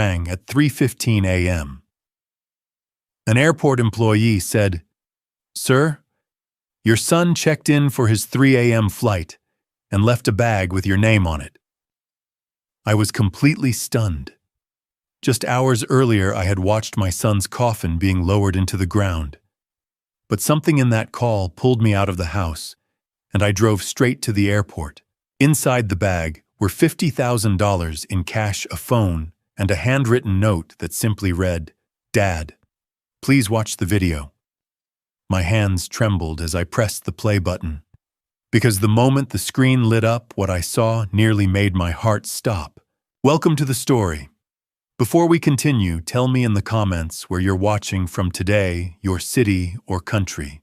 rang at 3:15 a.m. An airport employee said, "Sir, your son checked in for his 3 a.m. flight and left a bag with your name on it." I was completely stunned. Just hours earlier, I had watched my son's coffin being lowered into the ground. But something in that call pulled me out of the house, and I drove straight to the airport. Inside the bag were $50,000 in cash, a phone, and a handwritten note that simply read, "Dad, please watch the video." My hands trembled as I pressed the play button, because the moment the screen lit up, what I saw nearly made my heart stop. Welcome to the story. Before we continue, tell me in the comments where you're watching from today, your city or country.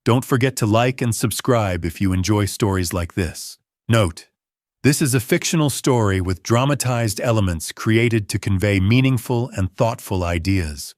Don't forget to like and subscribe if you enjoy stories like this. Note: this is a fictional story with dramatized elements created to convey meaningful and thoughtful ideas.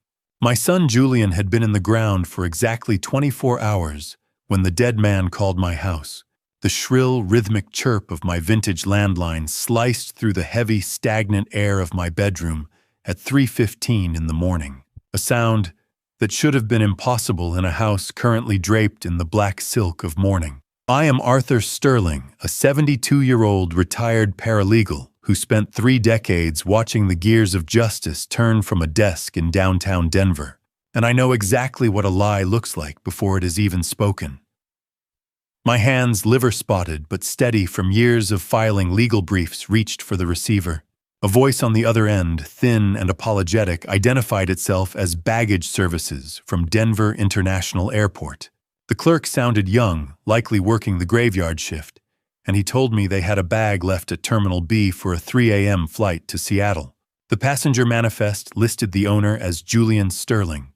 My son Julian had been in the ground for exactly 24 hours when the dead man called my house. The shrill, rhythmic chirp of my vintage landline sliced through the heavy, stagnant air of my bedroom at 3:15 in the morning, a sound that should have been impossible in a house currently draped in the black silk of mourning. I am Arthur Sterling, a 72-year-old retired paralegal who spent 3 decades watching the gears of justice turn from a desk in downtown Denver, and I know exactly what a lie looks like before it is even spoken. My hands, liver-spotted but steady from years of filing legal briefs, reached for the receiver. A voice on the other end, thin and apologetic, identified itself as Baggage Services from Denver International Airport. The clerk sounded young, likely working the graveyard shift, and he told me they had a bag left at Terminal B for a 3 a.m. flight to Seattle. The passenger manifest listed the owner as Julian Sterling.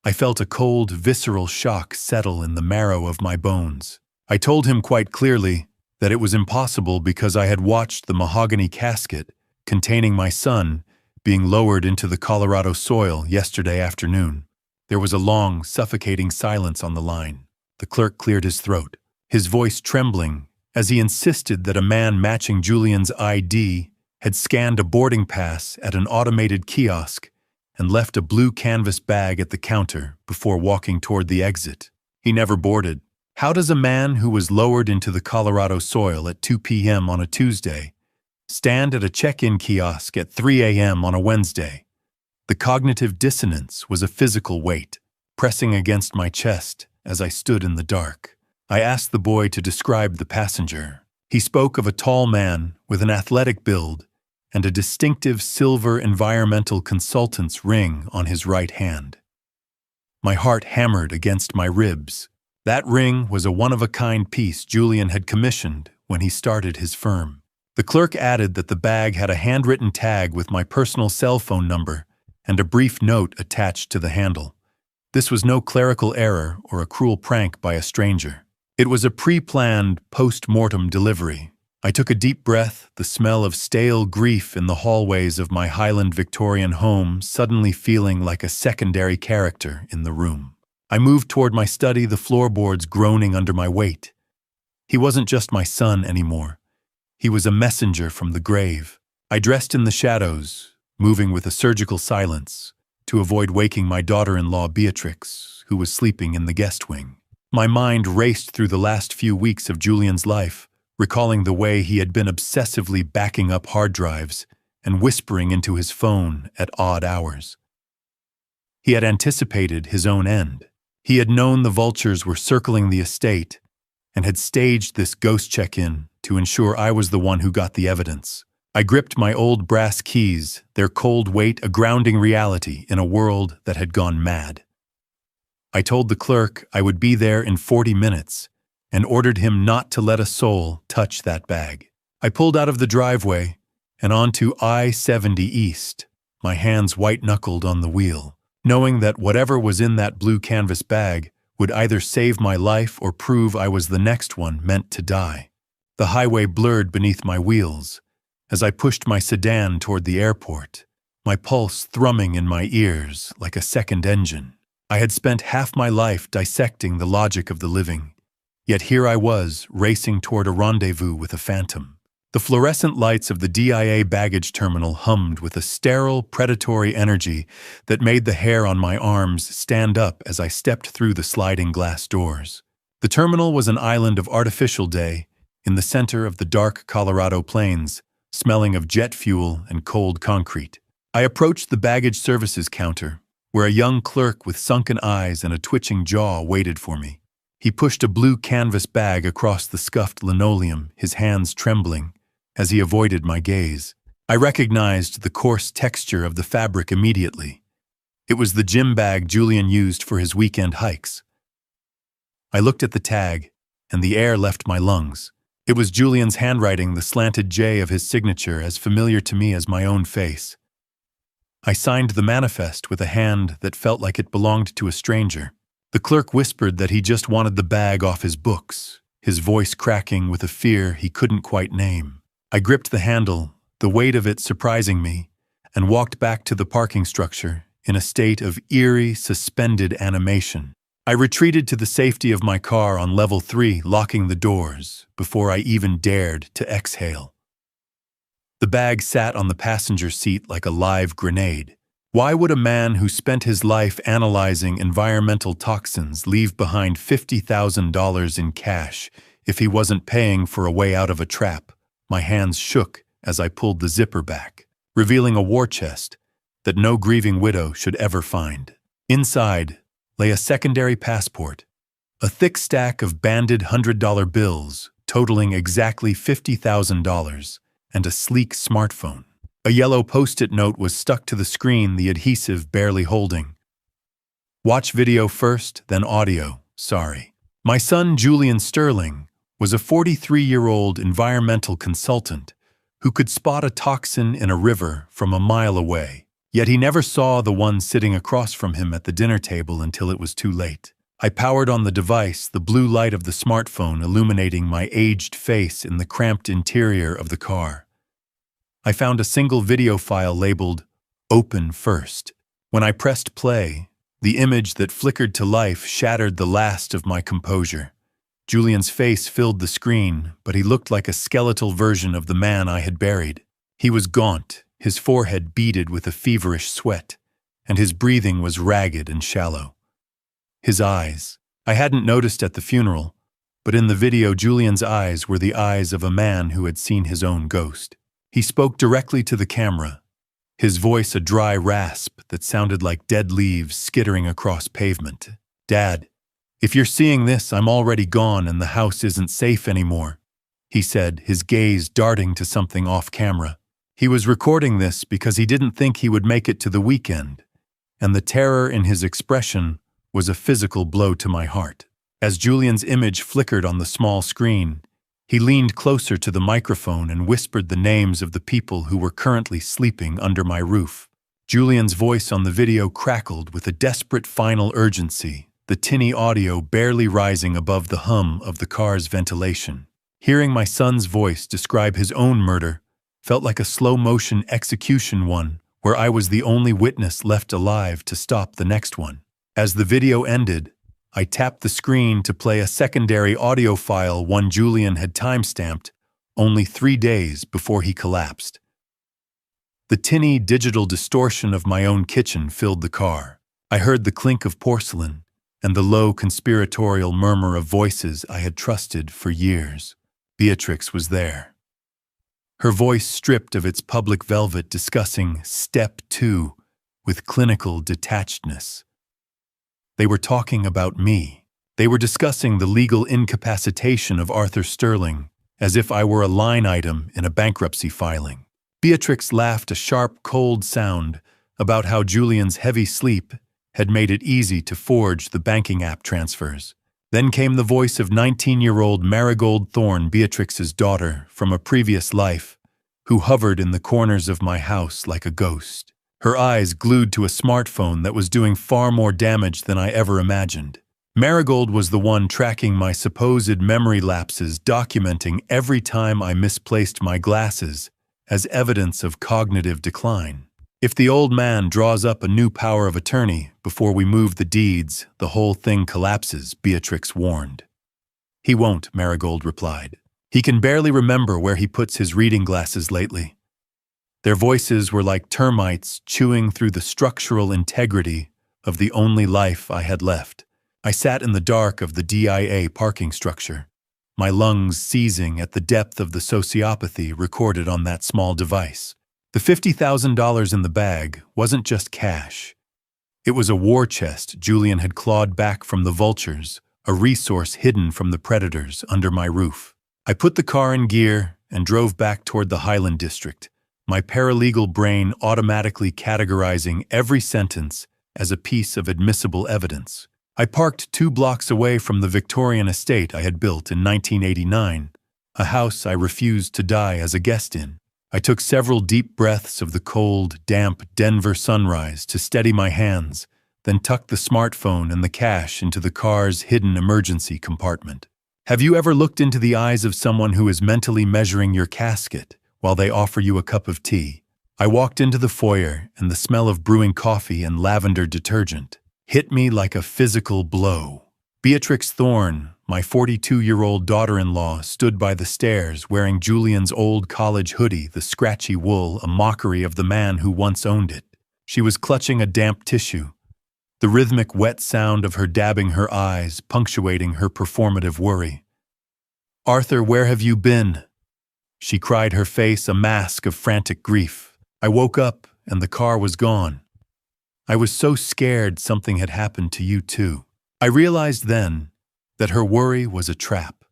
I felt a cold, visceral shock settle in the marrow of my bones. I told him quite clearly that it was impossible because I had watched the mahogany casket containing my son being lowered into the Colorado soil yesterday afternoon. There was a long, suffocating silence on the line. The clerk cleared his throat, his voice trembling as he insisted that a man matching Julian's ID had scanned a boarding pass at an automated kiosk and left a blue canvas bag at the counter before walking toward the exit. He never boarded. How does a man who was lowered into the Colorado soil at 2 p.m. on a Tuesday stand at a check-in kiosk at 3 a.m. on a Wednesday? The cognitive dissonance was a physical weight, pressing against my chest as I stood in the dark. I asked the boy to describe the passenger. He spoke of a tall man with an athletic build and a distinctive silver environmental consultant's ring on his right hand. My heart hammered against my ribs. That ring was a one-of-a-kind piece Julian had commissioned when he started his firm. The clerk added that the bag had a handwritten tag with my personal cell phone number and a brief note attached to the handle. This was no clerical error or a cruel prank by a stranger. It was a pre-planned, post-mortem delivery. I took a deep breath, the smell of stale grief in the hallways of my Highland Victorian home suddenly feeling like a secondary character in the room. I moved toward my study, the floorboards groaning under my weight. He wasn't just my son anymore. He was a messenger from the grave. I dressed in the shadows, moving with a surgical silence to avoid waking my daughter-in-law Beatrix, who was sleeping in the guest wing. My mind raced through the last few weeks of Julian's life, recalling the way he had been obsessively backing up hard drives and whispering into his phone at odd hours. He had anticipated his own end. He had known the vultures were circling the estate and had staged this ghost check-in to ensure I was the one who got the evidence. I gripped my old brass keys, their cold weight a grounding reality in a world that had gone mad. I told the clerk I would be there in 40 minutes and ordered him not to let a soul touch that bag. I pulled out of the driveway and onto I-70 East, my hands white-knuckled on the wheel, knowing that whatever was in that blue canvas bag would either save my life or prove I was the next one meant to die. The highway blurred beneath my wheels as I pushed my sedan toward the airport, my pulse thrumming in my ears like a second engine. I had spent half my life dissecting the logic of the living, yet here I was racing toward a rendezvous with a phantom. The fluorescent lights of the DIA baggage terminal hummed with a sterile, predatory energy that made the hair on my arms stand up as I stepped through the sliding glass doors. The terminal was an island of artificial day in the center of the dark Colorado plains, smelling of jet fuel and cold concrete. I approached the baggage services counter, where a young clerk with sunken eyes and a twitching jaw waited for me. He pushed a blue canvas bag across the scuffed linoleum, his hands trembling, as he avoided my gaze. I recognized the coarse texture of the fabric immediately. It was the gym bag Julian used for his weekend hikes. I looked at the tag, and the air left my lungs. It was Julian's handwriting, the slanted J of his signature, as familiar to me as my own face. I signed the manifest with a hand that felt like it belonged to a stranger. The clerk whispered that he just wanted the bag off his books, his voice cracking with a fear he couldn't quite name. I gripped the handle, the weight of it surprising me, and walked back to the parking structure in a state of eerie, suspended animation. I retreated to the safety of my car on level 3, locking the doors, before I even dared to exhale. The bag sat on the passenger seat like a live grenade. Why would a man who spent his life analyzing environmental toxins leave behind $50,000 in cash if he wasn't paying for a way out of a trap? My hands shook as I pulled the zipper back, revealing a war chest that no grieving widow should ever find. Inside lay a secondary passport, a thick stack of banded $100 bills totaling exactly $50,000, and a sleek smartphone. A yellow post-it note was stuck to the screen, the adhesive barely holding. Watch video first, then audio. Sorry. My son, Julian Sterling, was a 43-year-old environmental consultant who could spot a toxin in a river from a mile away. Yet he never saw the one sitting across from him at the dinner table until it was too late. I powered on the device, the blue light of the smartphone illuminating my aged face in the cramped interior of the car. I found a single video file labeled "Open First." When I pressed play, the image that flickered to life shattered the last of my composure. Julian's face filled the screen, but he looked like a skeletal version of the man I had buried. He was gaunt, his forehead beaded with a feverish sweat, and his breathing was ragged and shallow. His eyes, I hadn't noticed at the funeral, but in the video Julian's eyes were the eyes of a man who had seen his own ghost. He spoke directly to the camera, his voice a dry rasp that sounded like dead leaves skittering across pavement. "Dad, if you're seeing this, I'm already gone and the house isn't safe anymore," he said, his gaze darting to something off camera. He was recording this because he didn't think he would make it to the weekend, and the terror in his expression was a physical blow to my heart. As Julian's image flickered on the small screen, he leaned closer to the microphone and whispered the names of the people who were currently sleeping under my roof. Julian's voice on the video crackled with a desperate final urgency, the tinny audio barely rising above the hum of the car's ventilation. Hearing my son's voice describe his own murder felt like a slow-motion execution one where I was the only witness left alive to stop the next one. As the video ended, I tapped the screen to play a secondary audio file one Julian had timestamped only 3 days before he collapsed. The tinny digital distortion of my own kitchen filled the car. I heard the clink of porcelain and the low conspiratorial murmur of voices I had trusted for years. Beatrix was there. Her voice stripped of its public velvet discussing Step 2 with clinical detachedness. They were talking about me. They were discussing the legal incapacitation of Arthur Sterling, as if I were a line item in a bankruptcy filing. Beatrix laughed a sharp, cold sound about how Julian's heavy sleep had made it easy to forge the banking app transfers. Then came the voice of 19-year-old Marigold Thorne, Beatrix's daughter from a previous life, who hovered in the corners of my house like a ghost. Her eyes glued to a smartphone that was doing far more damage than I ever imagined. Marigold was the one tracking my supposed memory lapses, documenting every time I misplaced my glasses as evidence of cognitive decline. If the old man draws up a new power of attorney before we move the deeds, the whole thing collapses, Beatrix warned. He won't, Marigold replied. He can barely remember where he puts his reading glasses lately. Their voices were like termites chewing through the structural integrity of the only life I had left. I sat in the dark of the DIA parking structure, my lungs seizing at the depth of the sociopathy recorded on that small device. The $50,000 in the bag wasn't just cash. It was a war chest Julian had clawed back from the vultures, a resource hidden from the predators under my roof. I put the car in gear and drove back toward the Highland District, my paralegal brain automatically categorizing every sentence as a piece of admissible evidence. I parked 2 blocks away from the Victorian estate I had built in 1989, a house I refused to die as a guest in. I took several deep breaths of the cold, damp Denver sunrise to steady my hands, then tucked the smartphone and the cash into the car's hidden emergency compartment. Have you ever looked into the eyes of someone who is mentally measuring your casket while they offer you a cup of tea? I walked into the foyer, and the smell of brewing coffee and lavender detergent hit me like a physical blow. Beatrix Thorne, my 42-year-old daughter-in-law, stood by the stairs wearing Julian's old college hoodie, the scratchy wool a mockery of the man who once owned it. She was clutching a damp tissue, the rhythmic wet sound of her dabbing her eyes punctuating her performative worry. "Arthur, where have you been?" she cried, her face a mask of frantic grief. I woke up and the car was gone. I was so scared something had happened to you too. I realized then that her worry was a trap.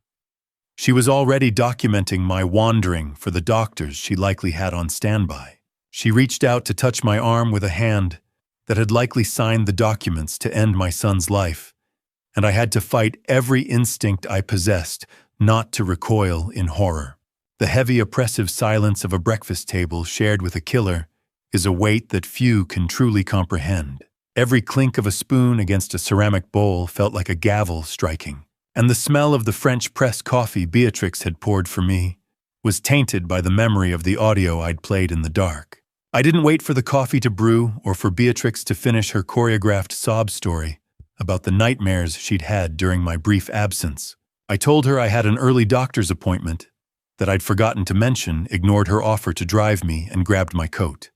She was already documenting my wandering for the doctors she likely had on standby. She reached out to touch my arm with a hand that had likely signed the documents to end my son's life, and I had to fight every instinct I possessed not to recoil in horror. The heavy, oppressive silence of a breakfast table shared with a killer is a weight that few can truly comprehend. Every clink of a spoon against a ceramic bowl felt like a gavel striking, and the smell of the French press coffee Beatrix had poured for me was tainted by the memory of the audio I'd played in the dark. I didn't wait for the coffee to brew or for Beatrix to finish her choreographed sob story about the nightmares she'd had during my brief absence. I told her I had an early doctor's appointment that I'd forgotten to mention, ignored her offer to drive me, and grabbed my coat.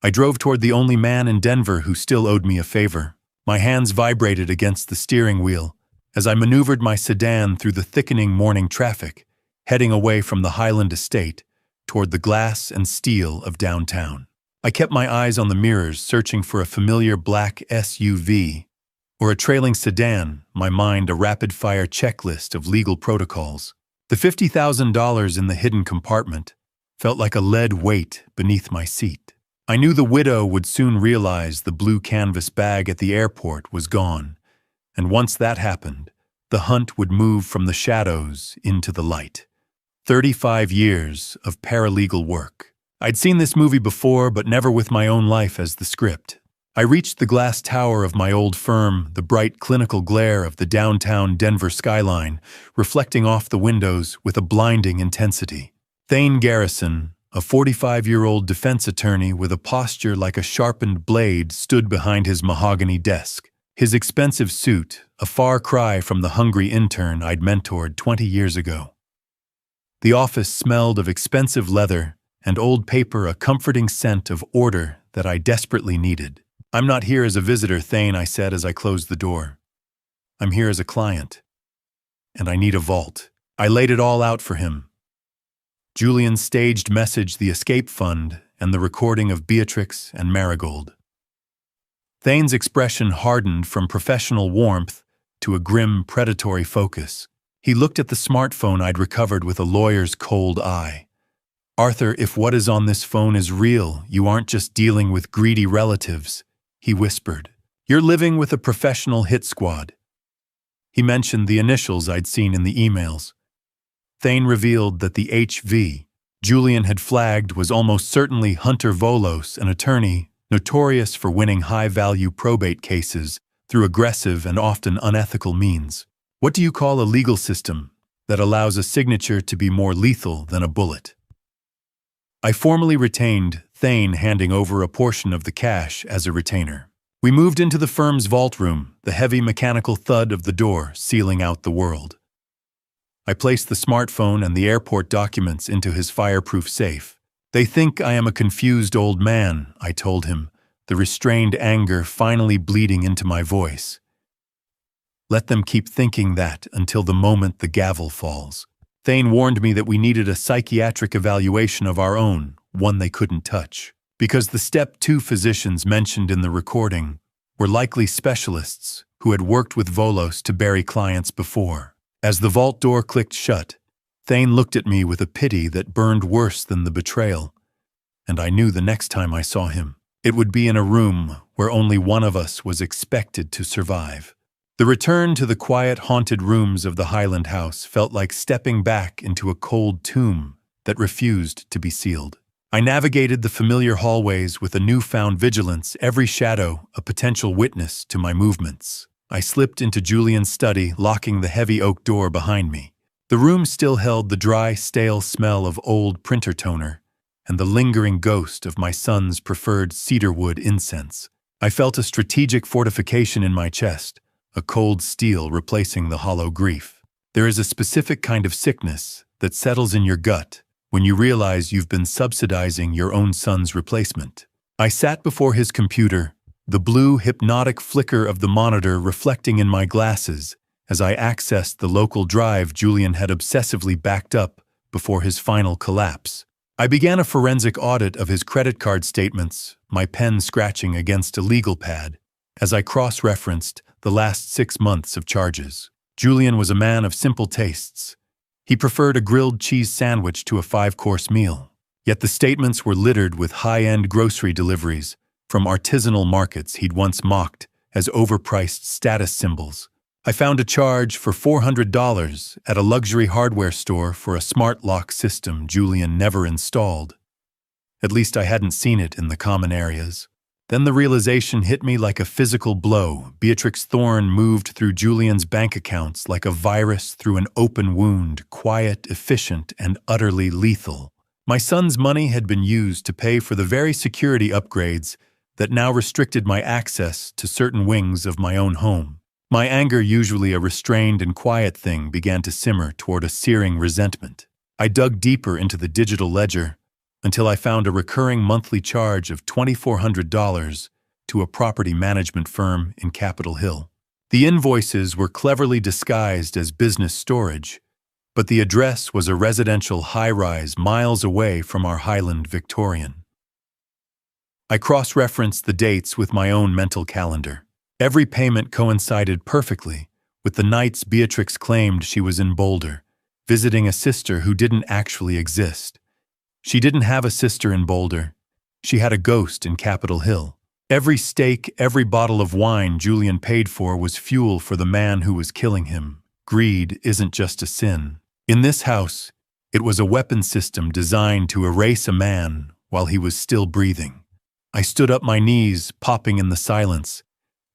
I drove toward the only man in Denver who still owed me a favor. My hands vibrated against the steering wheel as I maneuvered my sedan through the thickening morning traffic, heading away from the Highland estate toward the glass and steel of downtown. I kept my eyes on the mirrors, searching for a familiar black SUV or a trailing sedan, my mind a rapid-fire checklist of legal protocols. The $50,000 in the hidden compartment felt like a lead weight beneath my seat. I knew the widow would soon realize the blue canvas bag at the airport was gone, and once that happened, the hunt would move from the shadows into the light. 35 years of paralegal work. I'd seen this movie before, but never with my own life as the script. I reached the glass tower of my old firm, the bright clinical glare of the downtown Denver skyline reflecting off the windows with a blinding intensity. Thane Garrison, a 45-year-old defense attorney with a posture like a sharpened blade, stood behind his mahogany desk. His expensive suit, a far cry from the hungry intern I'd mentored 20 years ago. The office smelled of expensive leather and old paper, a comforting scent of order that I desperately needed. "I'm not here as a visitor, Thane," I said as I closed the door. "I'm here as a client. And I need a vault." I laid it all out for him. Julian's staged message, the escape fund, and the recording of Beatrix and Marigold. Thane's expression hardened from professional warmth to a grim, predatory focus. He looked at the smartphone I'd recovered with a lawyer's cold eye. "Arthur, if what is on this phone is real, you aren't just dealing with greedy relatives," he whispered. "You're living with a professional hit squad." He mentioned the initials I'd seen in the emails. Thane revealed that the HV Julian had flagged was almost certainly Hunter Volos, an attorney notorious for winning high-value probate cases through aggressive and often unethical means. What do you call a legal system that allows a signature to be more lethal than a bullet? I formally retained Thane, handing over a portion of the cash as a retainer. We moved into the firm's vault room, the heavy mechanical thud of the door sealing out the world. I placed the smartphone and the airport documents into his fireproof safe. "They think I am a confused old man," I told him, the restrained anger finally bleeding into my voice. "Let them keep thinking that until the moment the gavel falls." Thane warned me that we needed a psychiatric evaluation of our own, one they couldn't touch. Because the Step 2 physicians mentioned in the recording were likely specialists who had worked with Volos to bury clients before. As the vault door clicked shut, Thane looked at me with a pity that burned worse than the betrayal, and I knew the next time I saw him, it would be in a room where only one of us was expected to survive. The return to the quiet, haunted rooms of the Highland House felt like stepping back into a cold tomb that refused to be sealed. I navigated the familiar hallways with a newfound vigilance, every shadow a potential witness to my movements. I slipped into Julian's study, locking the heavy oak door behind me. The room still held the dry, stale smell of old printer toner and the lingering ghost of my son's preferred cedarwood incense. I felt a strategic fortification in my chest, a cold steel replacing the hollow grief. There is a specific kind of sickness that settles in your gut when you realize you've been subsidizing your own son's replacement. I sat before his computer, the blue, hypnotic flicker of the monitor reflecting in my glasses as I accessed the local drive Julian had obsessively backed up before his final collapse. I began a forensic audit of his credit card statements, my pen scratching against a legal pad, as I cross-referenced the last 6 months of charges. Julian was a man of simple tastes. He preferred a grilled cheese sandwich to a 5-course meal. Yet the statements were littered with high-end grocery deliveries from artisanal markets he'd once mocked as overpriced status symbols. I found a charge for $400 at a luxury hardware store for a smart lock system Julian never installed. At least I hadn't seen it in the common areas. Then the realization hit me like a physical blow. Beatrix Thorne moved through Julian's bank accounts like a virus through an open wound, quiet, efficient, and utterly lethal. My son's money had been used to pay for the very security upgrades that now restricted my access to certain wings of my own home. My anger, usually a restrained and quiet thing, began to simmer toward a searing resentment. I dug deeper into the digital ledger until I found a recurring monthly charge of $2,400 to a property management firm in Capitol Hill. The invoices were cleverly disguised as business storage, but the address was a residential high-rise miles away from our Highland Victorian. I cross-referenced the dates with my own mental calendar. Every payment coincided perfectly with the nights Beatrix claimed she was in Boulder, visiting a sister who didn't actually exist. She didn't have a sister in Boulder. She had a ghost in Capitol Hill. Every steak, every bottle of wine Julian paid for was fuel for the man who was killing him. Greed isn't just a sin. In this house, it was a weapon system designed to erase a man while he was still breathing. I stood up, my knees popping in the silence,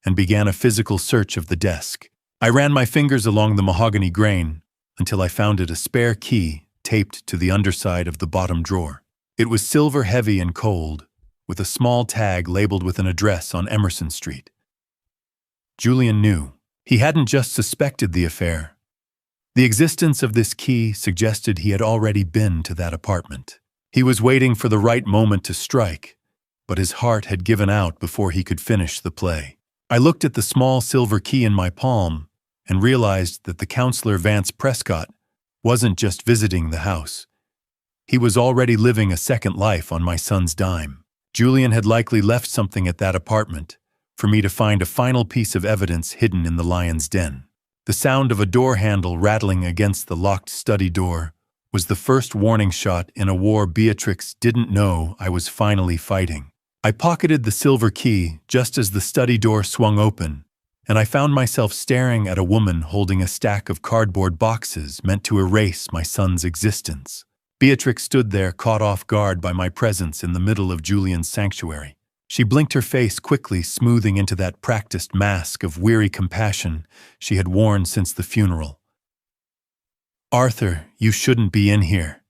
and began a physical search of the desk. I ran my fingers along the mahogany grain until I found it a spare key taped to the underside of the bottom drawer. It was silver heavy and cold, with a small tag labeled with an address on Emerson Street. Julian knew. He hadn't just suspected the affair. The existence of this key suggested he had already been to that apartment. He was waiting for the right moment to strike, but his heart had given out before he could finish the play. I looked at the small silver key in my palm and realized that the counselor Vance Prescott wasn't just visiting the house. He was already living a second life on my son's dime. Julian had likely left something at that apartment for me to find a final piece of evidence hidden in the lion's den. The sound of a door handle rattling against the locked study door was the first warning shot in a war Beatrix didn't know I was finally fighting. I pocketed the silver key just as the study door swung open, and I found myself staring at a woman holding a stack of cardboard boxes meant to erase my son's existence. Beatrix stood there, caught off guard by my presence in the middle of Julian's sanctuary. She blinked her face quickly, smoothing into that practiced mask of weary compassion she had worn since the funeral. "Arthur, you shouldn't be in here,"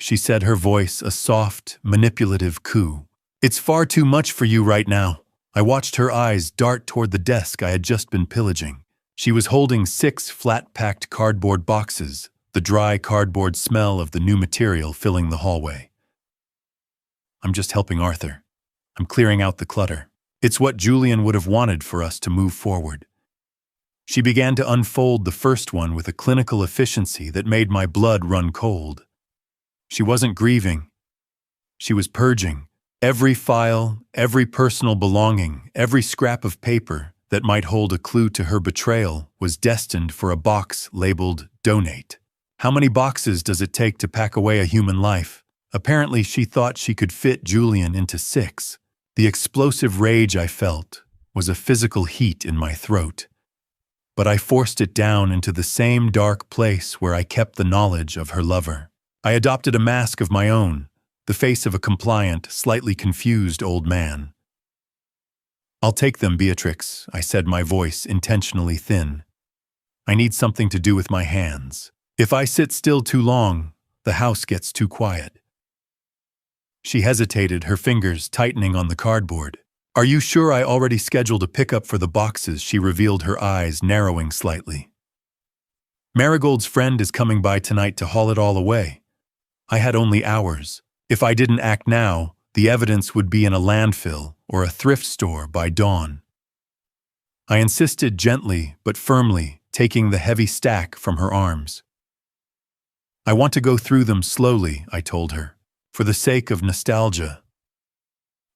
she said, her voice a soft, manipulative coo. "It's far too much for you right now." I watched her eyes dart toward the desk I had just been pillaging. She was holding 6 flat-packed cardboard boxes, the dry cardboard smell of the new material filling the hallway. I'm just helping Arthur. I'm clearing out the clutter. It's what Julian would have wanted for us to move forward. She began to unfold the first one with a clinical efficiency that made my blood run cold. She wasn't grieving. She was purging. Every file, every personal belonging, every scrap of paper that might hold a clue to her betrayal was destined for a box labeled "Donate." How many boxes does it take to pack away a human life? Apparently, she thought she could fit Julian into 6. The explosive rage I felt was a physical heat in my throat. But I forced it down into the same dark place where I kept the knowledge of her lover. I adopted a mask of my own, the face of a compliant, slightly confused old man. "I'll take them, Beatrix," I said, my voice intentionally thin. "I need something to do with my hands. If I sit still too long, the house gets too quiet." She hesitated, her fingers tightening on the cardboard. "Are you sure I already scheduled a pickup for the boxes?" She revealed, her eyes narrowing slightly. "Marigold's friend is coming by tonight to haul it all away. I had only hours. If I didn't act now, the evidence would be in a landfill or a thrift store by dawn." I insisted gently but firmly, taking the heavy stack from her arms. "I want to go through them slowly," I told her, "for the sake of nostalgia."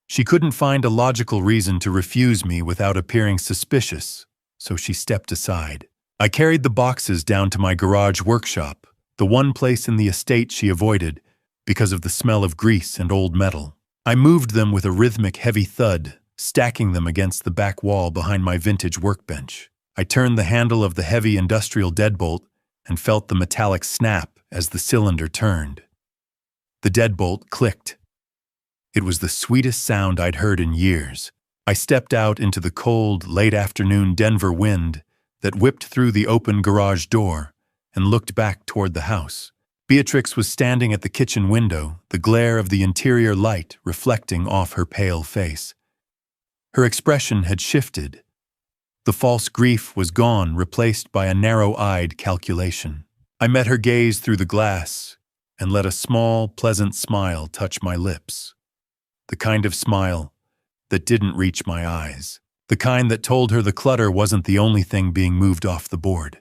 She couldn't find a logical reason to refuse me without appearing suspicious, so she stepped aside. I carried the boxes down to my garage workshop, the one place in the estate she avoided because of the smell of grease and old metal. I moved them with a rhythmic heavy thud, stacking them against the back wall behind my vintage workbench. I turned the handle of the heavy industrial deadbolt and felt the metallic snap as the cylinder turned. The deadbolt clicked. It was the sweetest sound I'd heard in years. I stepped out into the cold, late-afternoon Denver wind that whipped through the open garage door and looked back toward the house. Beatrix was standing at the kitchen window, the glare of the interior light reflecting off her pale face. Her expression had shifted. The false grief was gone, replaced by a narrow-eyed calculation. I met her gaze through the glass and let a small, pleasant smile touch my lips. The kind of smile that didn't reach my eyes. The kind that told her the clutter wasn't the only thing being moved off the board.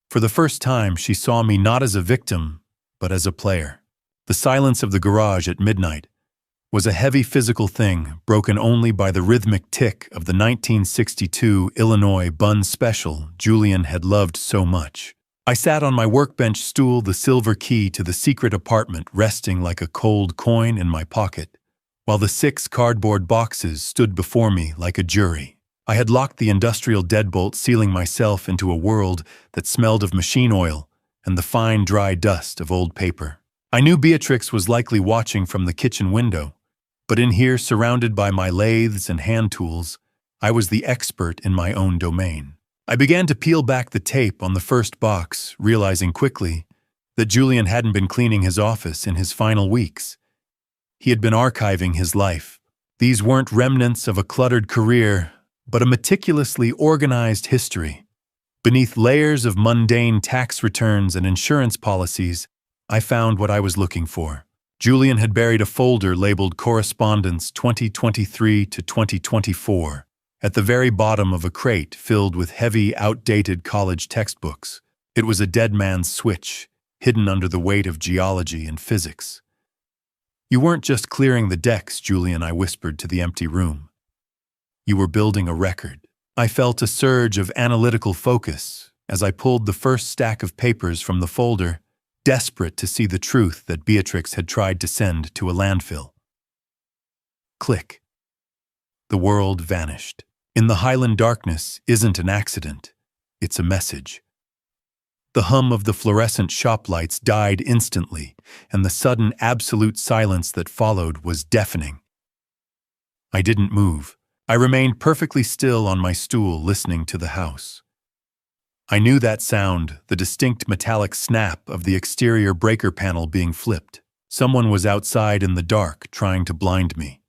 For the first time, she saw me not as a victim, but as a player. The silence of the garage at midnight was a heavy physical thing, broken only by the rhythmic tick of the 1962 Illinois Bun Special Julian had loved so much. I sat on my workbench stool, the silver key to the secret apartment resting like a cold coin in my pocket, while the 6 cardboard boxes stood before me like a jury. I had locked the industrial deadbolt, sealing myself into a world that smelled of machine oil and the fine, dry dust of old paper. I knew Beatrix was likely watching from the kitchen window, but in here, surrounded by my lathes and hand tools, I was the expert in my own domain. I began to peel back the tape on the first box, realizing quickly that Julian hadn't been cleaning his office in his final weeks. He had been archiving his life. These weren't remnants of a cluttered career, but a meticulously organized history. Beneath layers of mundane tax returns and insurance policies, I found what I was looking for. Julian had buried a folder labeled Correspondence 2023 to 2024 at the very bottom of a crate filled with heavy, outdated college textbooks. It was a dead man's switch, hidden under the weight of geology and physics. "You weren't just clearing the decks, Julian," I whispered to the empty room. "You were building a record." I felt a surge of analytical focus as I pulled the first stack of papers from the folder, desperate to see the truth that Beatrix had tried to send to a landfill. Click. The world vanished. In the Highland darkness isn't an accident, it's a message. The hum of the fluorescent shop lights died instantly, and the sudden absolute silence that followed was deafening. I didn't move. I remained perfectly still on my stool, listening to the house. I knew that sound, the distinct metallic snap of the exterior breaker panel being flipped. Someone was outside in the dark, trying to blind me.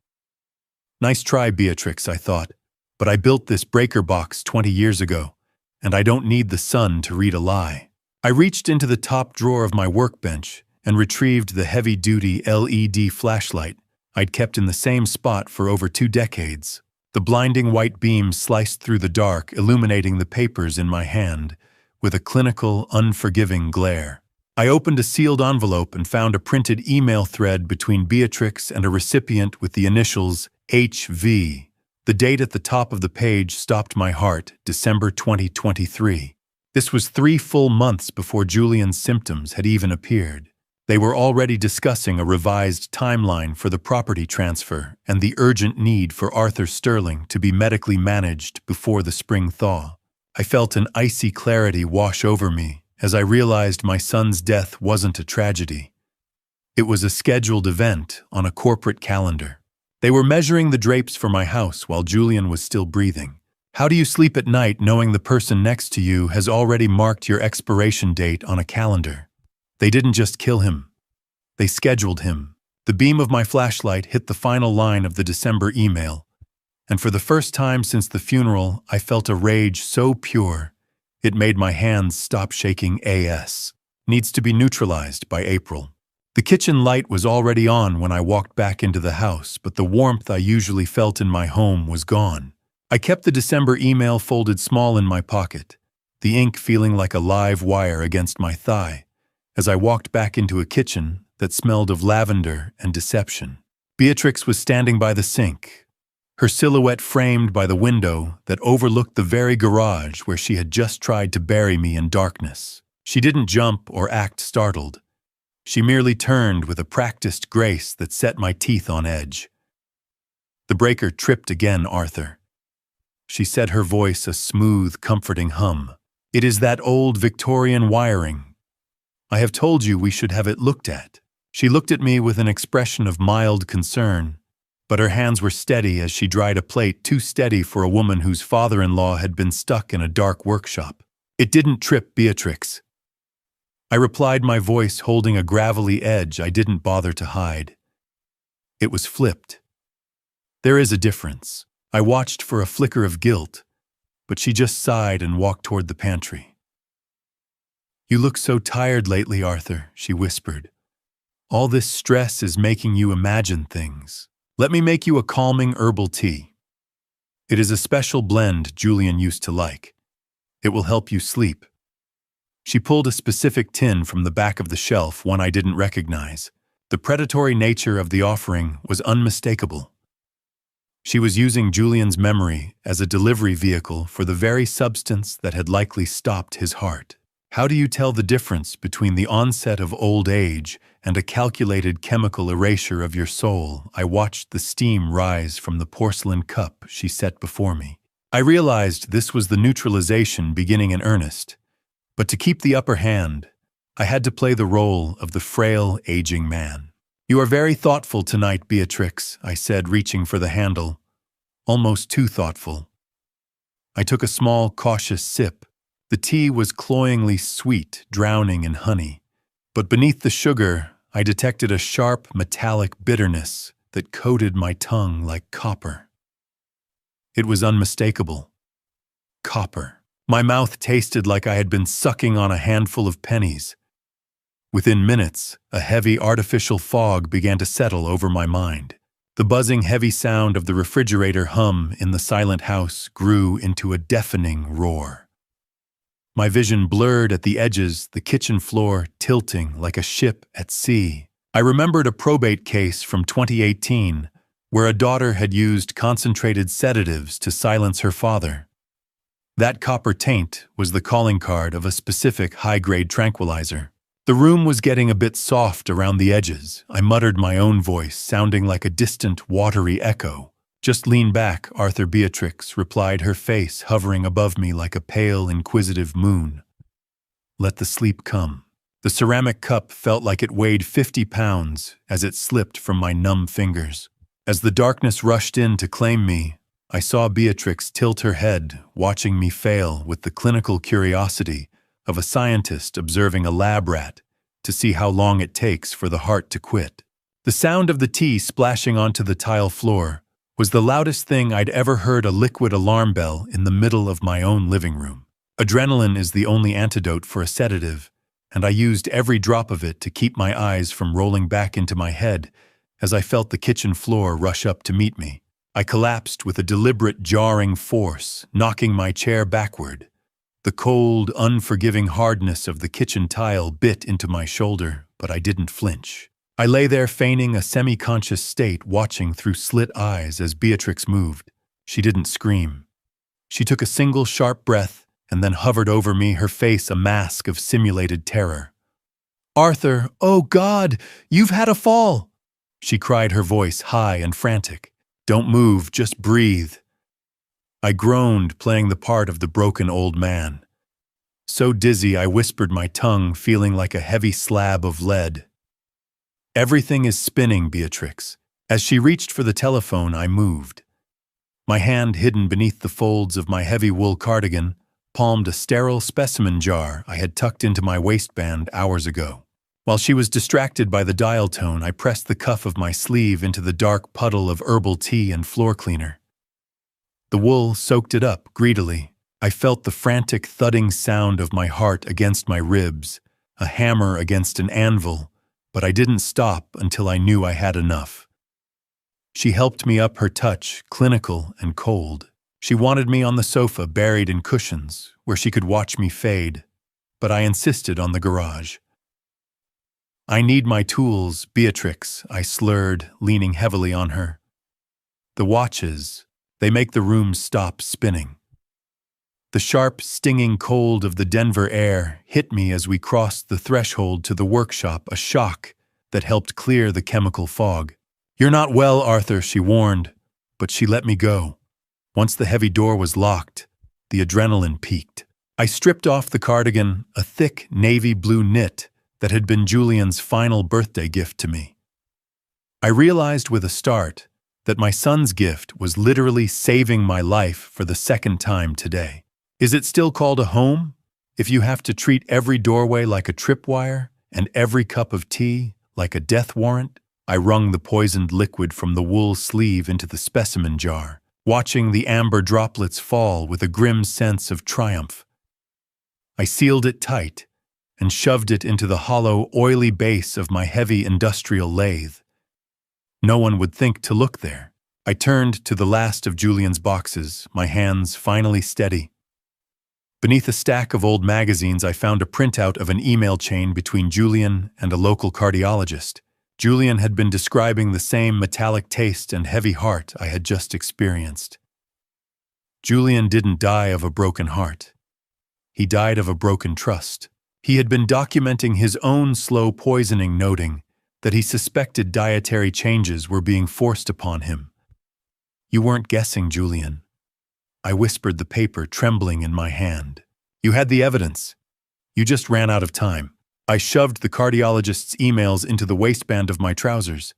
Nice try, Beatrix, I thought, but I built this breaker box 20 years ago, and I don't need the sun to read a lie. I reached into the top drawer of my workbench and retrieved the heavy-duty LED flashlight I'd kept in the same spot for over 2 decades. The blinding white beam sliced through the dark, illuminating the papers in my hand with a clinical, unforgiving glare. I opened a sealed envelope and found a printed email thread between Beatrix and a recipient with the initials HV. The date at the top of the page stopped my heart, December 2023. This was 3 full months before Julian's symptoms had even appeared. They were already discussing a revised timeline for the property transfer and the urgent need for Arthur Sterling to be medically managed before the spring thaw. I felt an icy clarity wash over me as I realized my son's death wasn't a tragedy. It was a scheduled event on a corporate calendar. They were measuring the drapes for my house while Julian was still breathing. How do you sleep at night knowing the person next to you has already marked your expiration date on a calendar? They didn't just kill him. They scheduled him. The beam of my flashlight hit the final line of the December email, and for the first time since the funeral, I felt a rage so pure, it made my hands stop shaking. AS. Needs to be neutralized by April. The kitchen light was already on when I walked back into the house, but the warmth I usually felt in my home was gone. I kept the December email folded small in my pocket, the ink feeling like a live wire against my thigh, as I walked back into a kitchen that smelled of lavender and deception. Beatrix was standing by the sink, her silhouette framed by the window that overlooked the very garage where she had just tried to bury me in darkness. She didn't jump or act startled. She merely turned with a practiced grace that set my teeth on edge. "The breaker tripped again, Arthur." She said, her voice a smooth, comforting hum. "It is that old Victorian wiring. I have told you we should have it looked at." She looked at me with an expression of mild concern, but her hands were steady as she dried a plate too steady for a woman whose father-in-law had been stuck in a dark workshop. "It didn't trip, Beatrix." I replied, my voice holding a gravelly edge I didn't bother to hide. "It was flipped." "There is a difference." I watched for a flicker of guilt, but she just sighed and walked toward the pantry. "You look so tired lately, Arthur," she whispered. "All this stress is making you imagine things. Let me make you a calming herbal tea. It is a special blend Julian used to like. It will help you sleep." She pulled a specific tin from the back of the shelf, one I didn't recognize. The predatory nature of the offering was unmistakable. She was using Julian's memory as a delivery vehicle for the very substance that had likely stopped his heart. How do you tell the difference between the onset of old age and a calculated chemical erasure of your soul? I watched the steam rise from the porcelain cup she set before me. I realized this was the neutralization beginning in earnest, but to keep the upper hand, I had to play the role of the frail, aging man. "You are very thoughtful tonight, Beatrix," I said, reaching for the handle. Almost too thoughtful. I took a small, cautious sip. The tea was cloyingly sweet, drowning in honey. But beneath the sugar, I detected a sharp, metallic bitterness that coated my tongue like copper. It was unmistakable. Copper. My mouth tasted like I had been sucking on a handful of pennies. Within minutes, a heavy artificial fog began to settle over my mind. The buzzing heavy sound of the refrigerator hum in the silent house grew into a deafening roar. My vision blurred at the edges, the kitchen floor tilting like a ship at sea. I remembered a probate case from 2018 where a daughter had used concentrated sedatives to silence her father. That copper taint was the calling card of a specific high-grade tranquilizer. The room was getting a bit soft around the edges. I muttered my own voice, sounding like a distant, watery echo. "Just lean back, Arthur." Beatrix replied, her face hovering above me like a pale, inquisitive moon. "Let the sleep come." The ceramic cup felt like it weighed 50 pounds as it slipped from my numb fingers. As the darkness rushed in to claim me, I saw Beatrix tilt her head, watching me fail with the clinical curiosity of a scientist observing a lab rat to see how long it takes for the heart to quit. The sound of the tea splashing onto the tile floor was the loudest thing I'd ever heard. A liquid alarm bell in the middle of my own living room. Adrenaline is the only antidote for a sedative, and I used every drop of it to keep my eyes from rolling back into my head as I felt the kitchen floor rush up to meet me. I collapsed with a deliberate jarring force, knocking my chair backward. The cold, unforgiving hardness of the kitchen tile bit into my shoulder, but I didn't flinch. I lay there feigning a semi-conscious state, watching through slit eyes as Beatrix moved. She didn't scream. She took a single sharp breath and then hovered over me, her face a mask of simulated terror. "Arthur, oh God, you've had a fall!" she cried, her voice high and frantic. "Don't move, just breathe." I groaned, playing the part of the broken old man. So dizzy, I whispered, my tongue feeling like a heavy slab of lead. "Everything is spinning, Beatrix." As she reached for the telephone, I moved. My hand, hidden beneath the folds of my heavy wool cardigan, palmed a sterile specimen jar I had tucked into my waistband hours ago. While she was distracted by the dial tone, I pressed the cuff of my sleeve into the dark puddle of herbal tea and floor cleaner. The wool soaked it up greedily. I felt the frantic thudding sound of my heart against my ribs, a hammer against an anvil, but I didn't stop until I knew I had enough. She helped me up, her touch clinical and cold. She wanted me on the sofa, buried in cushions, where she could watch me fade, but I insisted on the garage. "I need my tools, Beatrix," I slurred, leaning heavily on her. "The watches, they make the room stop spinning." The sharp, stinging cold of the Denver air hit me as we crossed the threshold to the workshop, a shock that helped clear the chemical fog. "You're not well, Arthur," she warned, but she let me go. Once the heavy door was locked, the adrenaline peaked. I stripped off the cardigan, a thick navy blue knit that had been Julian's final birthday gift to me. I realized with a start that my son's gift was literally saving my life for the second time today. Is it still called a home if you have to treat every doorway like a tripwire and every cup of tea like a death warrant? I wrung the poisoned liquid from the wool sleeve into the specimen jar, watching the amber droplets fall with a grim sense of triumph. I sealed it tight and shoved it into the hollow, oily base of my heavy industrial lathe. No one would think to look there. I turned to the last of Julian's boxes, my hands finally steady. Beneath a stack of old magazines, I found a printout of an email chain between Julian and a local cardiologist. Julian had been describing the same metallic taste and heavy heart I had just experienced. Julian didn't die of a broken heart. He died of a broken trust. He had been documenting his own slow poisoning, noting that he suspected dietary changes were being forced upon him. "You weren't guessing, Julian." I whispered, the paper trembling in my hand. "You had the evidence. You just ran out of time." I shoved the cardiologist's emails into the waistband of my trousers,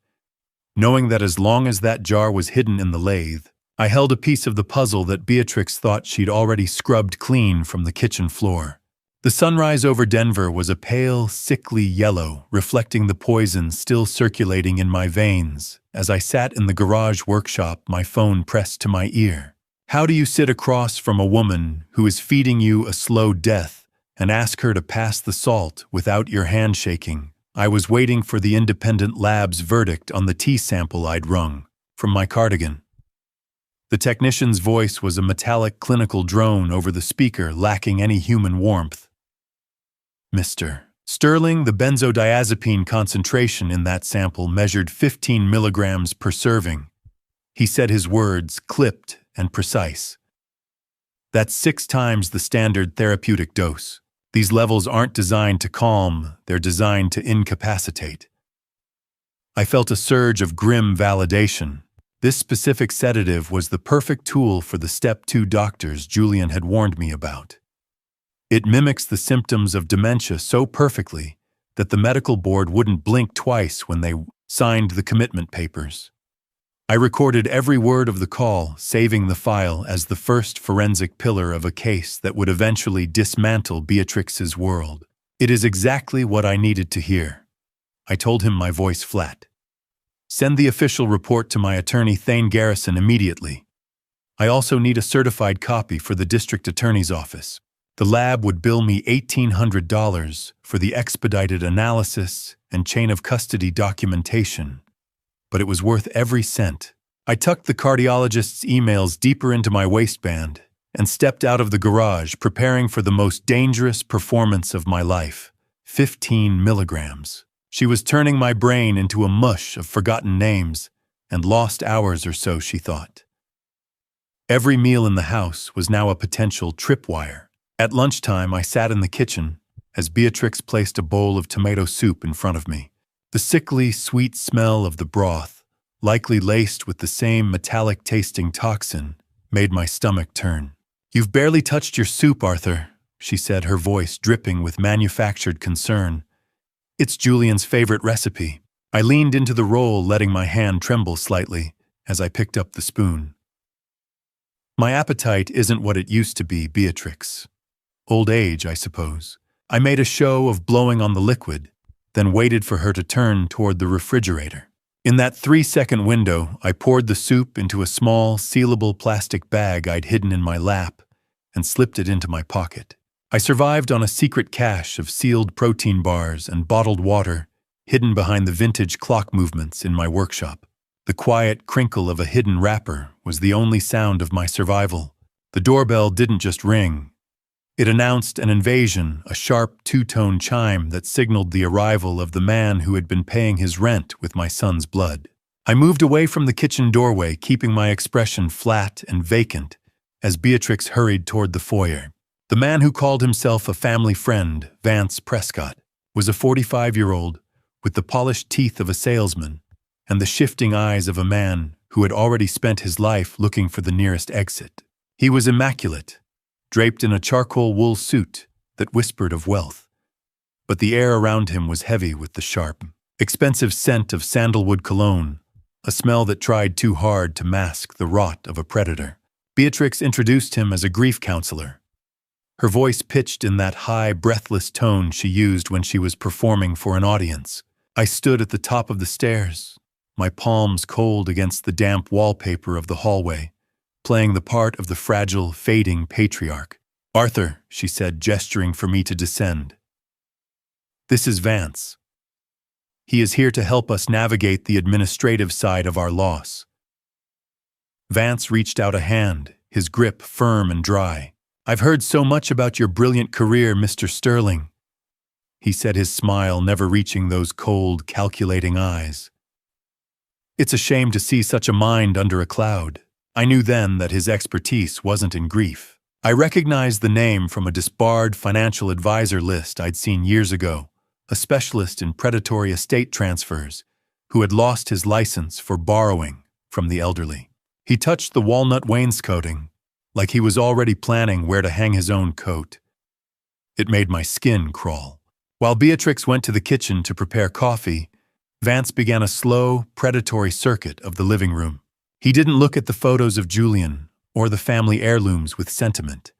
knowing that as long as that jar was hidden in the lathe, I held a piece of the puzzle that Beatrix thought she'd already scrubbed clean from the kitchen floor. The sunrise over Denver was a pale, sickly yellow, reflecting the poison still circulating in my veins as I sat in the garage workshop, my phone pressed to my ear. How do you sit across from a woman who is feeding you a slow death and ask her to pass the salt without your hand shaking? I was waiting for the independent lab's verdict on the tea sample I'd wrung from my cardigan. The technician's voice was a metallic clinical drone over the speaker, lacking any human warmth. "Mr. Sterling, the benzodiazepine concentration in that sample measured 15 milligrams per serving." He said, his words clipped and precise. "That's 6 times the standard therapeutic dose. These levels aren't designed to calm, they're designed to incapacitate." I felt a surge of grim validation. This specific sedative was the perfect tool for the Step 2 doctors Julian had warned me about. It mimics the symptoms of dementia so perfectly that the medical board wouldn't blink twice when they signed the commitment papers. I recorded every word of the call, saving the file as the first forensic pillar of a case that would eventually dismantle Beatrix's world. "It is exactly what I needed to hear," I told him, my voice flat. "Send the official report to my attorney, Thane Garrison, immediately. I also need a certified copy for the district attorney's office." The lab would bill me $1,800 for the expedited analysis and chain of custody documentation, but it was worth every cent. I tucked the cardiologist's emails deeper into my waistband and stepped out of the garage, preparing for the most dangerous performance of my life. 15 milligrams. She was turning my brain into a mush of forgotten names and lost hours or so, she thought. Every meal in the house was now a potential tripwire. At lunchtime, I sat in the kitchen as Beatrix placed a bowl of tomato soup in front of me. The sickly, sweet smell of the broth, likely laced with the same metallic-tasting toxin, made my stomach turn. "You've barely touched your soup, Arthur," she said, her voice dripping with manufactured concern. "It's Julian's favorite recipe." I leaned into the roll, letting my hand tremble slightly as I picked up the spoon. "My appetite isn't what it used to be, Beatrix. Old age, I suppose." I made a show of blowing on the liquid, then waited for her to turn toward the refrigerator. In that 3-second window, I poured the soup into a small, sealable plastic bag I'd hidden in my lap and slipped it into my pocket. I survived on a secret cache of sealed protein bars and bottled water hidden behind the vintage clock movements in my workshop. The quiet crinkle of a hidden wrapper was the only sound of my survival. The doorbell didn't just ring. It announced an invasion, a sharp two-tone chime that signaled the arrival of the man who had been paying his rent with my son's blood. I moved away from the kitchen doorway, keeping my expression flat and vacant as Beatrix hurried toward the foyer. The man who called himself a family friend, Vance Prescott, was a 45-year-old with the polished teeth of a salesman and the shifting eyes of a man who had already spent his life looking for the nearest exit. He was immaculate, draped in a charcoal wool suit that whispered of wealth. But the air around him was heavy with the sharp, expensive scent of sandalwood cologne, a smell that tried too hard to mask the rot of a predator. Beatrix introduced him as a grief counselor, her voice pitched in that high, breathless tone she used when she was performing for an audience. I stood at the top of the stairs, my palms cold against the damp wallpaper of the hallway, playing the part of the fragile, fading patriarch. "Arthur," she said, gesturing for me to descend. "This is Vance. He is here to help us navigate the administrative side of our loss." Vance reached out a hand, his grip firm and dry. "I've heard so much about your brilliant career, Mr. Sterling," he said, his smile never reaching those cold, calculating eyes. "It's a shame to see such a mind under a cloud." I knew then that his expertise wasn't in grief. I recognized the name from a disbarred financial advisor list I'd seen years ago, a specialist in predatory estate transfers who had lost his license for borrowing from the elderly. He touched the walnut wainscoting, like he was already planning where to hang his own coat. It made my skin crawl. While Beatrix went to the kitchen to prepare coffee, Vance began a slow, predatory circuit of the living room. He didn't look at the photos of Julian or the family heirlooms with sentiment.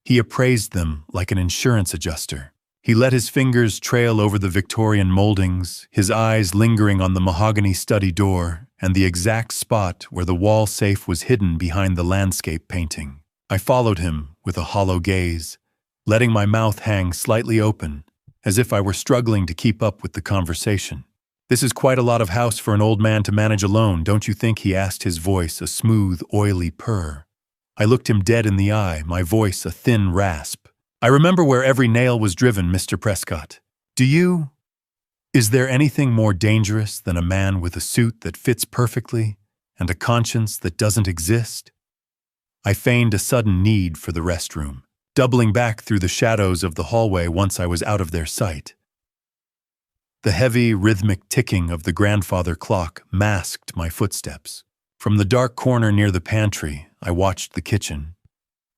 He appraised them like an insurance adjuster. He let his fingers trail over the Victorian moldings, his eyes lingering on the mahogany study door and the exact spot where the wall safe was hidden behind the landscape painting. I followed him with a hollow gaze, letting my mouth hang slightly open, as if I were struggling to keep up with the conversation. "This is quite a lot of house for an old man to manage alone, don't you think?" he asked, his voice a smooth, oily purr. I looked him dead in the eye, my voice a thin rasp. "I remember where every nail was driven, Mr. Prescott. Is there anything more dangerous than a man with a suit that fits perfectly and a conscience that doesn't exist?" I feigned a sudden need for the restroom, doubling back through the shadows of the hallway once I was out of their sight. The heavy, rhythmic ticking of the grandfather clock masked my footsteps. From the dark corner near the pantry, I watched the kitchen.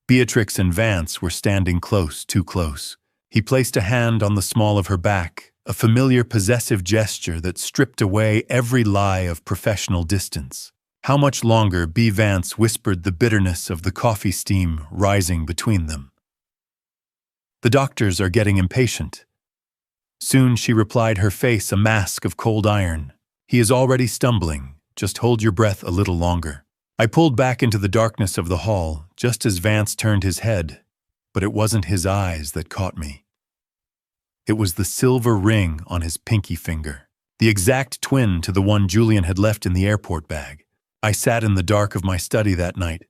Beatrix and Vance were standing close, too close. He placed a hand on the small of her back, a familiar possessive gesture that stripped away every lie of professional distance. "How much longer?" B. Vance whispered, the bitterness of the coffee steam rising between them. "The doctors are getting impatient." Soon, she replied, her face a mask of cold iron. "He is already stumbling. Just hold your breath a little longer." I pulled back into the darkness of the hall, just as Vance turned his head, But it wasn't his eyes that caught me. It was the silver ring on his pinky finger, the exact twin to the one Julian had left in the airport bag. I sat in the dark of my study that night,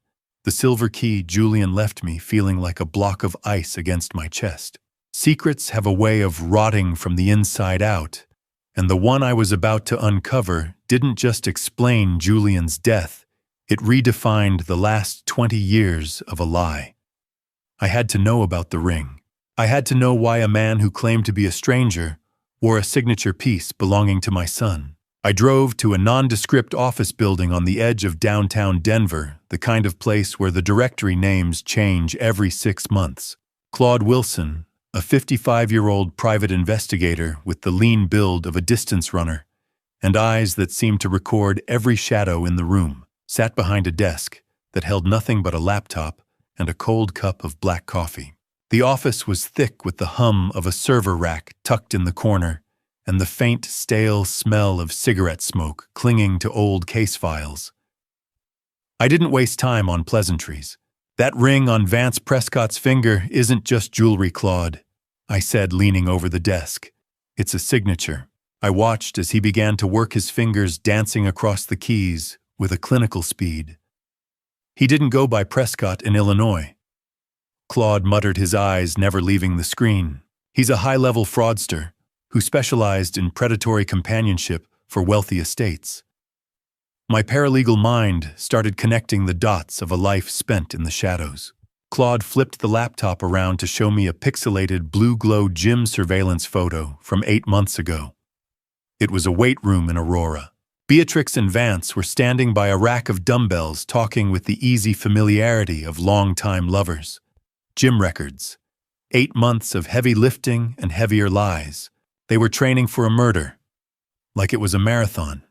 the silver key Julian left me feeling like a block of ice against my chest. Secrets have a way of rotting from the inside out, and the one I was about to uncover didn't just explain Julian's death, it redefined the last 20 years of a lie. I had to know about the ring. I had to know why a man who claimed to be a stranger wore a signature piece belonging to my son. I drove to a nondescript office building on the edge of downtown Denver, the kind of place where the directory names change every 6 months. Claude Wilson, a 55-year-old private investigator with the lean build of a distance runner and eyes that seemed to record every shadow in the room, sat behind a desk that held nothing but a laptop and a cold cup of black coffee. The office was thick with the hum of a server rack tucked in the corner and the faint, stale smell of cigarette smoke clinging to old case files. I didn't waste time on pleasantries. "That ring on Vance Prescott's finger isn't just jewelry, Claude," I said, leaning over the desk. "It's a signature." I watched as he began to work his fingers dancing across the keys with a clinical speed. "He didn't go by Prescott in Illinois." Claude muttered, his eyes never leaving the screen. "He's a high-level fraudster who specialized in predatory companionship for wealthy estates." My paralegal mind started connecting the dots of a life spent in the shadows. Claude flipped the laptop around to show me a pixelated blue-glow gym surveillance photo from 8 months ago. It was a weight room in Aurora. Beatrix and Vance were standing by a rack of dumbbells talking with the easy familiarity of longtime lovers. Gym records. 8 months of heavy lifting and heavier lies. They were training for a murder, like it was a marathon.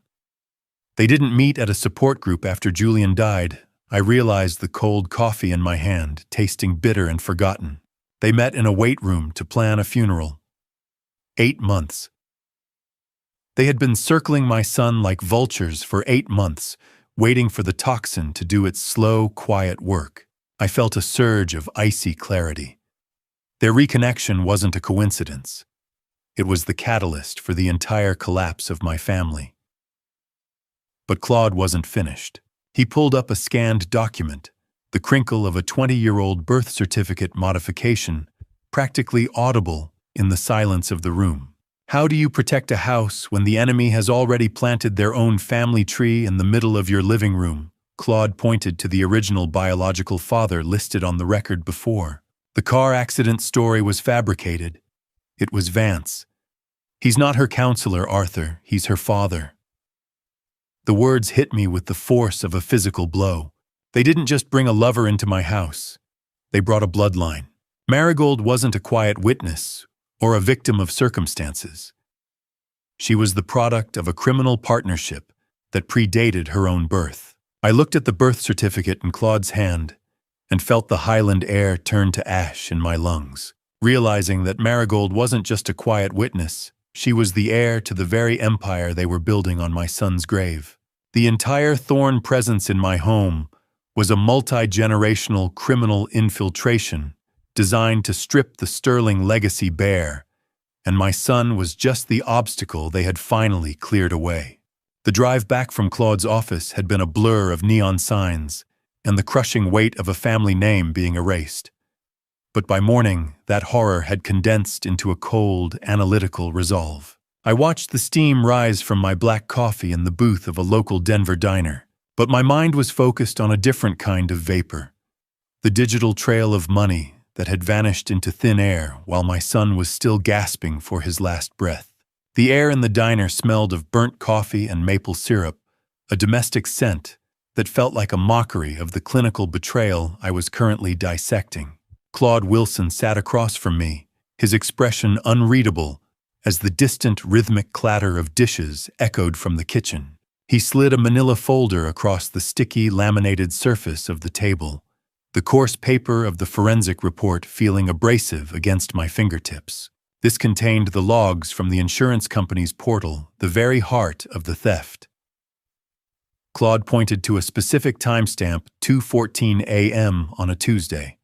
They didn't meet at a support group after Julian died. I realized the cold coffee in my hand, tasting bitter and forgotten. They met in a weight room to plan a funeral. 8 months. They had been circling my son like vultures for 8 months, waiting for the toxin to do its slow, quiet work. I felt a surge of icy clarity. Their reconnection wasn't a coincidence. It was the catalyst for the entire collapse of my family. But Claude wasn't finished. He pulled up a scanned document, the crinkle of a 20-year-old birth certificate modification, practically audible in the silence of the room. How do you protect a house when the enemy has already planted their own family tree in the middle of your living room? Claude pointed to the original biological father listed on the record before. The car accident story was fabricated. It was Vance. "He's not her counselor, Arthur. He's her father." The words hit me with the force of a physical blow. They didn't just bring a lover into my house. They brought a bloodline. Marigold wasn't a quiet witness or a victim of circumstances. She was the product of a criminal partnership that predated her own birth. I looked at the birth certificate in Claude's hand and felt the Highland air turn to ash in my lungs, realizing that Marigold wasn't just a quiet witness. She was the heir to the very empire they were building on my son's grave. The entire Thorn presence in my home was a multi-generational criminal infiltration designed to strip the sterling legacy bare, and my son was just the obstacle they had finally cleared away. The drive back from Claude's office had been a blur of neon signs and the crushing weight of a family name being erased. But by morning, that horror had condensed into a cold, analytical resolve. I watched the steam rise from my black coffee in the booth of a local Denver diner, but my mind was focused on a different kind of vapor. The digital trail of money that had vanished into thin air while my son was still gasping for his last breath. The air in the diner smelled of burnt coffee and maple syrup, a domestic scent that felt like a mockery of the clinical betrayal I was currently dissecting. Claude Wilson sat across from me, his expression unreadable as the distant rhythmic clatter of dishes echoed from the kitchen. He slid a manila folder across the sticky, laminated surface of the table, the coarse paper of the forensic report feeling abrasive against my fingertips. This contained the logs from the insurance company's portal, the very heart of the theft. Claude pointed to a specific timestamp, 2:14 a.m. on a Tuesday.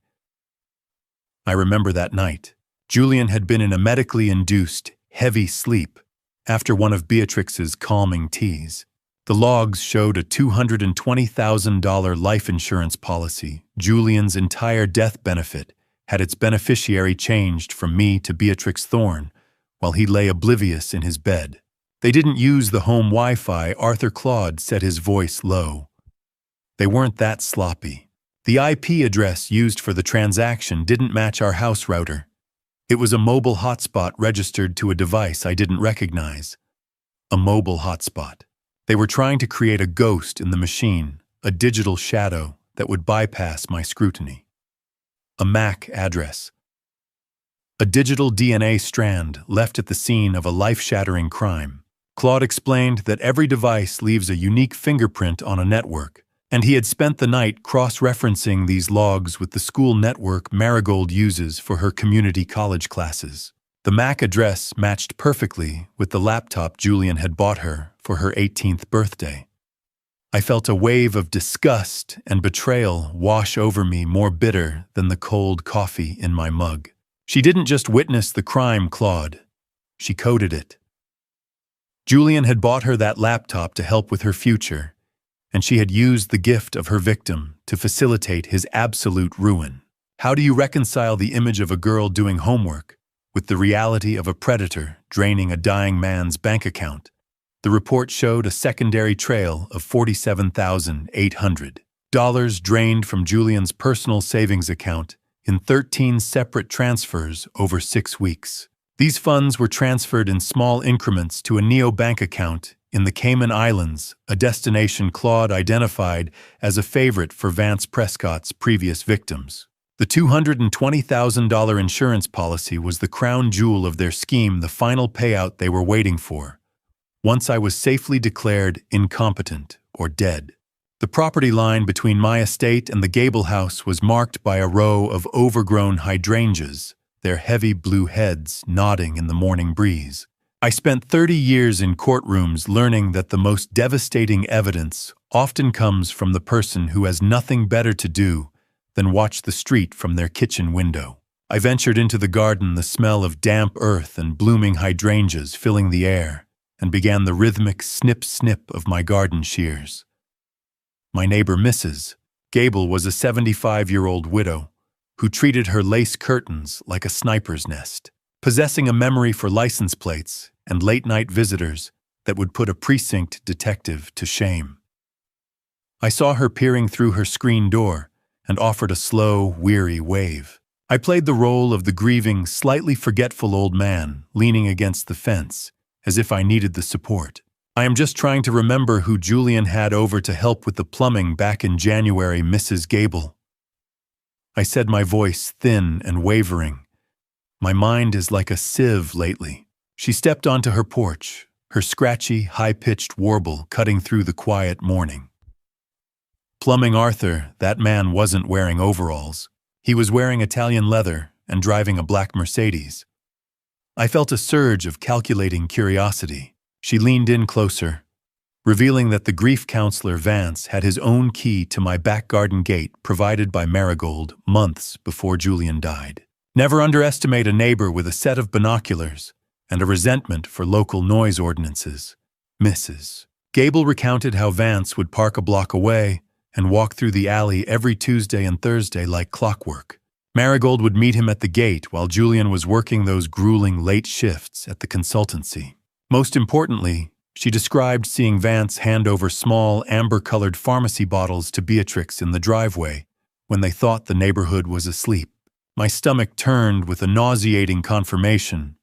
I remember that night. Julian had been in a medically induced, heavy sleep after one of Beatrix's calming teas. The logs showed a $220,000 life insurance policy. Julian's entire death benefit had its beneficiary changed from me to Beatrix Thorne, while he lay oblivious in his bed. They didn't use the home Wi-Fi. Arthur Claude said, his voice low. They weren't that sloppy. The IP address used for the transaction didn't match our house router. It was a mobile hotspot registered to a device I didn't recognize. A mobile hotspot. They were trying to create a ghost in the machine, a digital shadow that would bypass my scrutiny. A MAC address. A digital DNA strand left at the scene of a life-shattering crime. Claude explained that every device leaves a unique fingerprint on a network, and he had spent the night cross-referencing these logs with the school network Marigold uses for her community college classes. The MAC address matched perfectly with the laptop Julian had bought her for her 18th birthday. I felt a wave of disgust and betrayal wash over me, more bitter than the cold coffee in my mug. She didn't just witness the crime, Claude. She coded it. Julian had bought her that laptop to help with her future, and she had used the gift of her victim to facilitate his absolute ruin. How do you reconcile the image of a girl doing homework with the reality of a predator draining a dying man's bank account? The report showed a secondary trail of $47,800 drained from Julian's personal savings account in 13 separate transfers over 6 weeks. These funds were transferred in small increments to a neobank account in the Cayman Islands, a destination Claude identified as a favorite for Vance Prescott's previous victims. The $220,000 insurance policy was the crown jewel of their scheme, the final payout they were waiting for, once I was safely declared incompetent or dead. The property line between my estate and the Gable house was marked by a row of overgrown hydrangeas, their heavy blue heads nodding in the morning breeze. I spent 30 years in courtrooms learning that the most devastating evidence often comes from the person who has nothing better to do than watch the street from their kitchen window. I ventured into the garden, the smell of damp earth and blooming hydrangeas filling the air, and began the rhythmic snip-snip of my garden shears. My neighbor Mrs. Gable was a 75-year-old widow who treated her lace curtains like a sniper's nest, possessing a memory for license plates and late-night visitors that would put a precinct detective to shame. I saw her peering through her screen door and offered a slow, weary wave. I played the role of the grieving, slightly forgetful old man leaning against the fence, as if I needed the support. I am just trying to remember who Julian had over to help with the plumbing back in January, Mrs. Gable. I said, my voice thin and wavering. My mind is like a sieve lately. She stepped onto her porch, her scratchy, high-pitched warble cutting through the quiet morning. Plumbing Arthur, that man wasn't wearing overalls. He was wearing Italian leather and driving a black Mercedes. I felt a surge of calculating curiosity. She leaned in closer, revealing that the grief counselor Vance had his own key to my back garden gate provided by Marigold months before Julian died. Never underestimate a neighbor with a set of binoculars and a resentment for local noise ordinances. Mrs. Gable recounted how Vance would park a block away and walk through the alley every Tuesday and Thursday like clockwork. Marigold would meet him at the gate while Julian was working those grueling late shifts at the consultancy. Most importantly, she described seeing Vance hand over small, amber-colored pharmacy bottles to Beatrix in the driveway when they thought the neighborhood was asleep. My stomach turned with a nauseating confirmation.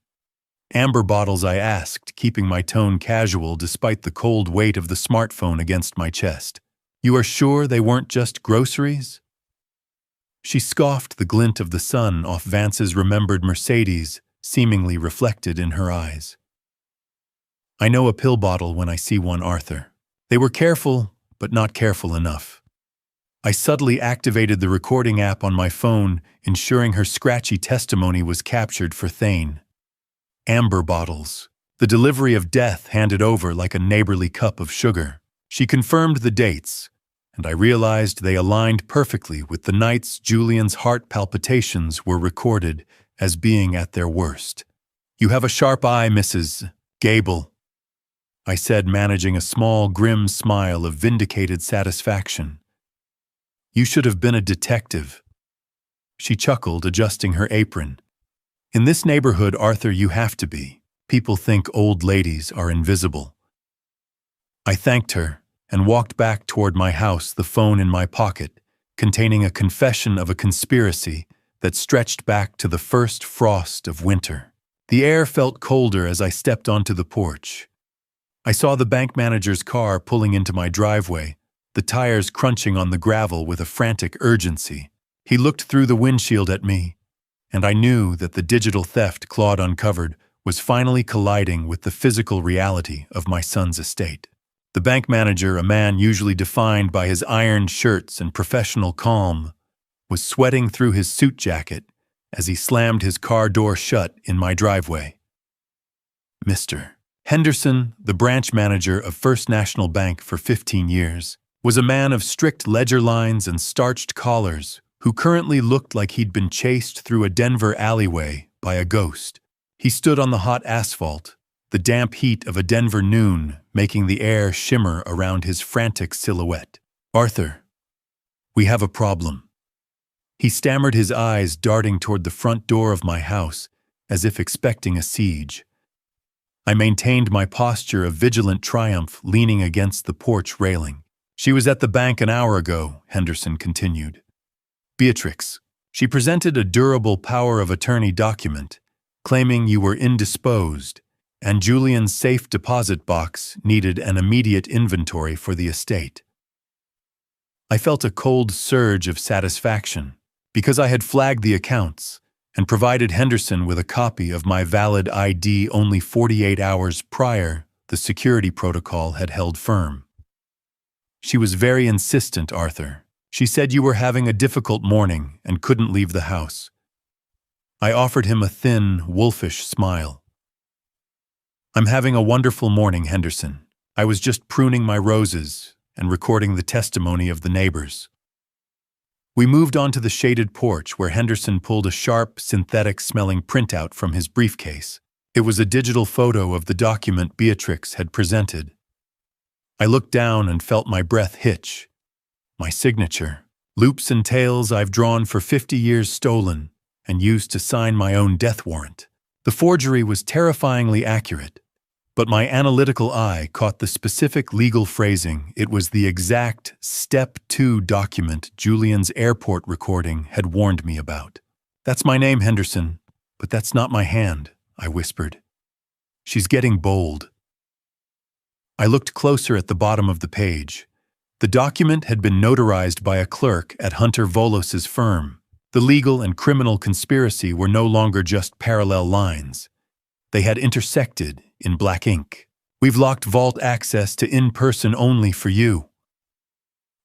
Amber bottles, I asked, keeping my tone casual despite the cold weight of the smartphone against my chest. You are sure they weren't just groceries? She scoffed, the glint of the sun off Vance's remembered Mercedes seemingly reflected in her eyes. I know a pill bottle when I see one, Arthur. They were careful, but not careful enough. I subtly activated the recording app on my phone, ensuring her scratchy testimony was captured for Thane. Amber bottles. The delivery of death handed over like a neighborly cup of sugar. She confirmed the dates, and I realized they aligned perfectly with the nights Julian's heart palpitations were recorded as being at their worst. "You have a sharp eye, Mrs. Gable," I said, managing a small, grim smile of vindicated satisfaction. "You should have been a detective." She chuckled, adjusting her apron. "In this neighborhood, Arthur, you have to be. People think old ladies are invisible." I thanked her and walked back toward my house, the phone in my pocket, containing a confession of a conspiracy that stretched back to the first frost of winter. The air felt colder as I stepped onto the porch. I saw the bank manager's car pulling into my driveway, the tires crunching on the gravel with a frantic urgency. He looked through the windshield at me, and I knew that the digital theft Claude uncovered was finally colliding with the physical reality of my son's estate. The bank manager, a man usually defined by his ironed shirts and professional calm, was sweating through his suit jacket as he slammed his car door shut in my driveway. Mr. Henderson, the branch manager of First National Bank for 15 years, was a man of strict ledger lines and starched collars who currently looked like he'd been chased through a Denver alleyway by a ghost. He stood on the hot asphalt, the damp heat of a Denver noon making the air shimmer around his frantic silhouette. "Arthur, we have a problem." He stammered, his eyes darting toward the front door of my house as if expecting a siege. I maintained my posture of vigilant triumph, leaning against the porch railing. "She was at the bank an hour ago," Henderson continued. "Beatrix, she presented a durable power of attorney document claiming you were indisposed and Julian's safe deposit box needed an immediate inventory for the estate." I felt a cold surge of satisfaction because I had flagged the accounts and provided Henderson with a copy of my valid ID only 48 hours prior. The security protocol had held firm. "She was very insistent, Arthur. She said you were having a difficult morning and couldn't leave the house." I offered him a thin, wolfish smile. "I'm having a wonderful morning, Henderson. I was just pruning my roses and recording the testimony of the neighbors." We moved onto the shaded porch where Henderson pulled a sharp, synthetic-smelling printout from his briefcase. It was a digital photo of the document Beatrix had presented. I looked down and felt my breath hitch. My signature, loops and tails I've drawn for 50 years stolen and used to sign my own death warrant. The forgery was terrifyingly accurate, but my analytical eye caught the specific legal phrasing. It was the exact Step 2 document Julian's airport recording had warned me about. "That's my name, Henderson, but that's not my hand," I whispered. "She's getting bold." I looked closer at the bottom of the page. The document had been notarized by a clerk at Hunter Volos's firm. The legal and criminal conspiracy were no longer just parallel lines. They had intersected in black ink. "We've locked vault access to in-person only for you."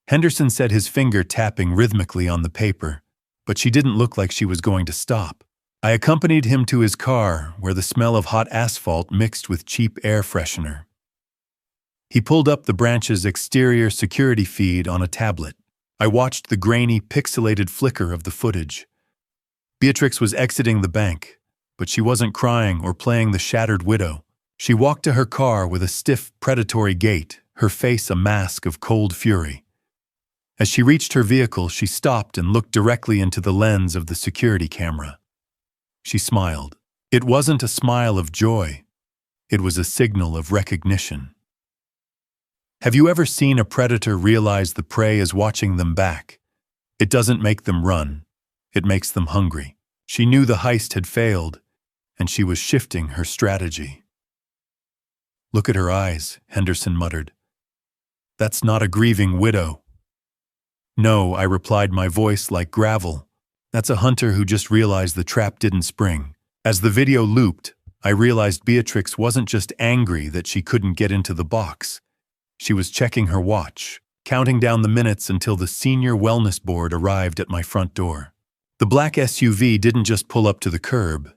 Henderson said, his finger tapping rhythmically on the paper, but she didn't look like she was going to stop. I accompanied him to his car, where the smell of hot asphalt mixed with cheap air freshener. He pulled up the branch's exterior security feed on a tablet. I watched the grainy, pixelated flicker of the footage. Beatrix was exiting the bank, but she wasn't crying or playing the shattered widow. She walked to her car with a stiff, predatory gait, her face a mask of cold fury. As she reached her vehicle, she stopped and looked directly into the lens of the security camera. She smiled. It wasn't a smile of joy. It was a signal of recognition. Have you ever seen a predator realize the prey is watching them back? It doesn't make them run. It makes them hungry. She knew the heist had failed, and she was shifting her strategy. "Look at her eyes," Henderson muttered. "That's not a grieving widow." "No," I replied, my voice like gravel. "That's a hunter who just realized the trap didn't spring." As the video looped, I realized Beatrix wasn't just angry that she couldn't get into the box. She was checking her watch, counting down the minutes until the senior wellness board arrived at my front door. The black SUV didn't just pull up to the curb.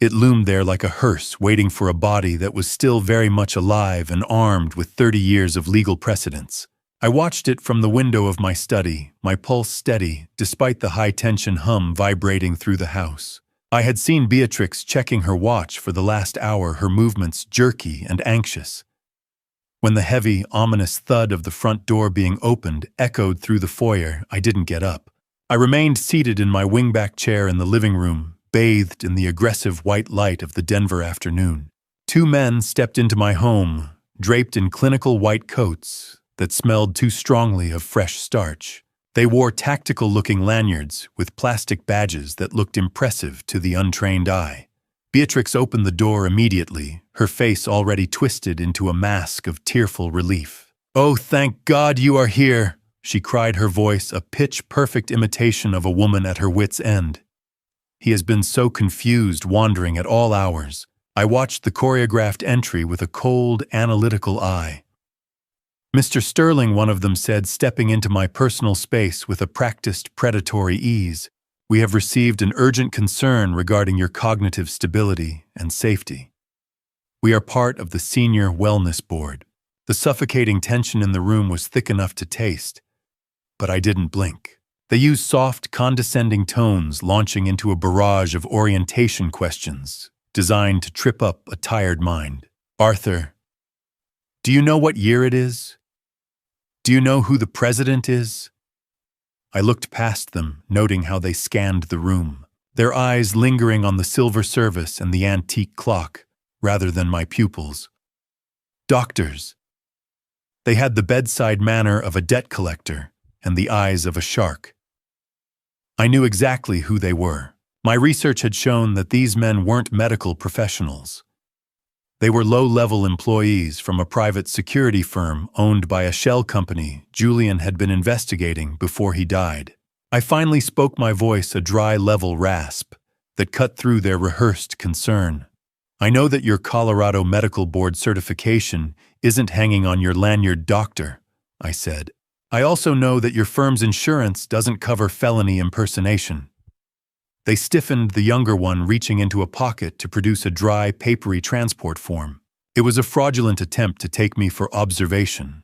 It loomed there like a hearse waiting for a body that was still very much alive and armed with 30 years of legal precedence. I watched it from the window of my study, my pulse steady, despite the high-tension hum vibrating through the house. I had seen Beatrix checking her watch for the last hour, her movements jerky and anxious. When the heavy, ominous thud of the front door being opened echoed through the foyer, I didn't get up. I remained seated in my wingback chair in the living room, bathed in the aggressive white light of the Denver afternoon. Two men stepped into my home, draped in clinical white coats that smelled too strongly of fresh starch. They wore tactical-looking lanyards with plastic badges that looked impressive to the untrained eye. Beatrix opened the door immediately, her face already twisted into a mask of tearful relief. "Oh, thank God you are here!" she cried, her voice a pitch-perfect imitation of a woman at her wit's end. He has been so confused, wandering at all hours. I watched the choreographed entry with a cold, analytical eye. "Mr. Sterling," one of them said, stepping into my personal space with a practiced predatory ease, "we have received an urgent concern regarding your cognitive stability and safety. We are part of the Senior Wellness Board." The suffocating tension in the room was thick enough to taste, but I didn't blink. They used soft, condescending tones, launching into a barrage of orientation questions designed to trip up a tired mind. "Arthur, do you know what year it is? Do you know who the president is?" I looked past them, noting how they scanned the room, their eyes lingering on the silver service and the antique clock, rather than my pupils. Doctors. They had the bedside manner of a debt collector and the eyes of a shark. I knew exactly who they were. My research had shown that these men weren't medical professionals. They were low-level employees from a private security firm owned by a shell company Julian had been investigating before he died. I finally spoke, my voice a dry, level rasp that cut through their rehearsed concern. "I know that your Colorado Medical Board certification isn't hanging on your lanyard, doctor," I said. "I also know that your firm's insurance doesn't cover felony impersonation." They stiffened, the younger one reaching into a pocket to produce a dry, papery transport form. It was a fraudulent attempt to take me for observation.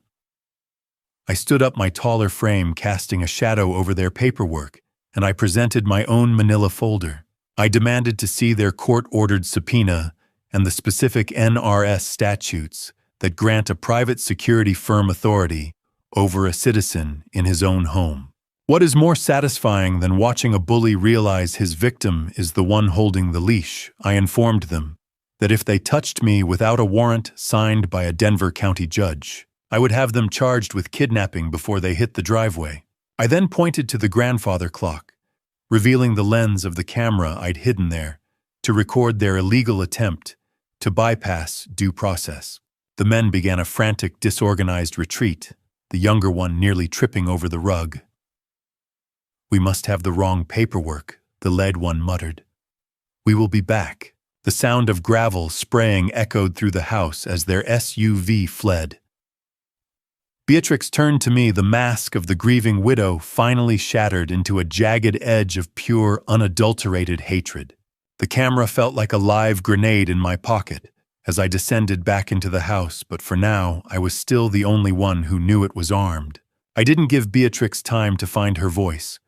I stood up, my taller frame casting a shadow over their paperwork, and I presented my own manila folder. I demanded to see their court-ordered subpoena and the specific NRS statutes that grant a private security firm authority over a citizen in his own home. What is more satisfying than watching a bully realize his victim is the one holding the leash? I informed them that if they touched me without a warrant signed by a Denver County judge, I would have them charged with kidnapping before they hit the driveway. I then pointed to the grandfather clock, revealing the lens of the camera I'd hidden there to record their illegal attempt to bypass due process. The men began a frantic, disorganized retreat, the younger one nearly tripping over the rug. "We must have the wrong paperwork," the lead one muttered. "We will be back." The sound of gravel spraying echoed through the house as their SUV fled. Beatrix turned to me, the mask of the grieving widow finally shattered into a jagged edge of pure, unadulterated hatred. The camera felt like a live grenade in my pocket as I descended back into the house, but for now I was still the only one who knew it was armed. I didn't give Beatrix time to find her voice.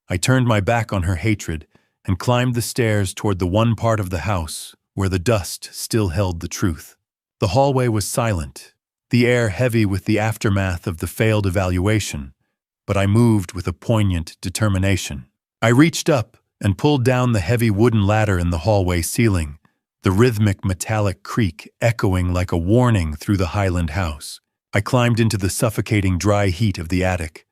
I turned my back on her hatred and climbed the stairs toward the one part of the house where the dust still held the truth. The hallway was silent, the air heavy with the aftermath of the failed evaluation, but I moved with a poignant determination. I reached up and pulled down the heavy wooden ladder in the hallway ceiling, the rhythmic metallic creak echoing like a warning through the Highland house. I climbed into the suffocating dry heat of the attic,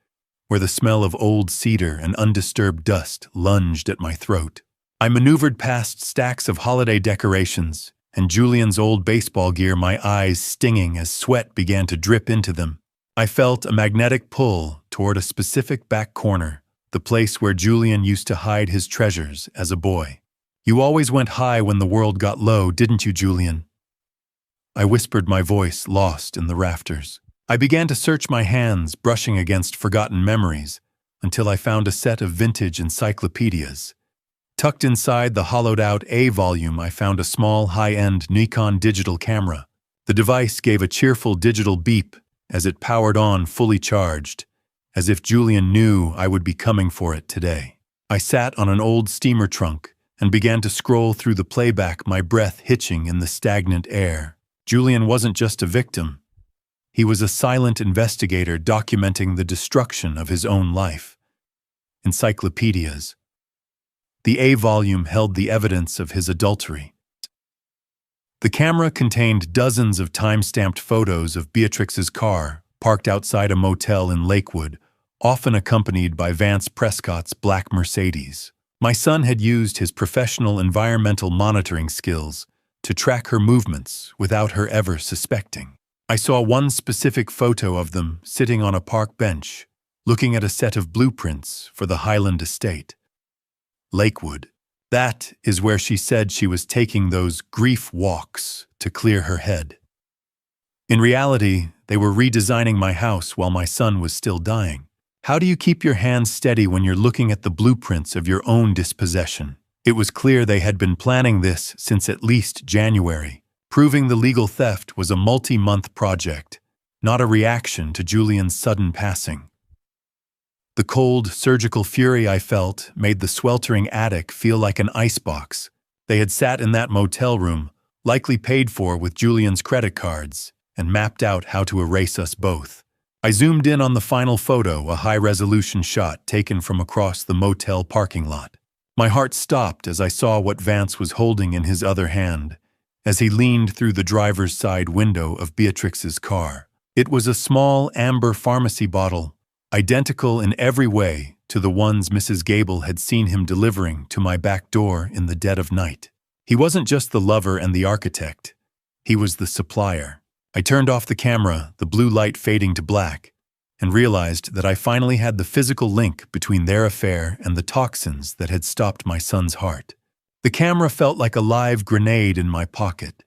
where the smell of old cedar and undisturbed dust lunged at my throat. I maneuvered past stacks of holiday decorations and Julian's old baseball gear, my eyes stinging as sweat began to drip into them. I felt a magnetic pull toward a specific back corner, the place where Julian used to hide his treasures as a boy. "You always went high when the world got low, didn't you, Julian?" I whispered, my voice lost in the rafters. I began to search my hands, brushing against forgotten memories, until I found a set of vintage encyclopedias. Tucked inside the hollowed-out A volume, I found a small, high-end Nikon digital camera. The device gave a cheerful digital beep as it powered on fully charged, as if Julian knew I would be coming for it today. I sat on an old steamer trunk and began to scroll through the playback, my breath hitching in the stagnant air. Julian wasn't just a victim. He was a silent investigator documenting the destruction of his own life. Encyclopedias. The A volume held the evidence of his adultery. The camera contained dozens of time-stamped photos of Beatrix's car parked outside a motel in Lakewood, often accompanied by Vance Prescott's black Mercedes. My son had used his professional environmental monitoring skills to track her movements without her ever suspecting. I saw one specific photo of them sitting on a park bench, looking at a set of blueprints for the Highland estate. Lakewood. That is where she said she was taking those grief walks to clear her head. In reality, they were redesigning my house while my son was still dying. How do you keep your hands steady when you're looking at the blueprints of your own dispossession? It was clear they had been planning this since at least January. Proving the legal theft was a multi-month project, not a reaction to Julian's sudden passing. The cold, surgical fury I felt made the sweltering attic feel like an icebox. They had sat in that motel room, likely paid for with Julian's credit cards, and mapped out how to erase us both. I zoomed in on the final photo, a high-resolution shot taken from across the motel parking lot. My heart stopped as I saw what Vance was holding in his other hand, as he leaned through the driver's side window of Beatrix's car. It was a small amber pharmacy bottle, identical in every way to the ones Mrs. Gable had seen him delivering to my back door in the dead of night. He wasn't just the lover and the architect. He was the supplier. I turned off the camera, the blue light fading to black, and realized that I finally had the physical link between their affair and the toxins that had stopped my son's heart. The camera felt like a live grenade in my pocket.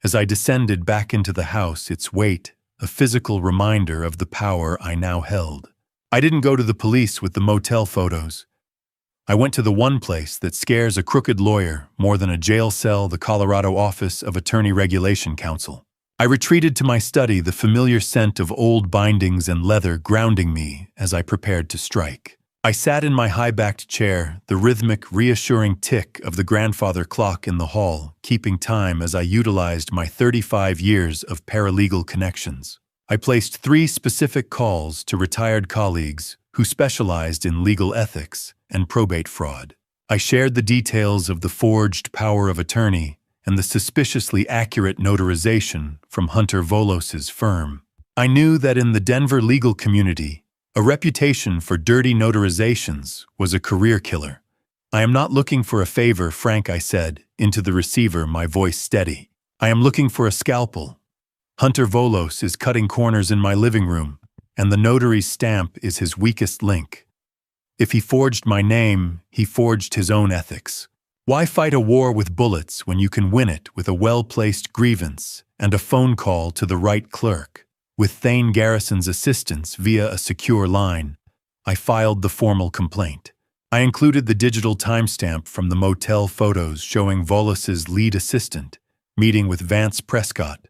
As I descended back into the house, its weight, a physical reminder of the power I now held. I didn't go to the police with the motel photos. I went to the one place that scares a crooked lawyer more than a jail cell, the Colorado Office of Attorney Regulation Council. I retreated to my study, the familiar scent of old bindings and leather grounding me as I prepared to strike. I sat in my high-backed chair, the rhythmic, reassuring tick of the grandfather clock in the hall, keeping time as I utilized my 35 years of paralegal connections. I placed 3 specific calls to retired colleagues who specialized in legal ethics and probate fraud. I shared the details of the forged power of attorney and the suspiciously accurate notarization from Hunter Volos's firm. I knew that in the Denver legal community, a reputation for dirty notarizations was a career killer. "I am not looking for a favor, Frank," I said, into the receiver, my voice steady. "I am looking for a scalpel. Hunter Volos is cutting corners in my living room, and the notary's stamp is his weakest link. If he forged my name, he forged his own ethics. Why fight a war with bullets when you can win it with a well-placed grievance and a phone call to the right clerk?" With Thane Garrison's assistance via a secure line, I filed the formal complaint. I included the digital timestamp from the motel photos showing Volos's lead assistant meeting with Vance Prescott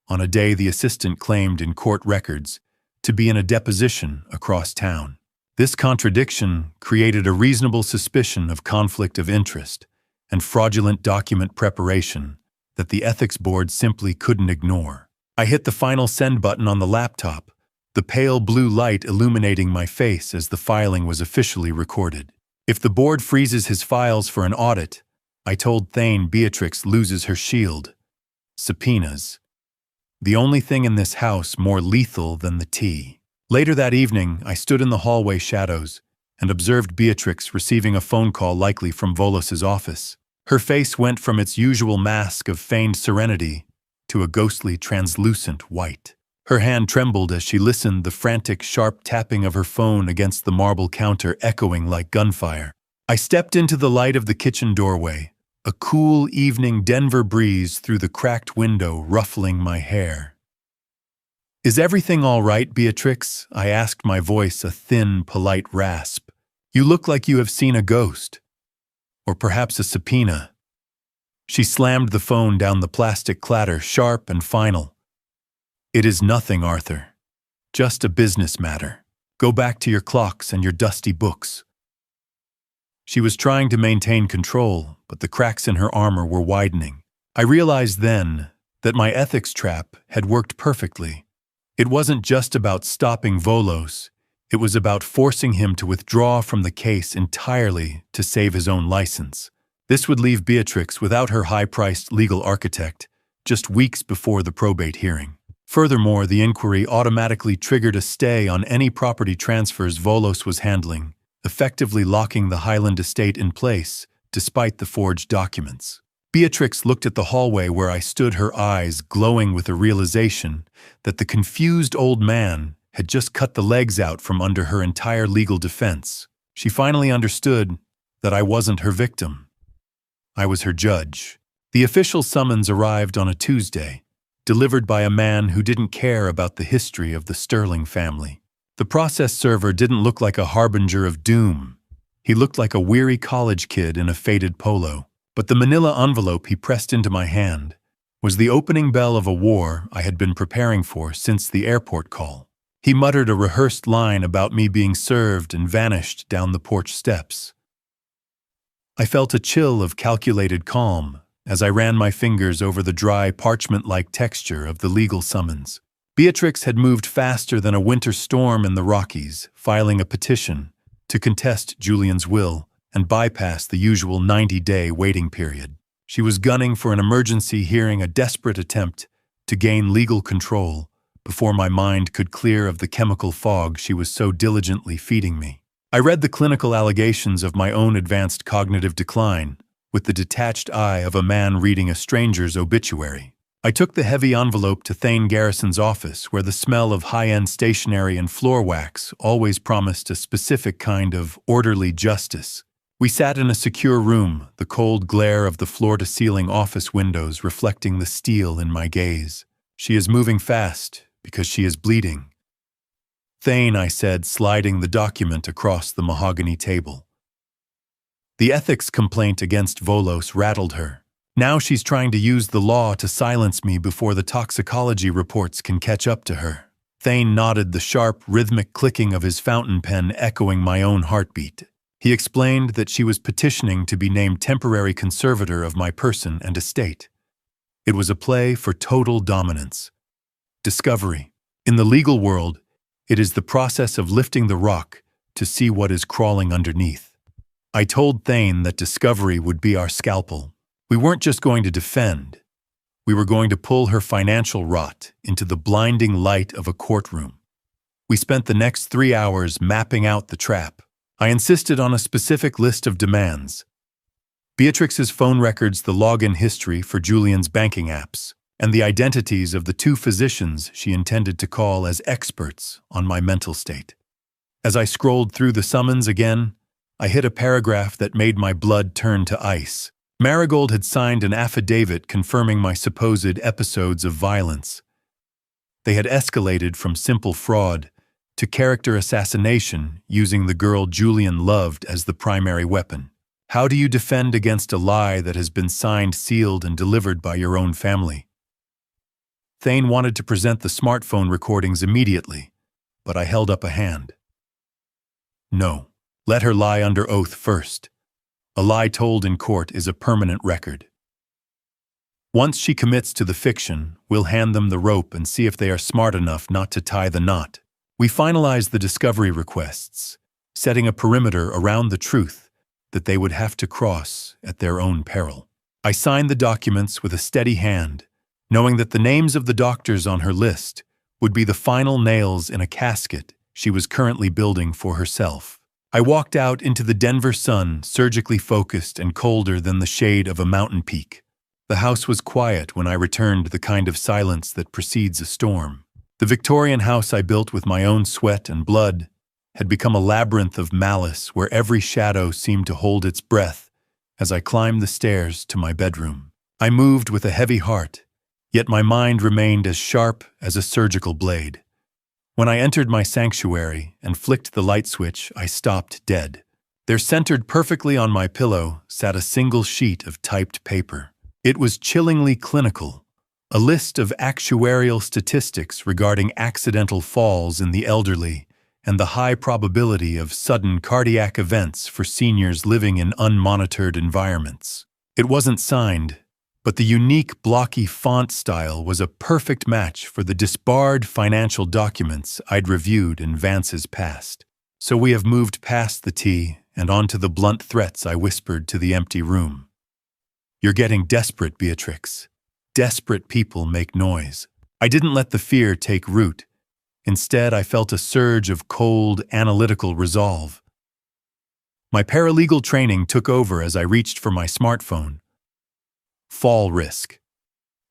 on a day the assistant claimed in court records to be in a deposition across town. This contradiction created a reasonable suspicion of conflict of interest and fraudulent document preparation that the ethics board simply couldn't ignore. I hit the final send button on the laptop, the pale blue light illuminating my face as the filing was officially recorded. If the board freezes his files for an audit, I told Thane, Beatrix loses her shield. Subpoenas. The only thing in this house more lethal than the tea. Later that evening, I stood in the hallway shadows and observed Beatrix receiving a phone call likely from Volos's office. Her face went from its usual mask of feigned serenity to a ghostly translucent white. Her hand trembled as she listened, the frantic, sharp tapping of her phone against the marble counter echoing like gunfire. I stepped into the light of the kitchen doorway, a cool evening Denver breeze through the cracked window ruffling my hair. "Is everything all right, Beatrix?" I asked, my voice a thin, polite rasp. "You look like you have seen a ghost. Or perhaps a subpoena." She slammed the phone down, the plastic clatter sharp and final. "It is nothing, Arthur. Just a business matter. Go back to your clocks and your dusty books." She was trying to maintain control, but the cracks in her armor were widening. I realized then that my ethics trap had worked perfectly. It wasn't just about stopping Volos, it was about forcing him to withdraw from the case entirely to save his own license. This would leave Beatrix without her high-priced legal architect just weeks before the probate hearing. Furthermore, the inquiry automatically triggered a stay on any property transfers Volos was handling, effectively locking the Highland estate in place, despite the forged documents. Beatrix looked at the hallway where I stood, her eyes glowing with a realization that the confused old man had just cut the legs out from under her entire legal defense. She finally understood that I wasn't her victim. I was her judge. The official summons arrived on a Tuesday, delivered by a man who didn't care about the history of the Sterling family. The process server didn't look like a harbinger of doom. He looked like a weary college kid in a faded polo. But the manila envelope he pressed into my hand was the opening bell of a war I had been preparing for since the airport call. He muttered a rehearsed line about me being served and vanished down the porch steps. I felt a chill of calculated calm as I ran my fingers over the dry, parchment-like texture of the legal summons. Beatrix had moved faster than a winter storm in the Rockies, filing a petition to contest Julian's will and bypass the usual 90-day waiting period. She was gunning for an emergency hearing, a desperate attempt to gain legal control before my mind could clear of the chemical fog she was so diligently feeding me. I read the clinical allegations of my own advanced cognitive decline with the detached eye of a man reading a stranger's obituary. I took the heavy envelope to Thane Garrison's office, where the smell of high-end stationery and floor wax always promised a specific kind of orderly justice. We sat in a secure room, the cold glare of the floor-to-ceiling office windows reflecting the steel in my gaze. "She is moving fast because she is bleeding." "Thane," I said, sliding the document across the mahogany table. The ethics complaint against Volos rattled her. Now she's trying to use the law to silence me before the toxicology reports can catch up to her. Thane nodded, the sharp, rhythmic clicking of his fountain pen echoing my own heartbeat. He explained that she was petitioning to be named temporary conservator of my person and estate. It was a play for total dominance. Discovery. In the legal world, it is the process of lifting the rock to see what is crawling underneath. I told Thane that discovery would be our scalpel. We weren't just going to defend. We were going to pull her financial rot into the blinding light of a courtroom. We spent the next 3 hours mapping out the trap. I insisted on a specific list of demands. Beatrix's phone records, the login history for Julian's banking apps, and the identities of the 2 physicians she intended to call as experts on my mental state. As I scrolled through the summons again, I hit a paragraph that made my blood turn to ice. Marigold had signed an affidavit confirming my supposed episodes of violence. They had escalated from simple fraud to character assassination using the girl Julian loved as the primary weapon. How do you defend against a lie that has been signed, sealed, and delivered by your own family? Thane wanted to present the smartphone recordings immediately, but I held up a hand. No, let her lie under oath first. A lie told in court is a permanent record. Once she commits to the fiction, we'll hand them the rope and see if they are smart enough not to tie the knot. We finalized the discovery requests, setting a perimeter around the truth that they would have to cross at their own peril. I signed the documents with a steady hand, knowing that the names of the doctors on her list would be the final nails in a casket she was currently building for herself. I walked out into the Denver sun, surgically focused and colder than the shade of a mountain peak. The house was quiet when I returned, the kind of silence that precedes a storm. The Victorian house I built with my own sweat and blood had become a labyrinth of malice where every shadow seemed to hold its breath as I climbed the stairs to my bedroom. I moved with a heavy heart, yet my mind remained as sharp as a surgical blade. When I entered my sanctuary and flicked the light switch, I stopped dead. There, centered perfectly on my pillow, sat a single sheet of typed paper. It was chillingly clinical, A list of actuarial statistics regarding accidental falls in the elderly and the high probability of sudden cardiac events for seniors living in unmonitored environments. It wasn't signed, but the unique blocky font style was a perfect match for the disbarred financial documents I'd reviewed in Vance's past. So we have moved past the tea and onto the blunt threats I whispered to the empty room. "You're getting desperate, Beatrix. Desperate people make noise." I didn't let the fear take root. Instead, I felt a surge of cold, analytical resolve. My paralegal training took over as I reached for my smartphone. Fall risk.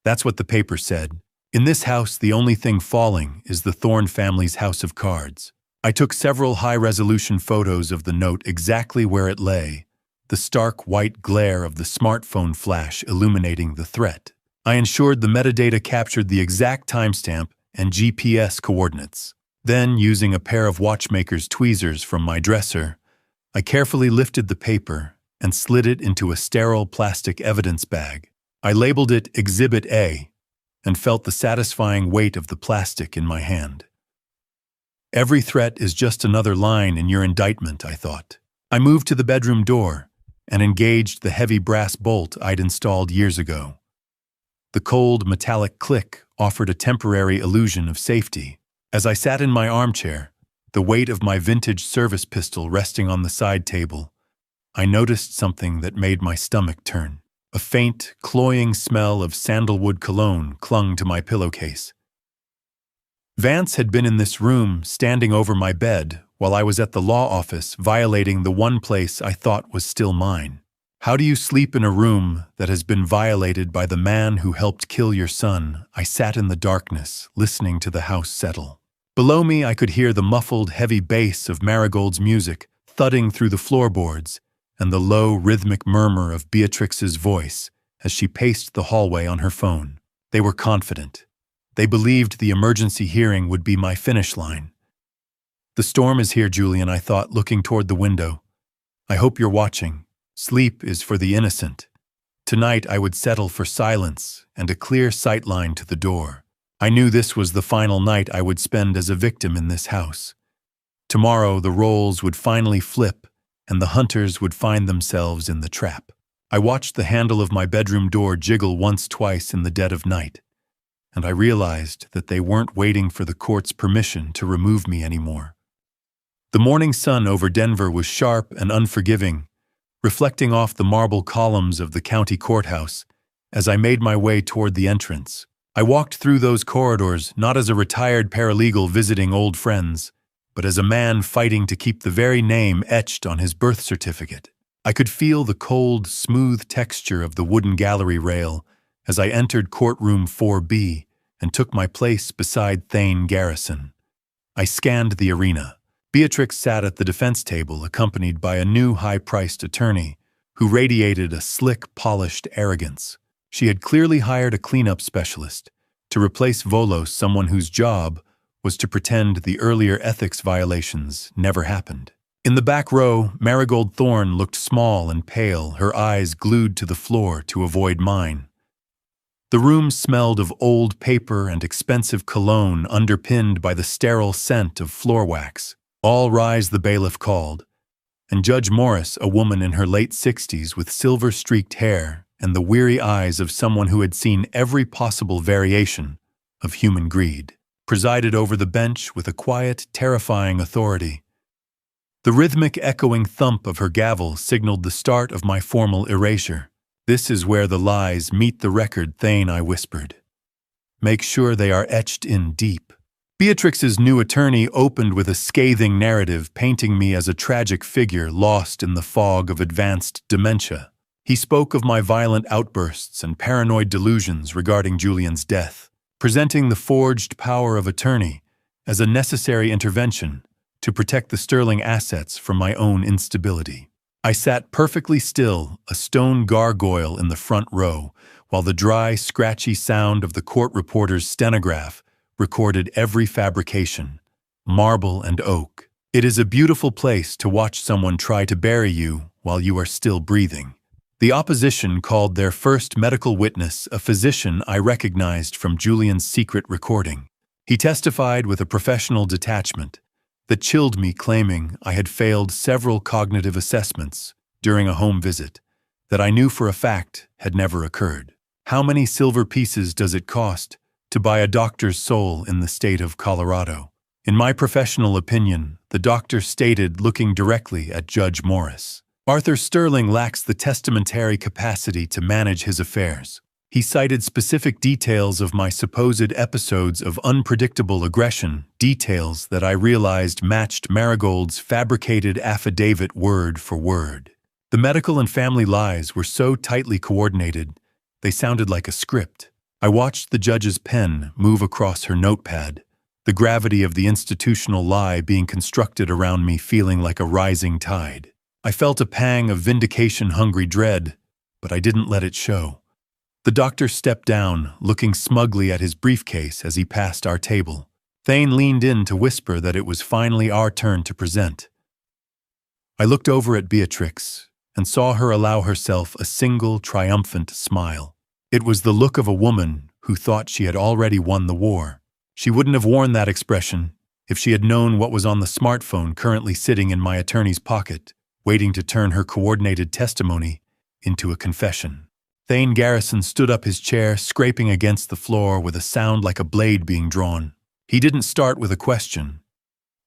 That's what the paper said. In this house, the only thing falling is the Thorne family's house of cards. I took several high-resolution photos of the note exactly where it lay, the stark white glare of the smartphone flash illuminating the threat. I ensured the metadata captured the exact timestamp and GPS coordinates. Then, using a pair of watchmaker's tweezers from my dresser, I carefully lifted the paper and slid it into a sterile plastic evidence bag. I labeled it Exhibit A and felt the satisfying weight of the plastic in my hand. Every threat is just another line in your indictment, I thought. I moved to the bedroom door and engaged the heavy brass bolt I'd installed years ago. The cold, metallic click offered a temporary illusion of safety. As I sat in my armchair, the weight of my vintage service pistol resting on the side table, I noticed something that made my stomach turn. A faint, cloying smell of sandalwood cologne clung to my pillowcase. Vance had been in this room, standing over my bed, while I was at the law office, violating the one place I thought was still mine. How do you sleep in a room that has been violated by the man who helped kill your son? I sat in the darkness, listening to the house settle. Below me, I could hear the muffled, heavy bass of Marigold's music thudding through the floorboards, and the low, rhythmic murmur of Beatrix's voice as she paced the hallway on her phone. They were confident. They believed the emergency hearing would be my finish line. "The storm is here, Julian," I thought, looking toward the window. "I hope you're watching. Sleep is for the innocent." Tonight I would settle for silence and a clear sightline to the door. I knew this was the final night I would spend as a victim in this house. Tomorrow the roles would finally flip, and the hunters would find themselves in the trap. I watched the handle of my bedroom door jiggle once-twice in the dead of night, and I realized that they weren't waiting for the court's permission to remove me anymore. The morning sun over Denver was sharp and unforgiving, reflecting off the marble columns of the county courthouse as I made my way toward the entrance. I walked through those corridors not as a retired paralegal visiting old friends, but as a man fighting to keep the very name etched on his birth certificate. I could feel the cold, smooth texture of the wooden gallery rail as I entered courtroom 4B and took my place beside Thane Garrison. I scanned the arena. Beatrix sat at the defense table accompanied by a new high-priced attorney who radiated a slick, polished arrogance. She had clearly hired a cleanup specialist to replace Volos, someone whose job was to pretend the earlier ethics violations never happened. In the back row, Marigold Thorne looked small and pale, her eyes glued to the floor to avoid mine. The room smelled of old paper and expensive cologne underpinned by the sterile scent of floor wax. "All rise," the bailiff called, and Judge Morris, a woman in her late 60s with silver-streaked hair and the weary eyes of someone who had seen every possible variation of human greed, presided over the bench with a quiet, terrifying authority. The rhythmic, echoing thump of her gavel signaled the start of my formal erasure. "This is where the lies meet the record, Thane," I whispered. "Make sure they are etched in deep." Beatrix's new attorney opened with a scathing narrative painting me as a tragic figure lost in the fog of advanced dementia. He spoke of my violent outbursts and paranoid delusions regarding Julian's death, presenting the forged power of attorney as a necessary intervention to protect the sterling assets from my own instability. I sat perfectly still, a stone gargoyle in the front row, while the dry, scratchy sound of the court reporter's stenograph recorded every fabrication, marble and oak. It is a beautiful place to watch someone try to bury you while you are still breathing. The opposition called their first medical witness a physician I recognized from Julian's secret recording. He testified with a professional detachment that chilled me, claiming I had failed several cognitive assessments during a home visit that I knew for a fact had never occurred. How many silver pieces does it cost to buy a doctor's soul in the state of Colorado? In my professional opinion, the doctor stated, looking directly at Judge Morris, Arthur Sterling lacks the testamentary capacity to manage his affairs. He cited specific details of my supposed episodes of unpredictable aggression, details that I realized matched Marigold's fabricated affidavit word for word. The medical and family lies were so tightly coordinated, they sounded like a script. I watched the judge's pen move across her notepad, the gravity of the institutional lie being constructed around me feeling like a rising tide. I felt a pang of vindication-hungry dread, but I didn't let it show. The doctor stepped down, looking smugly at his briefcase as he passed our table. Thane leaned in to whisper that it was finally our turn to present. I looked over at Beatrix and saw her allow herself a single triumphant smile. It was the look of a woman who thought she had already won the war. She wouldn't have worn that expression if she had known what was on the smartphone currently sitting in my attorney's pocket, waiting to turn her coordinated testimony into a confession. Thane Garrison stood up his chair, scraping against the floor with a sound like a blade being drawn. He didn't start with a question.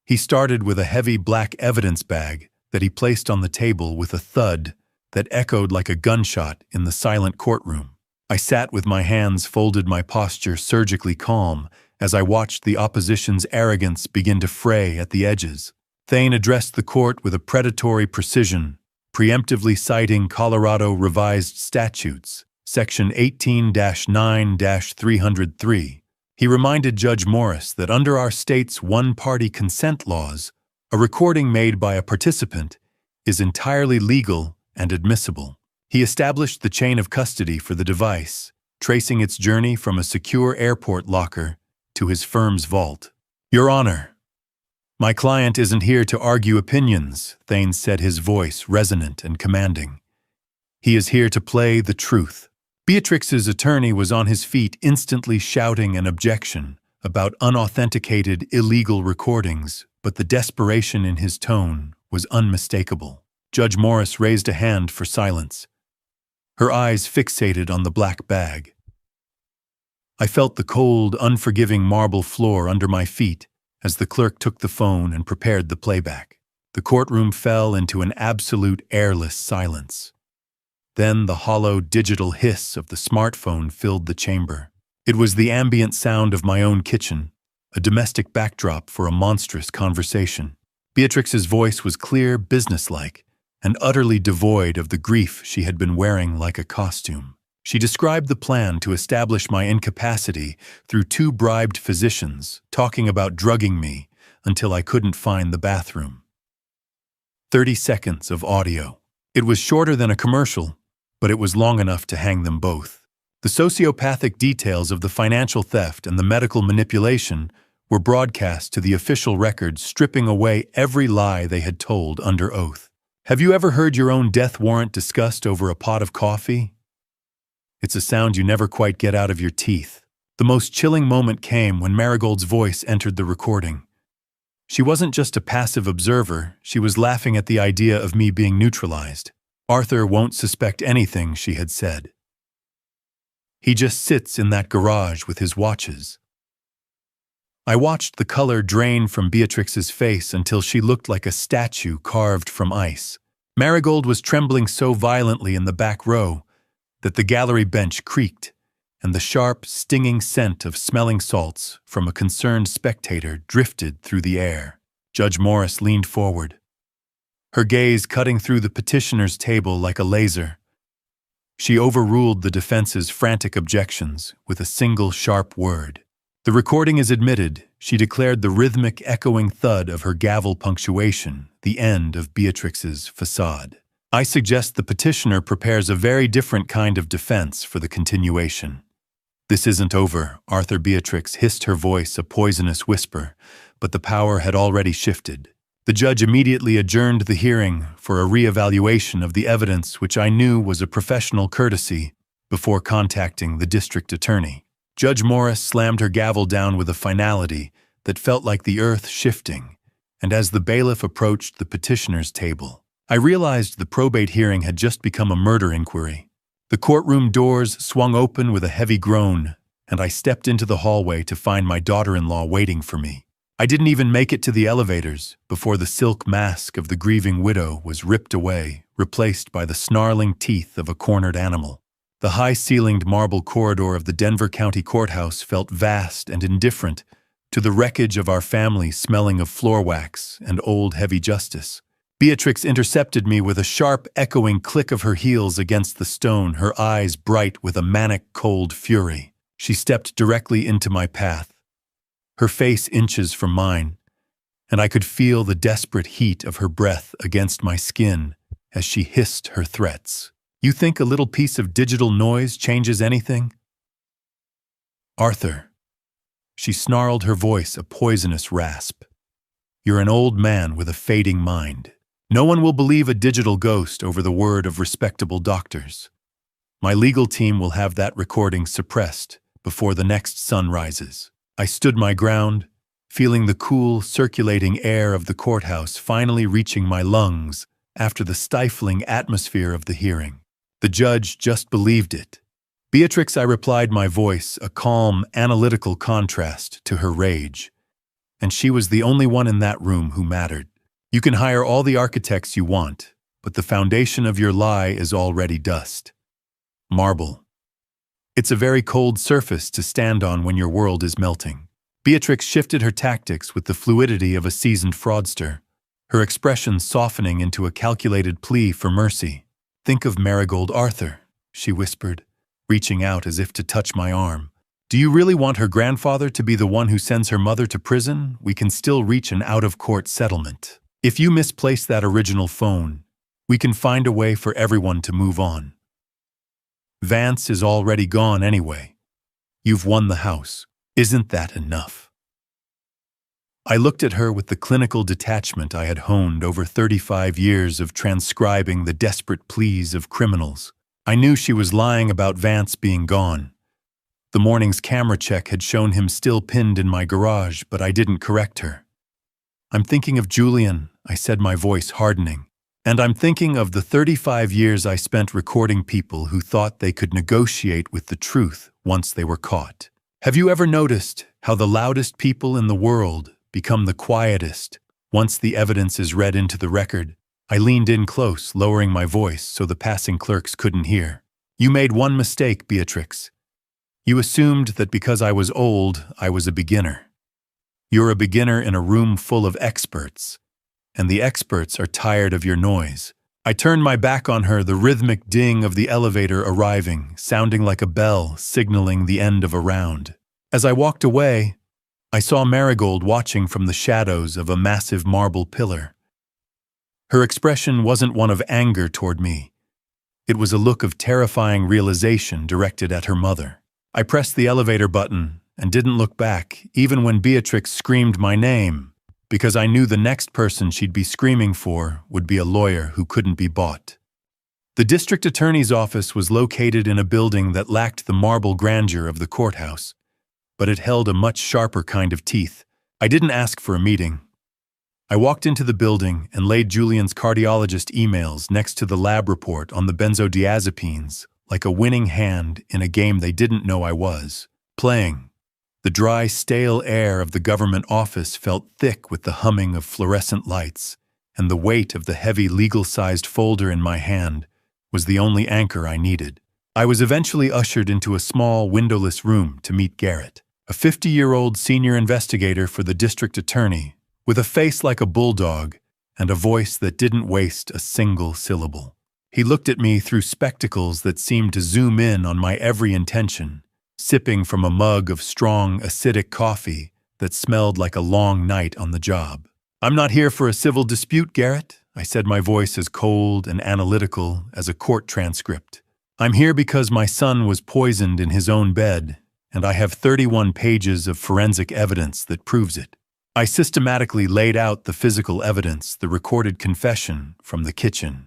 He started with a heavy black evidence bag that he placed on the table with a thud that echoed like a gunshot in the silent courtroom. I sat with my hands folded, my posture surgically calm, as I watched the opposition's arrogance begin to fray at the edges. Thane addressed the court with a predatory precision, preemptively citing Colorado Revised Statutes, Section 18-9-303. He reminded Judge Morris that under our state's one-party consent laws, a recording made by a participant is entirely legal and admissible. He established the chain of custody for the device, tracing its journey from a secure airport locker to his firm's vault. Your Honor, my client isn't here to argue opinions, Thane said, his voice resonant and commanding. He is here to play the truth. Beatrix's attorney was on his feet, instantly shouting an objection about unauthenticated illegal recordings, but the desperation in his tone was unmistakable. Judge Morris raised a hand for silence, her eyes fixated on the black bag. I felt the cold, unforgiving marble floor under my feet as the clerk took the phone and prepared the playback. The courtroom fell into an absolute airless silence. Then the hollow digital hiss of the smartphone filled the chamber. It was the ambient sound of my own kitchen, a domestic backdrop for a monstrous conversation. Beatrix's voice was clear, businesslike, and utterly devoid of the grief she had been wearing like a costume. She described the plan to establish my incapacity through 2 bribed physicians, talking about drugging me until I couldn't find the bathroom. 30 seconds of audio. It was shorter than a commercial, but it was long enough to hang them both. The sociopathic details of the financial theft and the medical manipulation were broadcast to the official records, stripping away every lie they had told under oath. Have you ever heard your own death warrant discussed over a pot of coffee? It's a sound you never quite get out of your teeth. The most chilling moment came when Marigold's voice entered the recording. She wasn't just a passive observer, she was laughing at the idea of me being neutralized. Arthur won't suspect anything, she had said. He just sits in that garage with his watches. I watched the color drain from Beatrix's face until she looked like a statue carved from ice. Marigold was trembling so violently in the back row that the gallery bench creaked, and the sharp, stinging scent of smelling salts from a concerned spectator drifted through the air. Judge Morris leaned forward, her gaze cutting through the petitioner's table like a laser. She overruled the defense's frantic objections with a single sharp word. The recording is admitted, she declared, the rhythmic echoing thud of her gavel punctuation, the end of Beatrix's facade. I suggest the petitioner prepares a very different kind of defense for the continuation. This isn't over, Arthur. Beatrix hissed, her voice a poisonous whisper, but the power had already shifted. The judge immediately adjourned the hearing for a re-evaluation of the evidence, which I knew was a professional courtesy, before contacting the district attorney. Judge Morris slammed her gavel down with a finality that felt like the earth shifting, and as the bailiff approached the petitioner's table, I realized the probate hearing had just become a murder inquiry. The courtroom doors swung open with a heavy groan, and I stepped into the hallway to find my daughter-in-law waiting for me. I didn't even make it to the elevators before the silk mask of the grieving widow was ripped away, replaced by the snarling teeth of a cornered animal. The high-ceilinged marble corridor of the Denver County Courthouse felt vast and indifferent to the wreckage of our family, smelling of floor wax and old heavy justice. Beatrix intercepted me with a sharp, echoing click of her heels against the stone, her eyes bright with a manic, cold fury. She stepped directly into my path, her face inches from mine, and I could feel the desperate heat of her breath against my skin as she hissed her threats. "You think a little piece of digital noise changes anything?" "Arthur," she snarled, her voice a poisonous rasp. "You're an old man with a fading mind. No one will believe a digital ghost over the word of respectable doctors. My legal team will have that recording suppressed before the next sun rises." I stood my ground, feeling the cool, circulating air of the courthouse finally reaching my lungs after the stifling atmosphere of the hearing. The judge just believed it. "Beatrix," I replied, my voice a calm, analytical contrast to her rage. "And she was the only one in that room who mattered. You can hire all the architects you want, but the foundation of your lie is already dust. Marble. It's a very cold surface to stand on when your world is melting." Beatrix shifted her tactics with the fluidity of a seasoned fraudster, her expression softening into a calculated plea for mercy. "Think of Marigold Arthur," she whispered, reaching out as if to touch my arm. "Do you really want her grandfather to be the one who sends her mother to prison? We can still reach an out-of-court settlement. If you misplace that original phone, we can find a way for everyone to move on. Vance is already gone anyway. You've won the house. Isn't that enough?" I looked at her with the clinical detachment I had honed over 35 years of transcribing the desperate pleas of criminals. I knew she was lying about Vance being gone. The morning's camera check had shown him still pinned in my garage, but I didn't correct her. "I'm thinking of Julian," I said, my voice hardening. "And I'm thinking of the 35 years I spent recording people who thought they could negotiate with the truth once they were caught. Have you ever noticed how the loudest people in the world become the quietest once the evidence is read into the record?" I leaned in close, lowering my voice so the passing clerks couldn't hear. "You made one mistake, Beatrix. You assumed that because I was old, I was a beginner. You're a beginner in a room full of experts, and the experts are tired of your noise." I turned my back on her, the rhythmic ding of the elevator arriving, sounding like a bell signaling the end of a round. As I walked away, I saw Marigold watching from the shadows of a massive marble pillar. Her expression wasn't one of anger toward me. It was a look of terrifying realization directed at her mother. I pressed the elevator button and didn't look back, even when Beatrix screamed my name, because I knew the next person she'd be screaming for would be a lawyer who couldn't be bought. The district attorney's office was located in a building that lacked the marble grandeur of the courthouse, but it held a much sharper kind of teeth. I didn't ask for a meeting. I walked into the building and laid Julian's cardiologist emails next to the lab report on the benzodiazepines, like a winning hand in a game they didn't know I was playing. The dry, stale air of the government office felt thick with the humming of fluorescent lights, and the weight of the heavy legal-sized folder in my hand was the only anchor I needed. I was eventually ushered into a small, windowless room to meet Garrett, a 50-year-old senior investigator for the district attorney, with a face like a bulldog and a voice that didn't waste a single syllable. He looked at me through spectacles that seemed to zoom in on my every intention, sipping from a mug of strong, acidic coffee that smelled like a long night on the job. "I'm not here for a civil dispute, Garrett," I said, my voice as cold and analytical as a court transcript. "I'm here because my son was poisoned in his own bed, and I have 31 pages of forensic evidence that proves it." I systematically laid out the physical evidence, the recorded confession from the kitchen,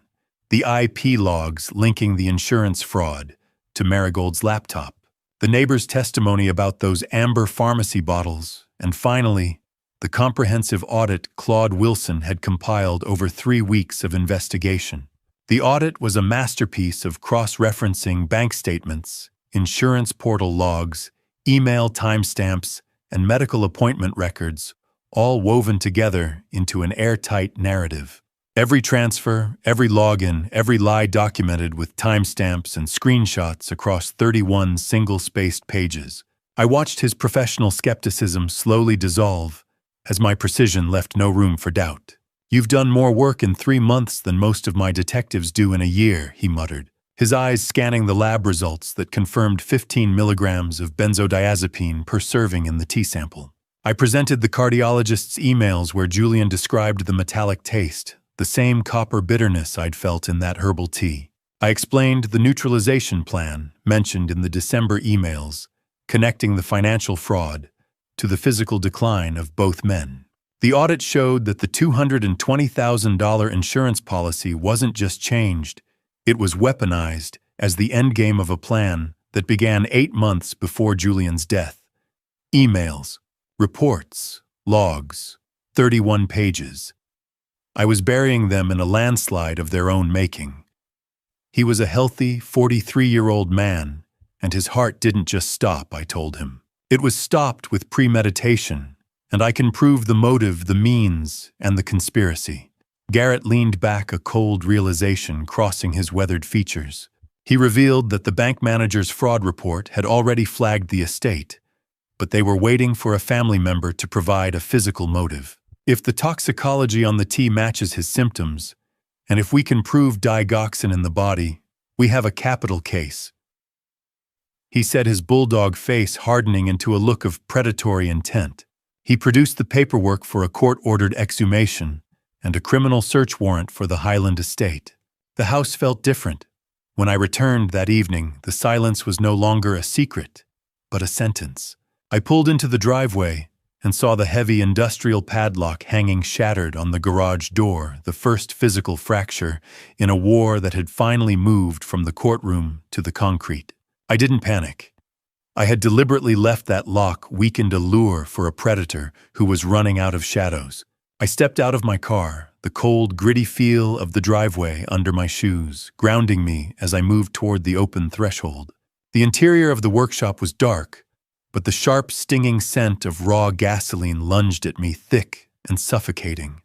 the IP logs linking the insurance fraud to Marigold's laptop, the neighbor's testimony about those amber pharmacy bottles, and finally, the comprehensive audit Claude Wilson had compiled over 3 weeks of investigation. The audit was a masterpiece of cross-referencing bank statements, insurance portal logs, email timestamps, and medical appointment records, all woven together into an airtight narrative. Every transfer, every login, every lie documented with timestamps and screenshots across 31 single-spaced pages. I watched his professional skepticism slowly dissolve as my precision left no room for doubt. "You've done more work in 3 months than most of my detectives do in a year," he muttered, his eyes scanning the lab results that confirmed 15 milligrams of benzodiazepine per serving in the tea sample. I presented the cardiologist's emails where Julian described the metallic taste, the same copper bitterness I'd felt in that herbal tea. I explained the neutralization plan mentioned in the December emails, connecting the financial fraud to the physical decline of both men. The audit showed that the $220,000 insurance policy wasn't just changed, it was weaponized as the endgame of a plan that began 8 months before Julian's death. Emails, reports, logs, 31 pages. I was burying them in a landslide of their own making. He was a healthy, 43-year-old man, and his heart didn't just stop, I told him. It was stopped with premeditation, and I can prove the motive, the means, and the conspiracy. Garrett leaned back, a cold realization crossing his weathered features. He revealed that the bank manager's fraud report had already flagged the estate, but they were waiting for a family member to provide a physical motive. If the toxicology on the tea matches his symptoms, and if we can prove digoxin in the body, we have a capital case. He said, his bulldog face hardening into a look of predatory intent. He produced the paperwork for a court-ordered exhumation and a criminal search warrant for the Highland estate. The house felt different. When I returned that evening, the silence was no longer a secret, but a sentence. I pulled into the driveway and saw the heavy industrial padlock hanging shattered on the garage door, the first physical fracture in a war that had finally moved from the courtroom to the concrete. I didn't panic. I had deliberately left that lock weakened a lure for a predator who was running out of shadows. I stepped out of my car, the cold, gritty feel of the driveway under my shoes, grounding me as I moved toward the open threshold. The interior of the workshop was dark, but the sharp, stinging scent of raw gasoline lunged at me, thick and suffocating.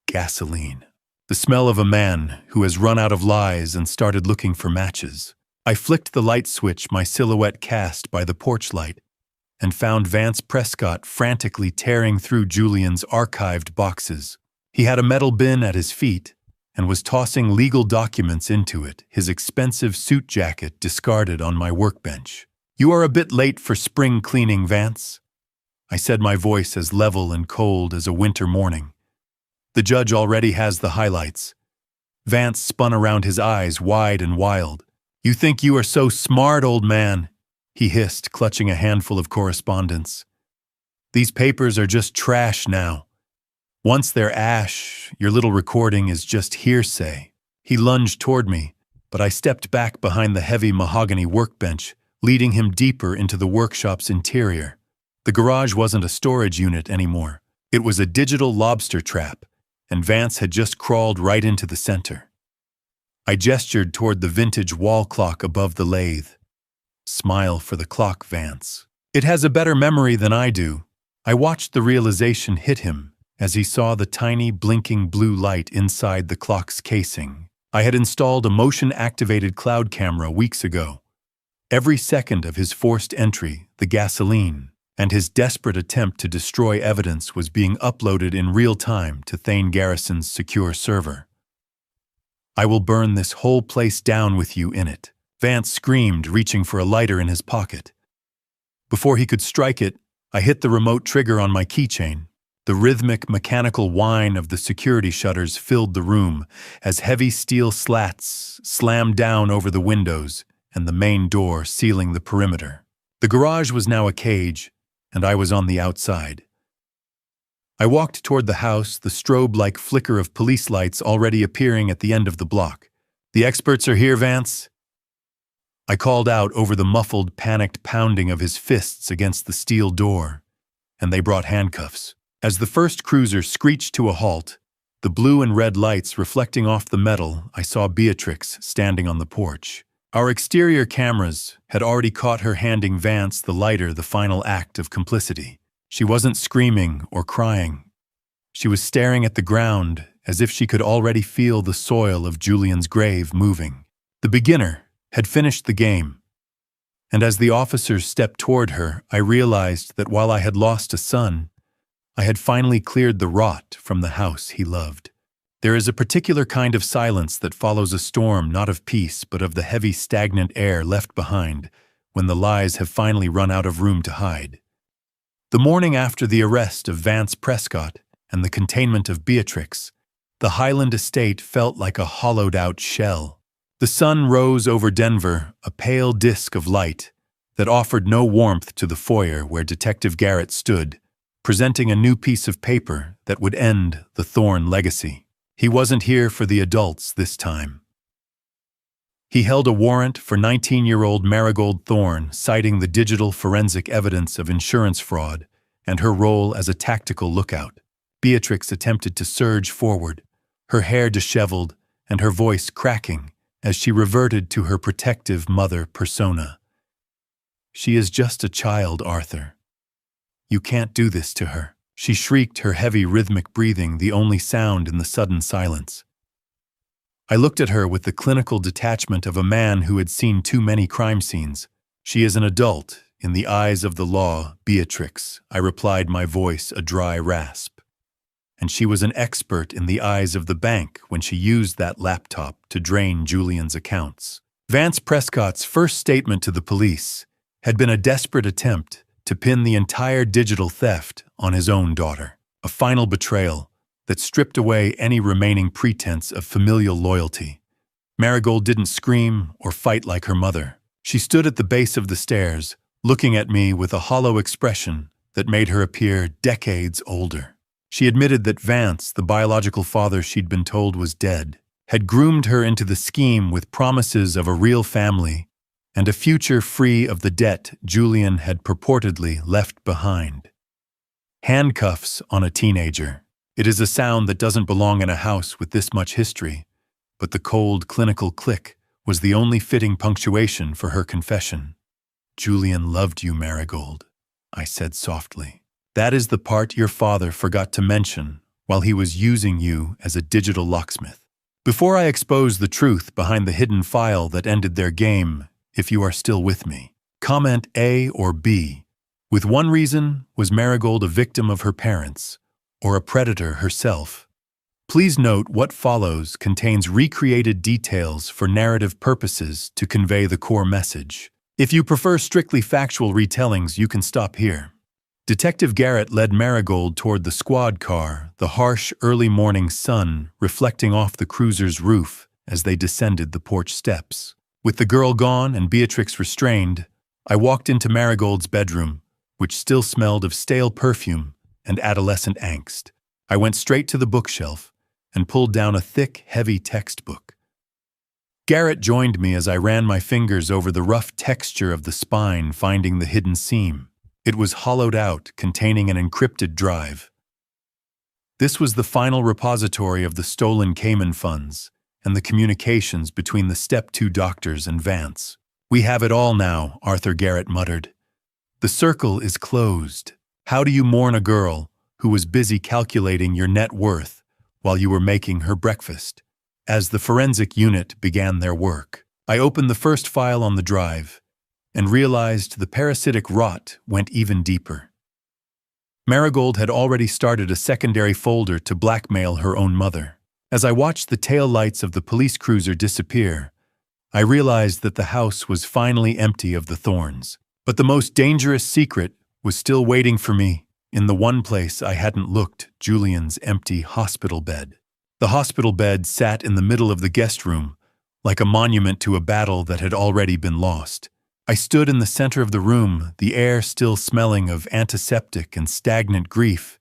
Gasoline. The smell of a man who has run out of lies and started looking for matches. I flicked the light switch my silhouette cast by the porch light and found Vance Prescott frantically tearing through Julian's archived boxes. He had a metal bin at his feet and was tossing legal documents into it, his expensive suit jacket discarded on my workbench. "You are a bit late for spring cleaning, Vance," I said, my voice as level and cold as a winter morning. "The judge already has the highlights." Vance spun around, his eyes wide and wild. "You think you are so smart, old man," he hissed, clutching a handful of correspondence. "These papers are just trash now. Once they're ash, your little recording is just hearsay." He lunged toward me, but I stepped back behind the heavy mahogany workbench, leading him deeper into the workshop's interior. The garage wasn't a storage unit anymore. It was a digital lobster trap, and Vance had just crawled right into the center. I gestured toward the vintage wall clock above the lathe. "Smile for the clock, Vance. It has a better memory than I do." I watched the realization hit him as he saw the tiny, blinking blue light inside the clock's casing. I had installed a motion-activated cloud camera weeks ago. Every second of his forced entry, the gasoline, and his desperate attempt to destroy evidence was being uploaded in real time to Thane Garrison's secure server. "I will burn this whole place down with you in it," Vance screamed, reaching for a lighter in his pocket. Before he could strike it, I hit the remote trigger on my keychain. The rhythmic, mechanical whine of the security shutters filled the room as heavy steel slats slammed down over the windows and the main door sealing the perimeter. The garage was now a cage, and I was on the outside. I walked toward the house, the strobe-like flicker of police lights already appearing at the end of the block. "The experts are here, Vance?" I called out over the muffled, panicked pounding of his fists against the steel door, and they brought handcuffs. As the first cruiser screeched to a halt, the blue and red lights reflecting off the metal, I saw Beatrix standing on the porch. Our exterior cameras had already caught her handing Vance the lighter, the final act of complicity. She wasn't screaming or crying. She was staring at the ground as if she could already feel the soil of Julian's grave moving. The beginner had finished the game, and as the officers stepped toward her, I realized that while I had lost a son, I had finally cleared the rot from the house he loved. There is a particular kind of silence that follows a storm, not of peace, but of the heavy, stagnant air left behind when the lies have finally run out of room to hide. The morning after the arrest of Vance Prescott and the containment of Beatrix, the Highland estate felt like a hollowed-out shell. The sun rose over Denver, a pale disk of light that offered no warmth to the foyer where Detective Garrett stood, presenting a new piece of paper that would end the Thorne legacy. He wasn't here for the adults this time. He held a warrant for 19-year-old Marigold Thorne, citing the digital forensic evidence of insurance fraud and her role as a tactical lookout. Beatrix attempted to surge forward, her hair disheveled and her voice cracking as she reverted to her protective mother persona. "She is just a child, Arthur. You can't do this to her," she shrieked, her heavy rhythmic breathing the only sound in the sudden silence. I looked at her with the clinical detachment of a man who had seen too many crime scenes. "She is an adult in the eyes of the law, Beatrix," I replied, my voice a dry rasp. "And she was an expert in the eyes of the bank when she used that laptop to drain Julian's accounts." Vance Prescott's first statement to the police had been a desperate attempt to pin the entire digital theft on his own daughter, a final betrayal that stripped away any remaining pretense of familial loyalty. Marigold didn't scream or fight like her mother. She stood at the base of the stairs, looking at me with a hollow expression that made her appear decades older. She admitted that Vance, the biological father she'd been told was dead, had groomed her into the scheme with promises of a real family and a future free of the debt Julian had purportedly left behind. Handcuffs on a teenager. It is a sound that doesn't belong in a house with this much history, but the cold, clinical click was the only fitting punctuation for her confession. "Julian loved you, Marigold," I said softly. "That is the part your father forgot to mention while he was using you as a digital locksmith. Before I expose the truth behind the hidden file that ended their game, if you are still with me, comment A or B. With one reason, was Marigold a victim of her parents, or a predator herself? Please note what follows contains recreated details for narrative purposes to convey the core message. If you prefer strictly factual retellings, you can stop here. Detective Garrett led Marigold toward the squad car, the harsh early morning sun reflecting off the cruiser's roof as they descended the porch steps. With the girl gone and Beatrix restrained, I walked into Marigold's bedroom, which still smelled of stale perfume and adolescent angst. I went straight to the bookshelf and pulled down a thick, heavy textbook. Garrett joined me as I ran my fingers over the rough texture of the spine, finding the hidden seam. It was hollowed out, containing an encrypted drive. This was the final repository of the stolen Cayman funds and the communications between the Step 2 doctors and Vance. "We have it all now," Arthur Garrett muttered. "The circle is closed. How do you mourn a girl who was busy calculating your net worth while you were making her breakfast?" As the forensic unit began their work, I opened the first file on the drive and realized the parasitic rot went even deeper. Marigold had already started a secondary folder to blackmail her own mother. As I watched the tail lights of the police cruiser disappear, I realized that the house was finally empty of the Thornes. But the most dangerous secret was still waiting for me in the one place I hadn't looked: Julian's empty hospital bed. The hospital bed sat in the middle of the guest room, like a monument to a battle that had already been lost. I stood in the center of the room, the air still smelling of antiseptic and stagnant grief,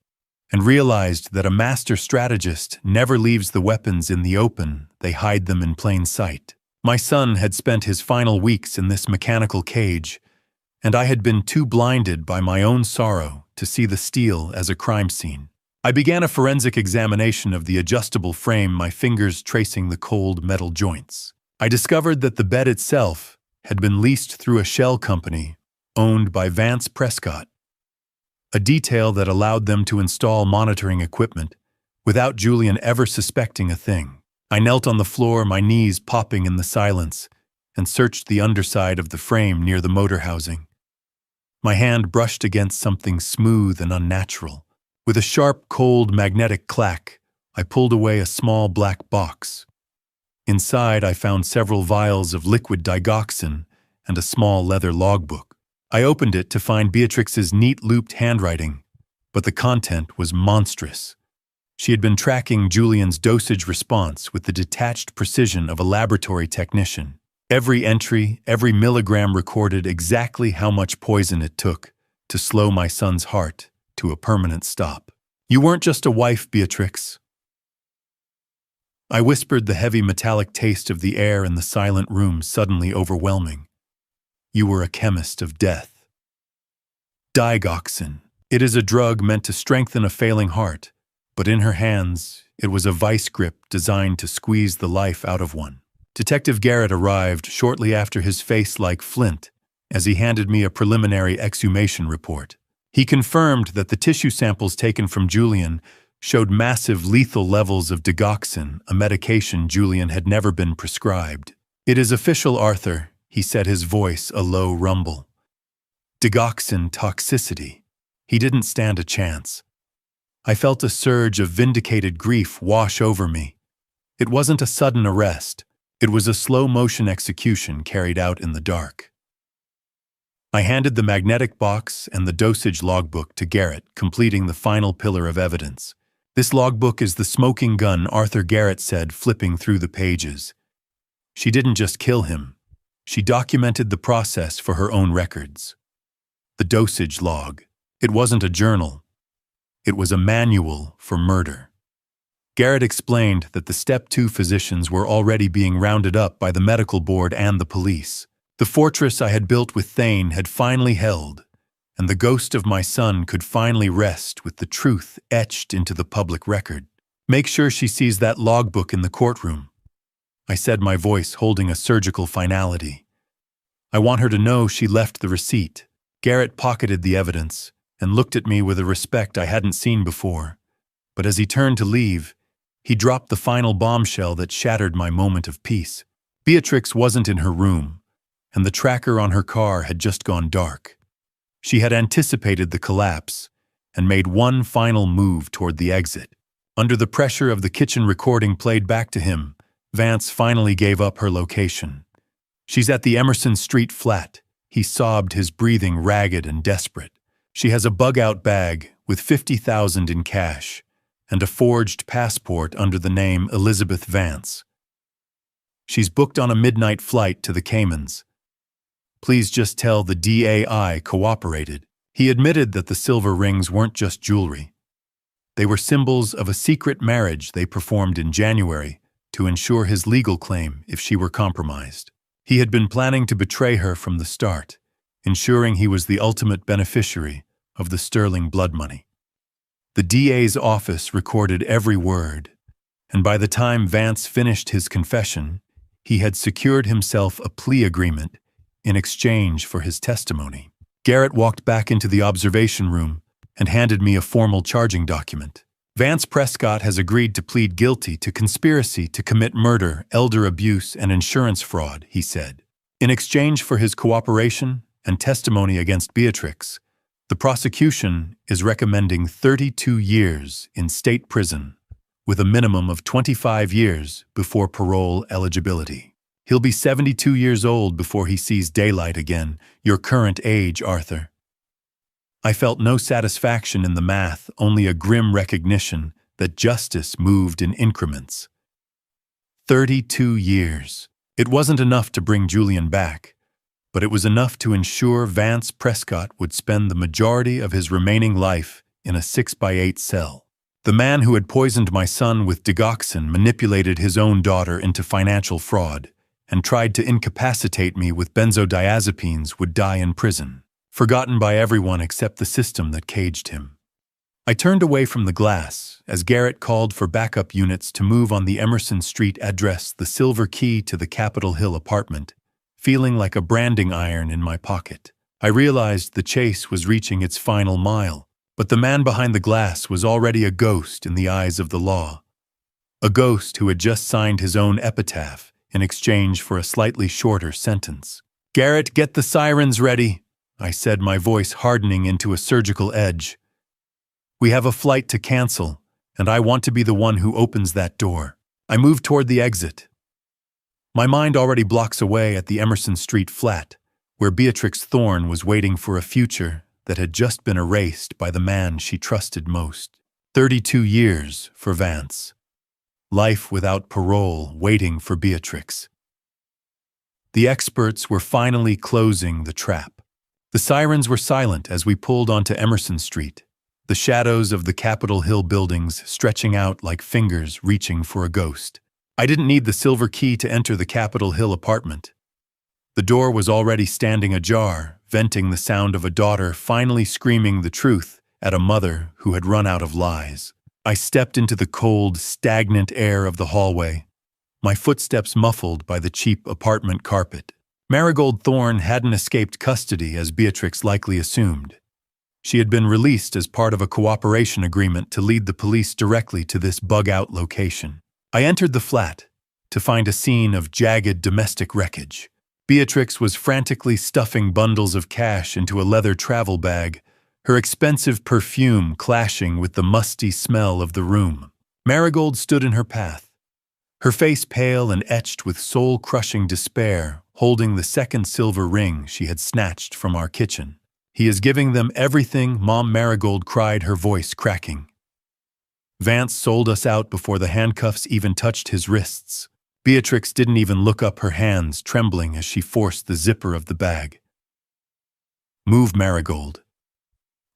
and realized that a master strategist never leaves the weapons in the open, they hide them in plain sight. My son had spent his final weeks in this mechanical cage, and I had been too blinded by my own sorrow to see the steel as a crime scene. I began a forensic examination of the adjustable frame, my fingers tracing the cold metal joints. I discovered that the bed itself had been leased through a shell company owned by Vance Prescott, a detail that allowed them to install monitoring equipment without Julian ever suspecting a thing. I knelt on the floor, my knees popping in the silence, and searched the underside of the frame near the motor housing. My hand brushed against something smooth and unnatural. With a sharp, cold, magnetic clack, I pulled away a small black box. Inside, I found several vials of liquid digoxin and a small leather logbook. I opened it to find Beatrix's neat, looped handwriting, but the content was monstrous. She had been tracking Julian's dosage response with the detached precision of a laboratory technician. Every entry, every milligram recorded exactly how much poison it took to slow my son's heart to a permanent stop. "You weren't just a wife, Beatrix." I whispered, the heavy metallic taste of the air in the silent room suddenly overwhelming. "You were a chemist of death." Digoxin. It is a drug meant to strengthen a failing heart, but in her hands, it was a vice grip designed to squeeze the life out of one. Detective Garrett arrived shortly after, his face like flint, as he handed me a preliminary exhumation report. He confirmed that the tissue samples taken from Julian showed massive lethal levels of digoxin, a medication Julian had never been prescribed. "It is official, Arthur," he said, his voice a low rumble. "Digoxin toxicity. He didn't stand a chance." I felt a surge of vindicated grief wash over me. It wasn't a sudden arrest. It was a slow-motion execution carried out in the dark. I handed the magnetic box and the dosage logbook to Garrett, completing the final pillar of evidence. "This logbook is the smoking gun," Arthur Garrett said, flipping through the pages. "She didn't just kill him. She documented the process for her own records." The dosage log. It wasn't a journal. It was a manual for murder. Garrett explained that the Step 2 physicians were already being rounded up by the medical board and the police. The fortress I had built with Thane had finally held, and the ghost of my son could finally rest with the truth etched into the public record. "Make sure she sees that logbook in the courtroom," I said, my voice holding a surgical finality. "I want her to know she left the receipt." Garrett pocketed the evidence and looked at me with a respect I hadn't seen before. But as he turned to leave, he dropped the final bombshell that shattered my moment of peace. Beatrix wasn't in her room, and the tracker on her car had just gone dark. She had anticipated the collapse and made one final move toward the exit. Under the pressure of the kitchen recording played back to him, Vance finally gave up her location. "She's at the Emerson Street flat," he sobbed, his breathing ragged and desperate. "She has a bug-out bag with $50,000 in cash and a forged passport under the name Elizabeth Vance. She's booked on a midnight flight to the Caymans. Please just tell the DAI cooperated." He admitted that the silver rings weren't just jewelry. They were symbols of a secret marriage they performed in January to ensure his legal claim if she were compromised. He had been planning to betray her from the start, ensuring he was the ultimate beneficiary of the sterling blood money. The DA's office recorded every word, and by the time Vance finished his confession, he had secured himself a plea agreement in exchange for his testimony. Garrett walked back into the observation room and handed me a formal charging document. "Vance Prescott has agreed to plead guilty to conspiracy to commit murder, elder abuse, and insurance fraud," he said. "In exchange for his cooperation and testimony against Beatrix, the prosecution is recommending 32 years in state prison, with a minimum of 25 years before parole eligibility. He'll be 72 years old before he sees daylight again, your current age, Arthur." I felt no satisfaction in the math, only a grim recognition that justice moved in increments. 32 years. It wasn't enough to bring Julian back, but it was enough to ensure Vance Prescott would spend the majority of his remaining life in a 6x8 cell. The man who had poisoned my son with digoxin manipulated his own daughter into financial fraud and tried to incapacitate me with benzodiazepines would die in prison, forgotten by everyone except the system that caged him. I turned away from the glass as Garrett called for backup units to move on the Emerson Street address, the silver key to the Capitol Hill apartment, feeling like a branding iron in my pocket. I realized the chase was reaching its final mile, but the man behind the glass was already a ghost in the eyes of the law. A ghost who had just signed his own epitaph in exchange for a slightly shorter sentence. "Garrett, get the sirens ready," I said, my voice hardening into a surgical edge. "We have a flight to cancel, and I want to be the one who opens that door." I moved toward the exit. My mind already blocks away at the Emerson Street flat, where Beatrix Thorne was waiting for a future that had just been erased by the man she trusted most. 32 years for Vance. Life without parole waiting for Beatrix. The experts were finally closing the trap. The sirens were silent as we pulled onto Emerson Street, the shadows of the Capitol Hill buildings stretching out like fingers reaching for a ghost. I didn't need the silver key to enter the Capitol Hill apartment. The door was already standing ajar, venting the sound of a daughter finally screaming the truth at a mother who had run out of lies. I stepped into the cold, stagnant air of the hallway, my footsteps muffled by the cheap apartment carpet. Marigold Thorne hadn't escaped custody as Beatrix likely assumed. She had been released as part of a cooperation agreement to lead the police directly to this bug-out location. I entered the flat to find a scene of jagged domestic wreckage. Beatrix was frantically stuffing bundles of cash into a leather travel bag, her expensive perfume clashing with the musty smell of the room. Marigold stood in her path, her face pale and etched with soul-crushing despair, holding the second silver ring she had snatched from our kitchen. "He is giving them everything," Mom Marigold cried, her voice cracking. "Vance sold us out before the handcuffs even touched his wrists." Beatrix didn't even look up, her hands trembling as she forced the zipper of the bag. "Move, Marigold.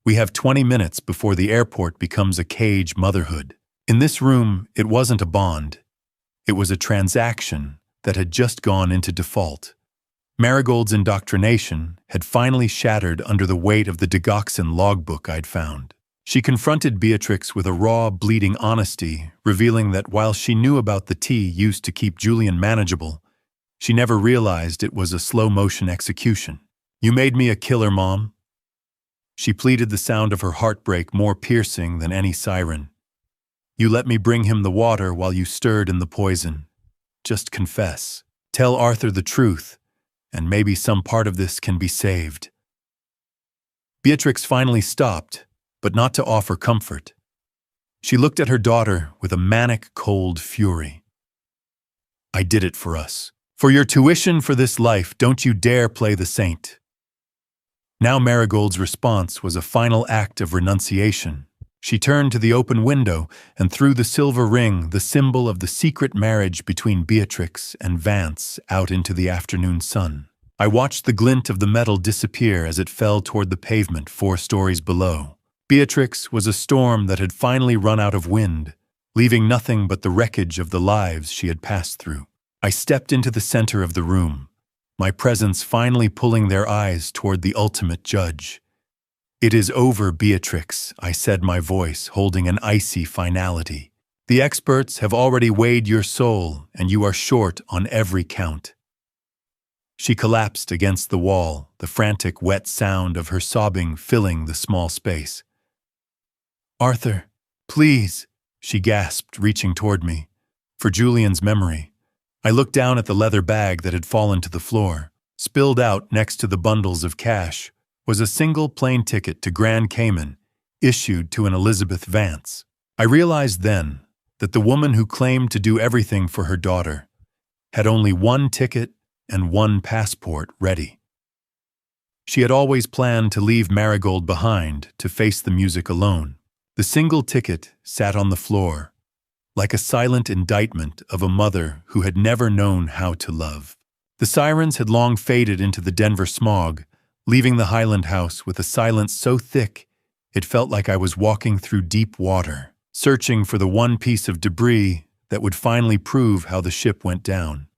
We have 20 minutes before the airport becomes a cage motherhood." In this room, it wasn't a bond. It was a transaction that had just gone into default. Marigold's indoctrination had finally shattered under the weight of the digoxin logbook I'd found. She confronted Beatrix with a raw, bleeding honesty, revealing that while she knew about the tea used to keep Julian manageable, she never realized it was a slow-motion execution. "You made me a killer, Mom." She pleaded, the sound of her heartbreak more piercing than any siren. "You let me bring him the water while you stirred in the poison. Just confess. Tell Arthur the truth, and maybe some part of this can be saved." Beatrix finally stopped, but not to offer comfort. She looked at her daughter with a manic, cold fury. "I did it for us. For your tuition for this life, don't you dare play the saint." Now Marigold's response was a final act of renunciation. She turned to the open window and threw the silver ring, the symbol of the secret marriage between Beatrix and Vance, out into the afternoon sun. I watched the glint of the metal disappear as it fell toward the pavement 4 stories below. Beatrix was a storm that had finally run out of wind, leaving nothing but the wreckage of the lives she had passed through. I stepped into the center of the room, my presence finally pulling their eyes toward the ultimate judge. "It is over, Beatrix," I said, my voice holding an icy finality. "The experts have already weighed your soul, and you are short on every count." She collapsed against the wall, the frantic, wet sound of her sobbing filling the small space. "Arthur, please," she gasped, reaching toward me. For Julian's memory. I looked down at the leather bag that had fallen to the floor. Spilled out next to the bundles of cash was a single plane ticket to Grand Cayman, issued to an Elizabeth Vance. I realized then that the woman who claimed to do everything for her daughter had only one ticket and one passport ready. She had always planned to leave Marigold behind to face the music alone. The single ticket sat on the floor, like a silent indictment of a mother who had never known how to love. The sirens had long faded into the Denver smog, leaving the Highland house with a silence so thick It felt like I was walking through deep water, searching for the one piece of debris that would finally prove how the ship went down.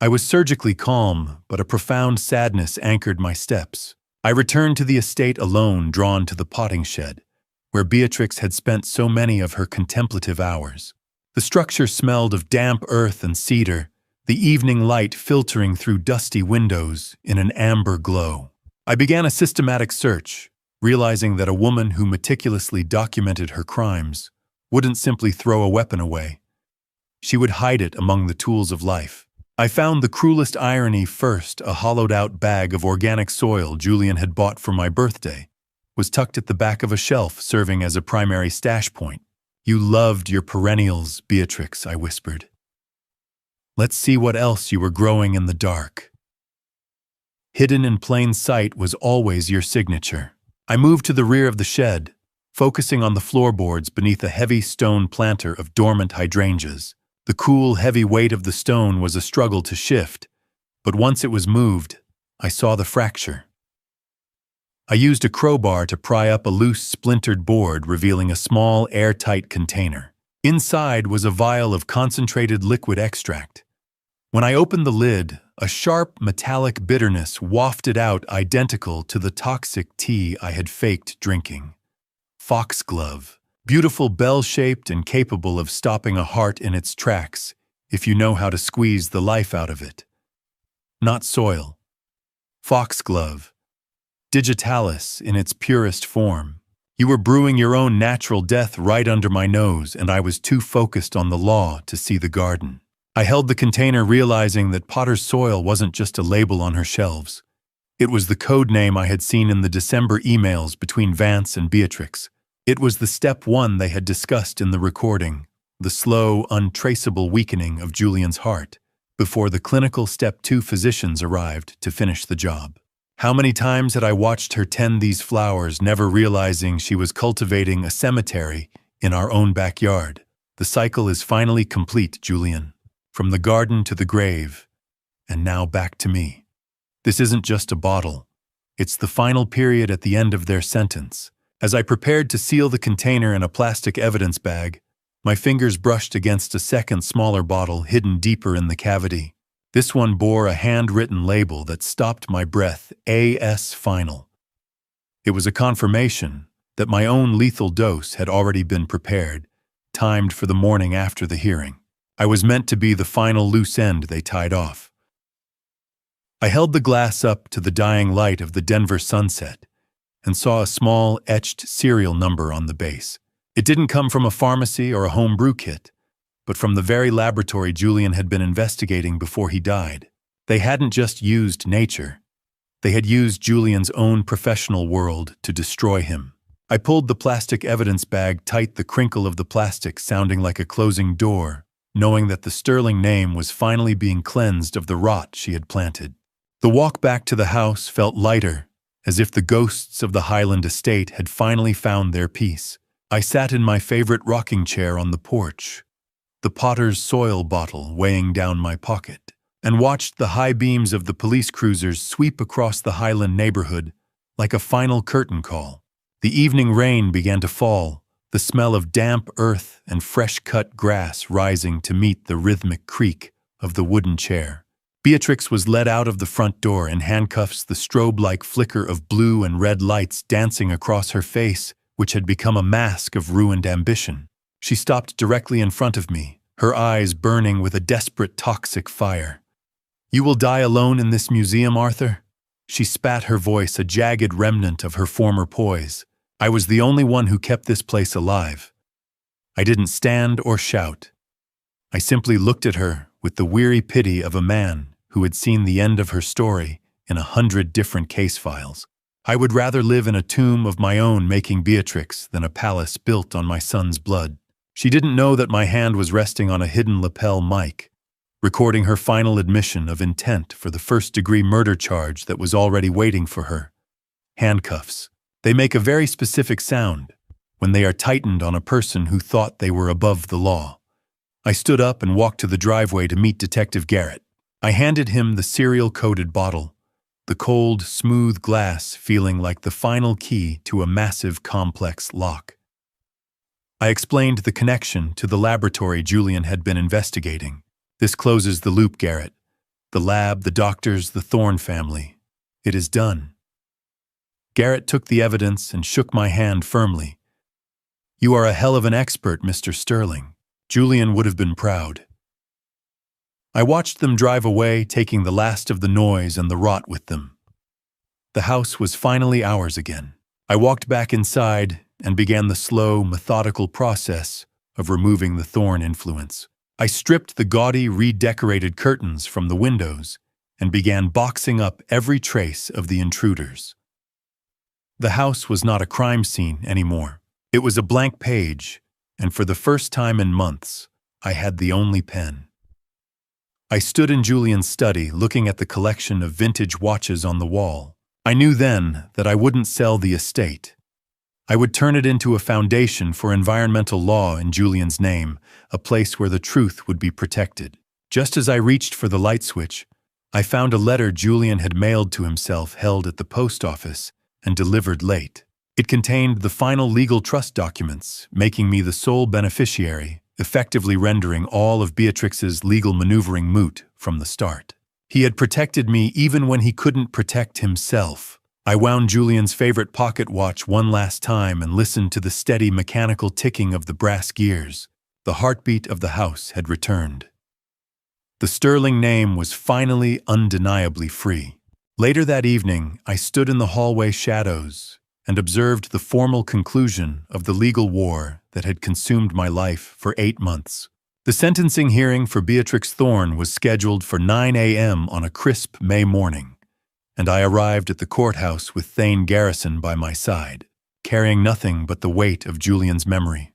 I was surgically calm, but a profound sadness anchored my steps. I returned to the estate alone, drawn to the potting shed, where Beatrix had spent so many of her contemplative hours. The structure smelled of damp earth and cedar, the evening light filtering through dusty windows in an amber glow. I began a systematic search, realizing that a woman who meticulously documented her crimes wouldn't simply throw a weapon away. She would hide it among the tools of life. I found the cruelest irony first. A hollowed-out bag of organic soil Julian had bought for my birthday was tucked at the back of a shelf, serving as a primary stash point. "You loved your perennials, Beatrix," I whispered. "Let's see what else you were growing in the dark." Hidden in plain sight was always your signature. I moved to the rear of the shed, focusing on the floorboards beneath a heavy stone planter of dormant hydrangeas. The cool, heavy weight of the stone was a struggle to shift, but once it was moved, I saw the fracture. I used a crowbar to pry up a loose, splintered board, revealing a small, airtight container. Inside was a vial of concentrated liquid extract. When I opened the lid, a sharp, metallic bitterness wafted out, identical to the toxic tea I had faked drinking. Foxglove. Beautiful, bell-shaped and capable of stopping a heart in its tracks if you know how to squeeze the life out of it. Not soil. Foxglove. Digitalis in its purest form. You were brewing your own natural death right under my nose, and I was too focused on the law to see the garden. I held the container, realizing that Potter's Soil wasn't just a label on her shelves. It was the code name I had seen in the December emails between Vance and Beatrix. It was the step one they had discussed in the recording, the slow, untraceable weakening of Julian's heart, before the clinical step two physicians arrived to finish the job. How many times had I watched her tend these flowers, never realizing she was cultivating a cemetery in our own backyard? The cycle is finally complete, Julian. From the garden to the grave, and now back to me. This isn't just a bottle. It's the final period at the end of their sentence. As I prepared to seal the container in a plastic evidence bag, my fingers brushed against a second, smaller bottle hidden deeper in the cavity. This one bore a handwritten label that stopped my breath, A.S. Final. It was a confirmation that my own lethal dose had already been prepared, timed for the morning after the hearing. I was meant to be the final loose end they tied off. I held the glass up to the dying light of the Denver sunset and saw a small, etched serial number on the base. It didn't come from a pharmacy or a home brew kit, but from the very laboratory Julian had been investigating before he died. They hadn't just used nature. They had used Julian's own professional world to destroy him. I pulled the plastic evidence bag tight, the crinkle of the plastic sounding like a closing door, knowing that the sterling name was finally being cleansed of the rot she had planted. The walk back to the house felt lighter, as if the ghosts of the Highland estate had finally found their peace. I sat in my favorite rocking chair on the porch, the Potter's Soil bottle weighing down my pocket, and watched the high beams of the police cruisers sweep across the Highland neighborhood like a final curtain call. The evening rain began to fall, the smell of damp earth and fresh-cut grass rising to meet the rhythmic creak of the wooden chair. Beatrix was led out of the front door in handcuffs, the strobe-like flicker of blue and red lights dancing across her face, which had become a mask of ruined ambition. She stopped directly in front of me, her eyes burning with a desperate, toxic fire. "You will die alone in this museum, Arthur?" She spat, her voice a jagged remnant of her former poise. I was the only one who kept this place alive. I didn't stand or shout. I simply looked at her with the weary pity of a man who had seen the end of her story in 100 different case files. I would rather live in a tomb of my own making Beatrix than a palace built on my son's blood. She didn't know that my hand was resting on a hidden lapel mic, recording her final admission of intent for the first-degree murder charge that was already waiting for her. Handcuffs. They make a very specific sound when they are tightened on a person who thought they were above the law. I stood up and walked to the driveway to meet Detective Garrett. I handed him the cereal-coated bottle, the cold, smooth glass feeling like the final key to a massive, complex lock. I explained the connection to the laboratory Julian had been investigating. This closes the loop, Garrett. The lab, the doctors, the Thorne family. It is done. Garrett took the evidence and shook my hand firmly. You are a hell of an expert, Mr. Sterling. Julian would have been proud. I watched them drive away, taking the last of the noise and the rot with them. The house was finally ours again. I walked back inside and began the slow, methodical process of removing the Thorne influence. I stripped the gaudy, redecorated curtains from the windows and began boxing up every trace of the intruders. The house was not a crime scene anymore. It was a blank page, and for the first time in months, I had the only pen. I stood in Julian's study, looking at the collection of vintage watches on the wall. I knew then that I wouldn't sell the estate. I would turn it into a foundation for environmental law in Julian's name, a place where the truth would be protected. Just as I reached for the light switch, I found a letter Julian had mailed to himself, held at the post office and delivered late. It contained the final legal trust documents, making me the sole beneficiary, effectively rendering all of Beatrix's legal maneuvering moot from the start. He had protected me even when he couldn't protect himself. I wound Julian's favorite pocket watch one last time and listened to the steady mechanical ticking of the brass gears. The heartbeat of the house had returned. The Sterling name was finally undeniably free. Later that evening, I stood in the hallway shadows and observed the formal conclusion of the legal war that had consumed my life for 8 months. The sentencing hearing for Beatrix Thorne was scheduled for 9 a.m. on a crisp May morning, and I arrived at the courthouse with Thane Garrison by my side, carrying nothing but the weight of Julian's memory.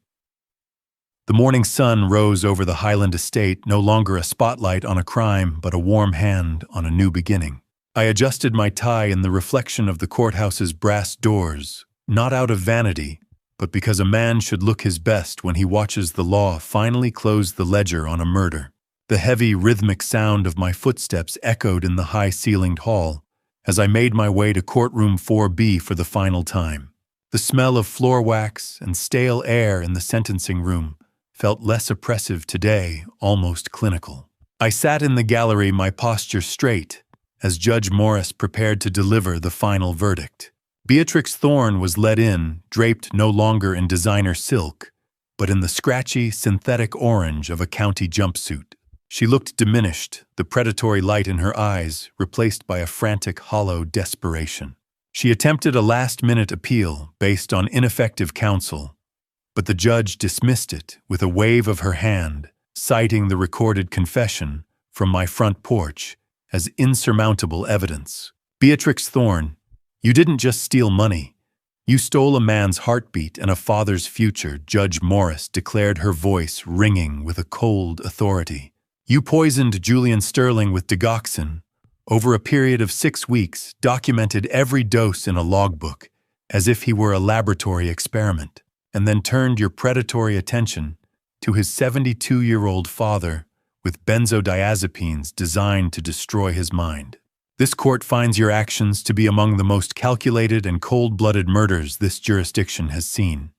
The morning sun rose over the Highland estate, no longer a spotlight on a crime, but a warm hand on a new beginning. I adjusted my tie in the reflection of the courthouse's brass doors, not out of vanity, but because a man should look his best when he watches the law finally close the ledger on a murder. The heavy, rhythmic sound of my footsteps echoed in the high-ceilinged hall as I made my way to courtroom 4B for the final time. The smell of floor wax and stale air in the sentencing room felt less oppressive today, almost clinical. I sat in the gallery, my posture straight, as Judge Morris prepared to deliver the final verdict. Beatrix Thorne was led in, draped no longer in designer silk, but in the scratchy, synthetic orange of a county jumpsuit. She looked diminished, the predatory light in her eyes replaced by a frantic, hollow desperation. She attempted a last-minute appeal based on ineffective counsel, but the judge dismissed it with a wave of her hand, citing the recorded confession from my front porch as insurmountable evidence. Beatrix Thorne, you didn't just steal money. You stole a man's heartbeat and a father's future, Judge Morris declared, her voice ringing with a cold authority. You poisoned Julian Sterling with digoxin. Over a period of 6 weeks, documented every dose in a logbook, as if he were a laboratory experiment, and then turned your predatory attention to his 72-year-old father with benzodiazepines designed to destroy his mind. This court finds your actions to be among the most calculated and cold-blooded murders this jurisdiction has seen.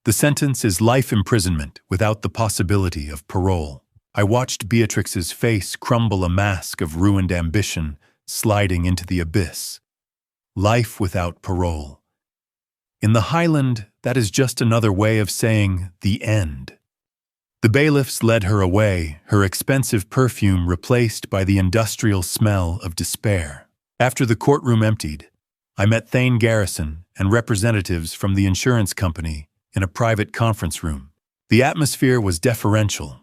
The sentence is life imprisonment without the possibility of parole. I watched Beatrix's face crumble, a mask of ruined ambition sliding into the abyss. Life without parole. In the Highland, that is just another way of saying the end. The bailiffs led her away, her expensive perfume replaced by the industrial smell of despair. After the courtroom emptied, I met Thane Garrison and representatives from the insurance company in a private conference room. The atmosphere was deferential.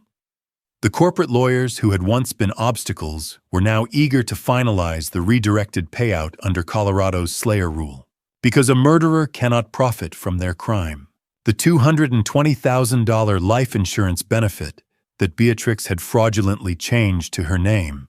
The corporate lawyers who had once been obstacles were now eager to finalize the redirected payout under Colorado's Slayer rule. Because a murderer cannot profit from their crime. The $220,000 life insurance benefit that Beatrix had fraudulently changed to her name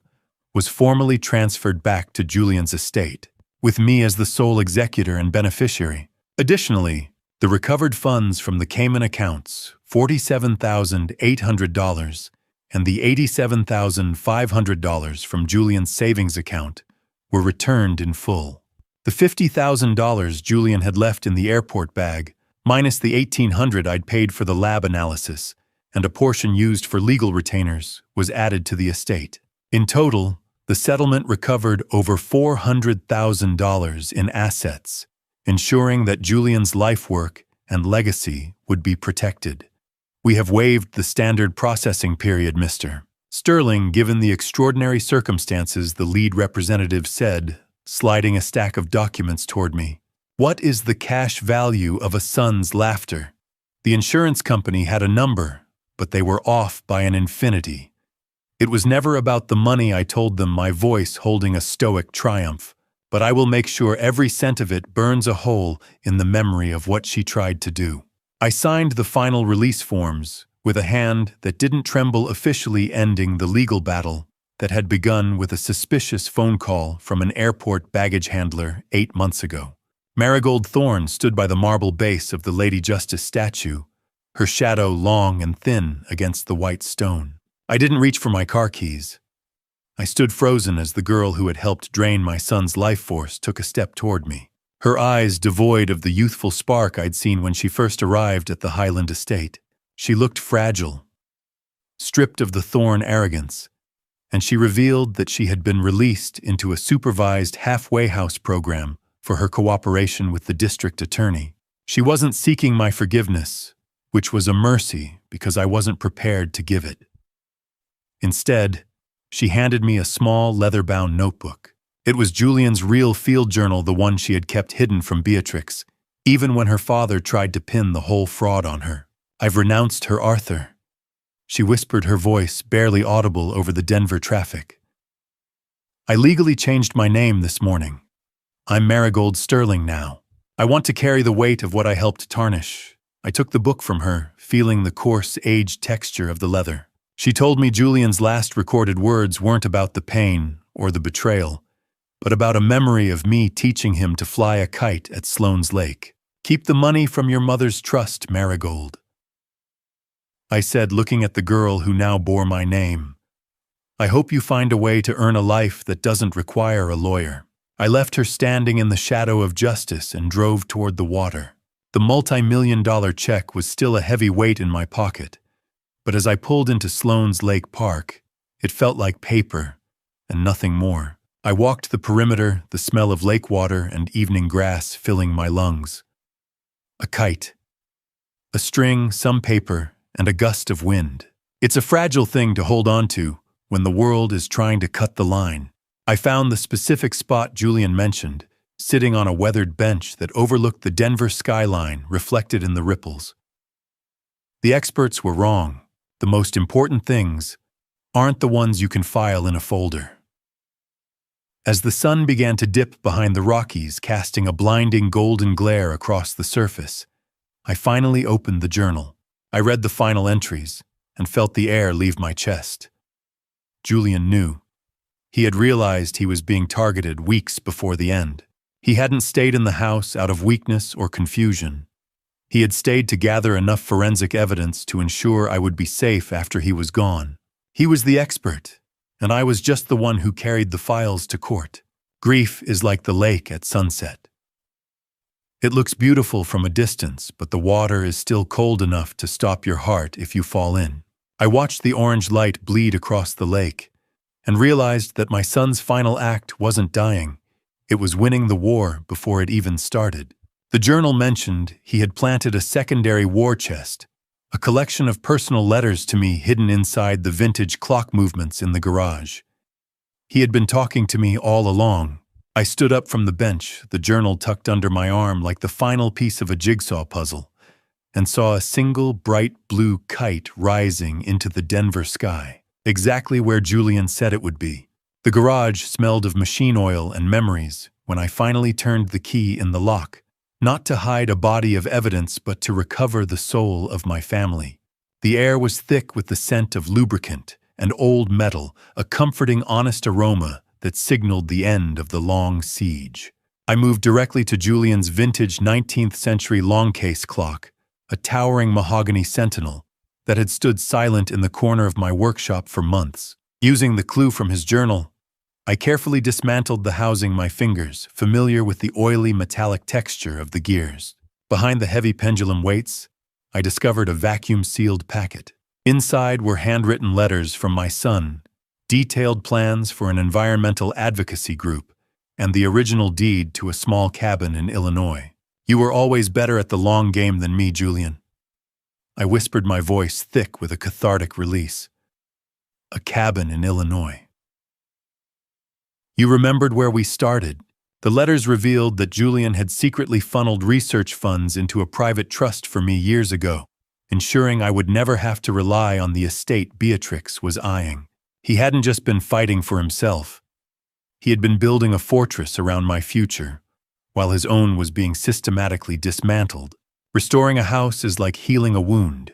was formally transferred back to Julian's estate, with me as the sole executor and beneficiary. Additionally, the recovered funds from the Cayman accounts, $47,800, and the $87,500 from Julian's savings account, were returned in full. The $50,000 Julian had left in the airport bag, minus the $1,800 I'd paid for the lab analysis, and a portion used for legal retainers, was added to the estate. In total, the settlement recovered over $400,000 in assets, ensuring that Julian's life work and legacy would be protected. We have waived the standard processing period, Mr. Sterling, given the extraordinary circumstances, the lead representative said, sliding a stack of documents toward me. What is the cash value of a son's laughter? The insurance company had a number, but they were off by an infinity. It was never about the money, I told them, my voice holding a stoic triumph, but I will make sure every cent of it burns a hole in the memory of what she tried to do. I signed the final release forms with a hand that didn't tremble, officially ending the legal battle that had begun with a suspicious phone call from an airport baggage handler 8 months ago. Marigold Thorne stood by the marble base of the Lady Justice statue, her shadow long and thin against the white stone. I didn't reach for my car keys. I stood frozen as the girl who had helped drain my son's life force took a step toward me, her eyes devoid of the youthful spark I'd seen when she first arrived at the Highland estate. She looked fragile, stripped of the Thorne arrogance, and she revealed that she had been released into a supervised halfway house program for her cooperation with the district attorney. She wasn't seeking my forgiveness, which was a mercy because I wasn't prepared to give it. Instead, she handed me a small leather-bound notebook. It was Julian's real field journal, the one she had kept hidden from Beatrix, even when her father tried to pin the whole fraud on her. I've renounced her, Arthur. She whispered, her voice barely audible over the Denver traffic. I legally changed my name this morning. I'm Marigold Sterling now. I want to carry the weight of what I helped tarnish. I took the book from her, feeling the coarse, aged texture of the leather. She told me Julian's last recorded words weren't about the pain or the betrayal, but about a memory of me teaching him to fly a kite at Sloan's Lake. Keep the money from your mother's trust, Marigold, I said, looking at the girl who now bore my name. I hope you find a way to earn a life that doesn't require a lawyer. I left her standing in the shadow of justice and drove toward the water. The multi-million-dollar check was still a heavy weight in my pocket, but as I pulled into Sloan's Lake Park, it felt like paper and nothing more. I walked the perimeter, the smell of lake water and evening grass filling my lungs. A kite, a string, some paper, and a gust of wind. It's a fragile thing to hold on to when the world is trying to cut the line. I found the specific spot Julian mentioned, sitting on a weathered bench that overlooked the Denver skyline reflected in the ripples. The experts were wrong. The most important things aren't the ones you can file in a folder. As the sun began to dip behind the Rockies, casting a blinding golden glare across the surface, I finally opened the journal. I read the final entries and felt the air leave my chest. Julian knew. He had realized he was being targeted weeks before the end. He hadn't stayed in the house out of weakness or confusion. He had stayed to gather enough forensic evidence to ensure I would be safe after he was gone. He was the expert, and I was just the one who carried the files to court. Grief is like the lake at sunset. It looks beautiful from a distance, but the water is still cold enough to stop your heart if you fall in. I watched the orange light bleed across the lake and realized that my son's final act wasn't dying. It was winning the war before it even started. The journal mentioned he had planted a secondary war chest, a collection of personal letters to me hidden inside the vintage clock movements in the garage. He had been talking to me all along. I stood up from the bench, the journal tucked under my arm like the final piece of a jigsaw puzzle, and saw a single bright blue kite rising into the Denver sky, exactly where Julian said it would be. The garage smelled of machine oil and memories when I finally turned the key in the lock, not to hide a body of evidence but to recover the soul of my family. The air was thick with the scent of lubricant and old metal, a comforting, honest aroma that signaled the end of the long siege. I moved directly to Julian's vintage 19th century long case clock, a towering mahogany sentinel that had stood silent in the corner of my workshop for months. Using the clue from his journal, I carefully dismantled the housing my fingers, familiar with the oily metallic texture of the gears. Behind the heavy pendulum weights, I discovered a vacuum-sealed packet. Inside were handwritten letters from my son, detailed plans for an environmental advocacy group, and the original deed to a small cabin in Illinois. "You were always better at the long game than me, Julian." I whispered, my voice thick with a cathartic release. A cabin in Illinois. You remembered where we started. The letters revealed that Julian had secretly funneled research funds into a private trust for me years ago, ensuring I would never have to rely on the estate Beatrix was eyeing. He hadn't just been fighting for himself. He had been building a fortress around my future, while his own was being systematically dismantled. Restoring a house is like healing a wound.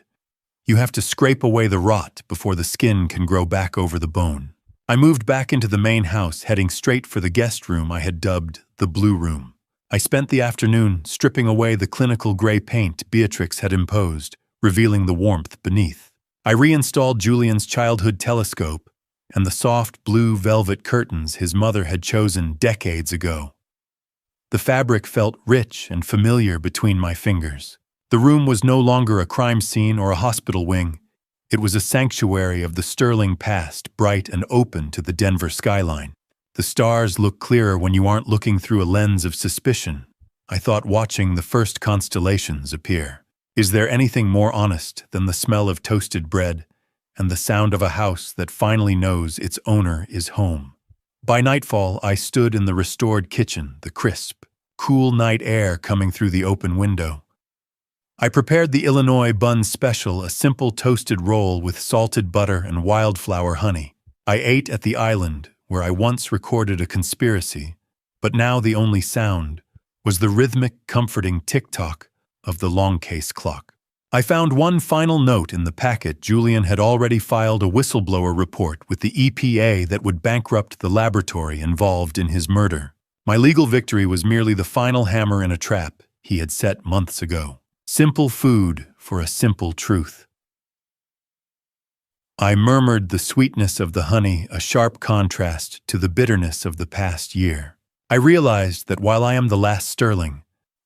You have to scrape away the rot before the skin can grow back over the bone. I moved back into the main house, heading straight for the guest room I had dubbed the Blue Room. I spent the afternoon stripping away the clinical gray paint Beatrix had imposed, revealing the warmth beneath. I reinstalled Julian's childhood telescope and the soft blue velvet curtains his mother had chosen decades ago. The fabric felt rich and familiar between my fingers. The room was no longer a crime scene or a hospital wing. It was a sanctuary of the sterling past, bright and open to the Denver skyline. The stars look clearer when you aren't looking through a lens of suspicion, I thought, watching the first constellations appear. Is there anything more honest than the smell of toasted bread and the sound of a house that finally knows its owner is home? By nightfall, I stood in the restored kitchen, the crisp, cool night air coming through the open window. I prepared the Illinois Bun Special, a simple toasted roll with salted butter and wildflower honey. I ate at the island, where I once recorded a conspiracy, but now the only sound was the rhythmic, comforting tick-tock of the long case clock. I found one final note in the packet. Julian had already filed a whistleblower report with the EPA that would bankrupt the laboratory involved in his murder. My legal victory was merely the final hammer in a trap he had set months ago. Simple food for a simple truth. I murmured the sweetness of the honey, a sharp contrast to the bitterness of the past year. I realized that while I am the last sterling,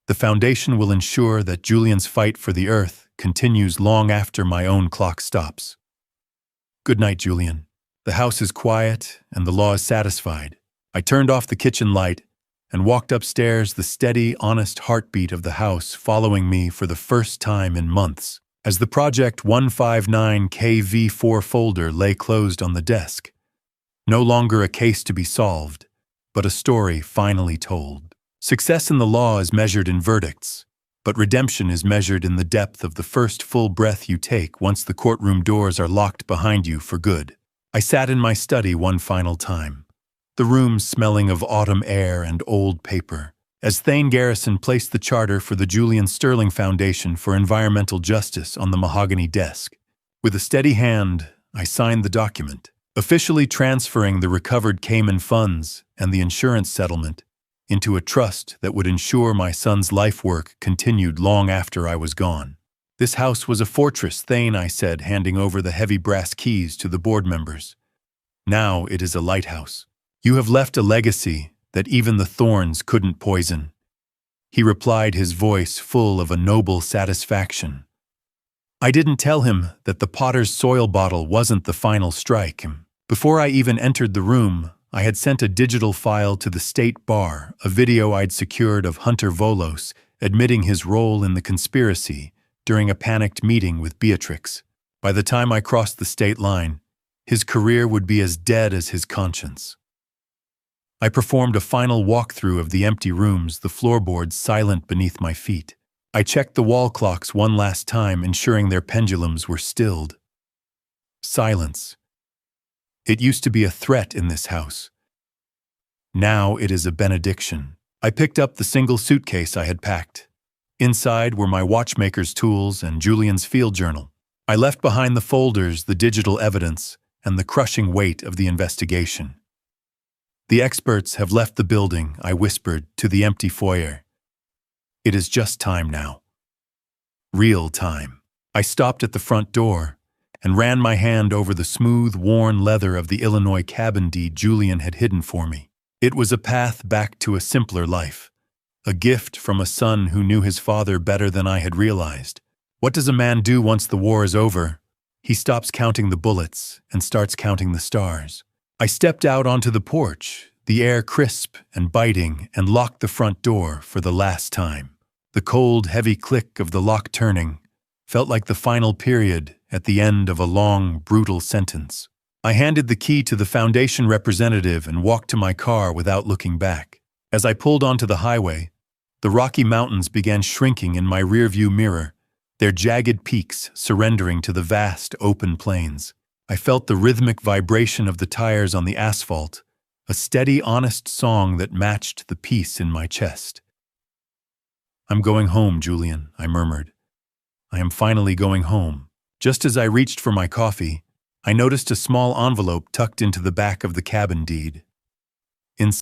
the foundation will ensure that Julian's fight for the earth continues long after my own clock stops. Good night, Julian. The house is quiet and the law is satisfied. I turned off the kitchen light and walked upstairs, the steady, honest heartbeat of the house following me for the first time in months. As the Project 159KV4 folder lay closed on the desk, no longer a case to be solved, but a story finally told. Success in the law is measured in verdicts, but redemption is measured in the depth of the first full breath you take once the courtroom doors are locked behind you for good. I sat in my study one final time, the room smelling of autumn air and old paper, as Thane Garrison placed the charter for the Julian Sterling Foundation for Environmental Justice on the mahogany desk. With a steady hand, I signed the document, officially transferring the recovered Cayman funds and the insurance settlement into a trust that would ensure my son's life work continued long after I was gone. This house was a fortress, Thane, I said, handing over the heavy brass keys to the board members. Now it is a lighthouse. You have left a legacy that even the thorns couldn't poison. He replied, his voice full of a noble satisfaction. I didn't tell him that the potter's soil bottle wasn't the final strike. Before I even entered the room, I had sent a digital file to the state bar, a video I'd secured of Hunter Volos admitting his role in the conspiracy during a panicked meeting with Beatrix. By the time I crossed the state line, his career would be as dead as his conscience. I performed a final walkthrough of the empty rooms, the floorboards silent beneath my feet. I checked the wall clocks one last time, ensuring their pendulums were stilled. Silence. It used to be a threat in this house. Now it is a benediction. I picked up the single suitcase I had packed. Inside were my watchmaker's tools and Julian's field journal. I left behind the folders, the digital evidence, and the crushing weight of the investigation. The experts have left the building, I whispered to the empty foyer. It is just time now. Real time. I stopped at the front door, and ran my hand over the smooth, worn leather of the Illinois cabin deed Julian had hidden for me. It was a path back to a simpler life, a gift from a son who knew his father better than I had realized. What does a man do once the war is over? He stops counting the bullets and starts counting the stars. I stepped out onto the porch, the air crisp and biting, and locked the front door for the last time. The cold, heavy click of the lock turning felt like the final period at the end of a long, brutal sentence. I handed the key to the foundation representative and walked to my car without looking back. As I pulled onto the highway, the Rocky Mountains began shrinking in my rearview mirror, their jagged peaks surrendering to the vast, open plains. I felt the rhythmic vibration of the tires on the asphalt, a steady, honest song that matched the peace in my chest. "I'm going home, Julian," I murmured. "I am finally going home." Just as I reached for my coffee, I noticed a small envelope tucked into the back of the cabin deed. Inside